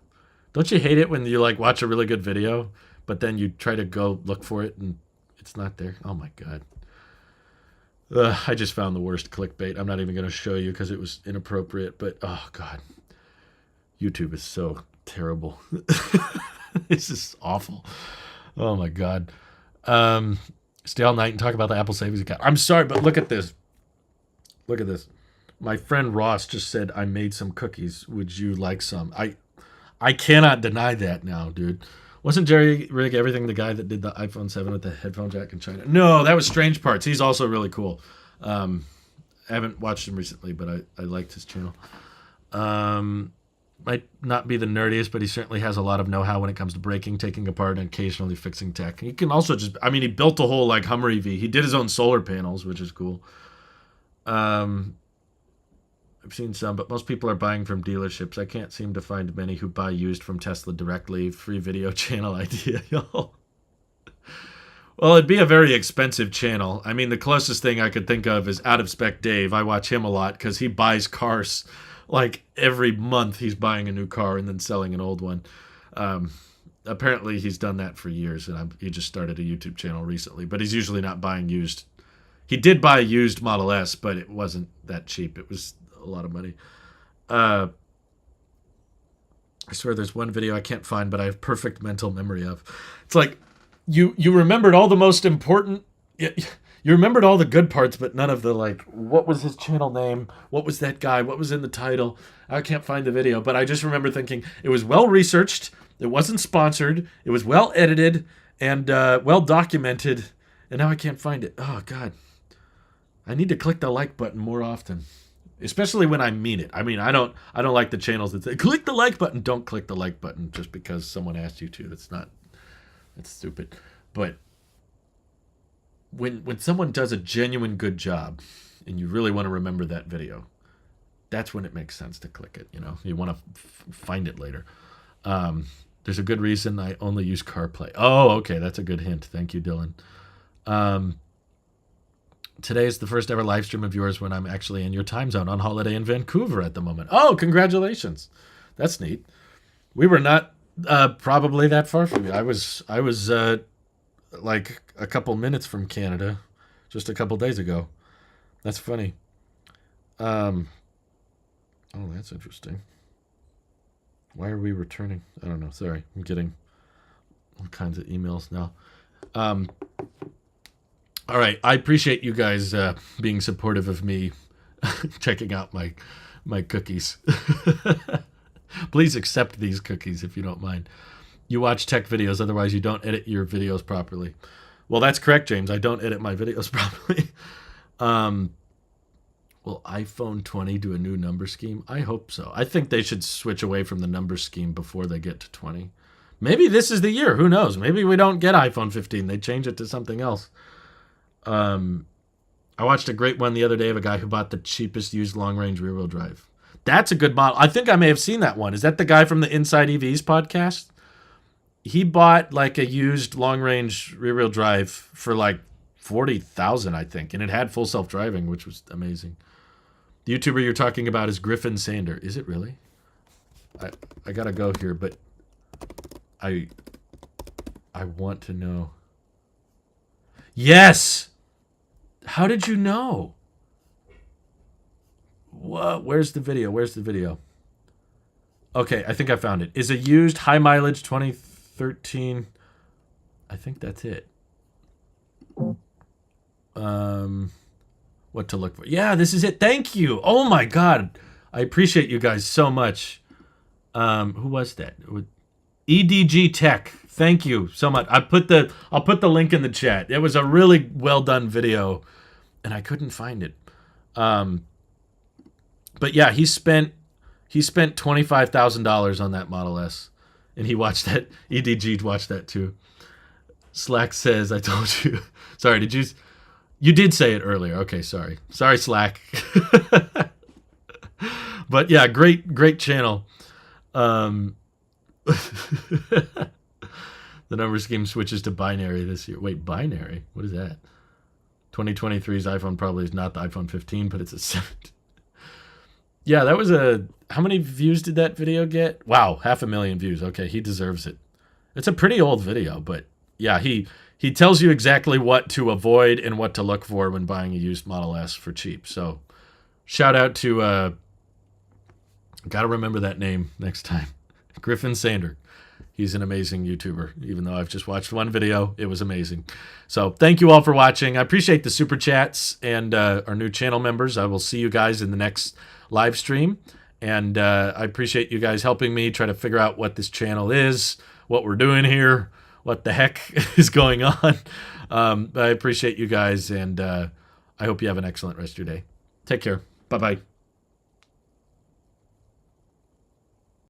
Don't you hate it when you like watch a really good video, but then you try to go look for it and it's not there? Oh my god. I just found the worst clickbait. I'm not even going to show you because it was inappropriate, but oh god. YouTube is so terrible. This is awful. Oh my god. Stay all night and talk about the Apple savings account. I'm sorry, but look at this. Look at this. My friend Ross just said, I made some cookies. Would you like some? I cannot deny that now, dude. Wasn't Jerry Rig Everything the guy that did the iPhone 7 with the headphone jack in China? No, that was Strange Parts. He's also really cool. I haven't watched him recently, but I liked his channel. Might not be the nerdiest, but he certainly has a lot of know-how when it comes to breaking, taking apart, and occasionally fixing tech. He can also just, I mean, he built a whole like Hummer EV. He did his own solar panels, which is cool. I've seen some, but most people are buying from dealerships. I can't seem to find many who buy used from Tesla directly. Free video channel idea, y'all. Well, it'd be a very expensive channel. I mean, the closest thing I could think of is Out of Spec Dave. I watch him a lot because he buys cars. Like every month he's buying a new car and then selling an old one. Apparently he's done that for years, and he just started a YouTube channel recently. But he's usually not buying used. He did buy a used Model S, but it wasn't that cheap. It was a lot of money. I swear there's one video I can't find, but I have perfect mental memory of. It's like you remembered all the most important... You remembered all the good parts, but none of the, like, what was his channel name? What was that guy? What was in the title? I can't find the video, but I just remember thinking it was well-researched, it wasn't sponsored, it was well-edited, and well-documented, and now I can't find it. Oh, God. I need to click the like button more often, especially when I mean it. I mean, I don't like the channels that say, click the like button. Don't click the like button just because someone asked you to. That's stupid. But when someone does a genuine good job and you really want to remember that video, that's when it makes sense to click it. You know, you want to find it later. There's a good reason I only use CarPlay. Oh, okay. That's a good hint. Thank you, Dylan. Today is the first ever live stream of yours when I'm actually in your time zone on holiday in Vancouver at the moment. Oh, congratulations. That's neat. We were not probably that far from you. I was like a couple minutes from Canada just a couple days ago. That's funny. Oh, that's interesting. Why are we returning? I don't know. Sorry. I'm getting all kinds of emails now. All right. I appreciate you guys being supportive of me checking out my cookies. Please accept these cookies if you don't mind. You watch tech videos, otherwise you don't edit your videos properly. Well, that's correct, James. I don't edit my videos properly. Will iPhone 20 do a new number scheme? I hope so. I think they should switch away from the number scheme before they get to 20. Maybe this is the year. Who knows? Maybe we don't get iPhone 15. They change it to something else. I watched a great one the other day of a guy who bought the cheapest used long-range rear-wheel drive. That's a good model. I think I may have seen that one. Is that the guy from the Inside EVs podcast? He bought like a used long-range rear-wheel drive for like $40,000, I think, and it had full self-driving, which was amazing. The YouTuber you're talking about is Griffin Sander. Is it really? I gotta go here, but I want to know. Yes. How did you know? What? Where's the video? Where's the video? Okay, I think I found it. Is a used high mileage 2013. I think that's it. What to look for? Yeah, this is it. Thank you. Oh my God, I appreciate you guys so much. Who was that? EDG Tech. Thank you so much. I'll put the link in the chat. It was a really well done video, and I couldn't find it. But yeah, he spent $25,000 on that Model S, and he watched that. EDG watched that too. Slack says, "I told you." Sorry, did you? You did say it earlier. Okay, sorry, Slack. But yeah, great channel. The number scheme switches to binary this year. Wait, binary? What is that? 2023's iPhone probably is not the iPhone 15, but it's a 7. Yeah, that was how many views did that video get? Wow, 500,000 views. Okay, he deserves it. It's a pretty old video, but yeah, he tells you exactly what to avoid and what to look for when buying a used Model S for cheap. So shout out to, gotta remember that name next time. Griffin Sander. He's an amazing YouTuber. Even though I've just watched one video, it was amazing. So thank you all for watching. I appreciate the super chats and our new channel members. I will see you guys in the next live stream. And I appreciate you guys helping me try to figure out what this channel is, what we're doing here, what the heck is going on. I appreciate you guys, and I hope you have an excellent rest of your day. Take care. Bye-bye.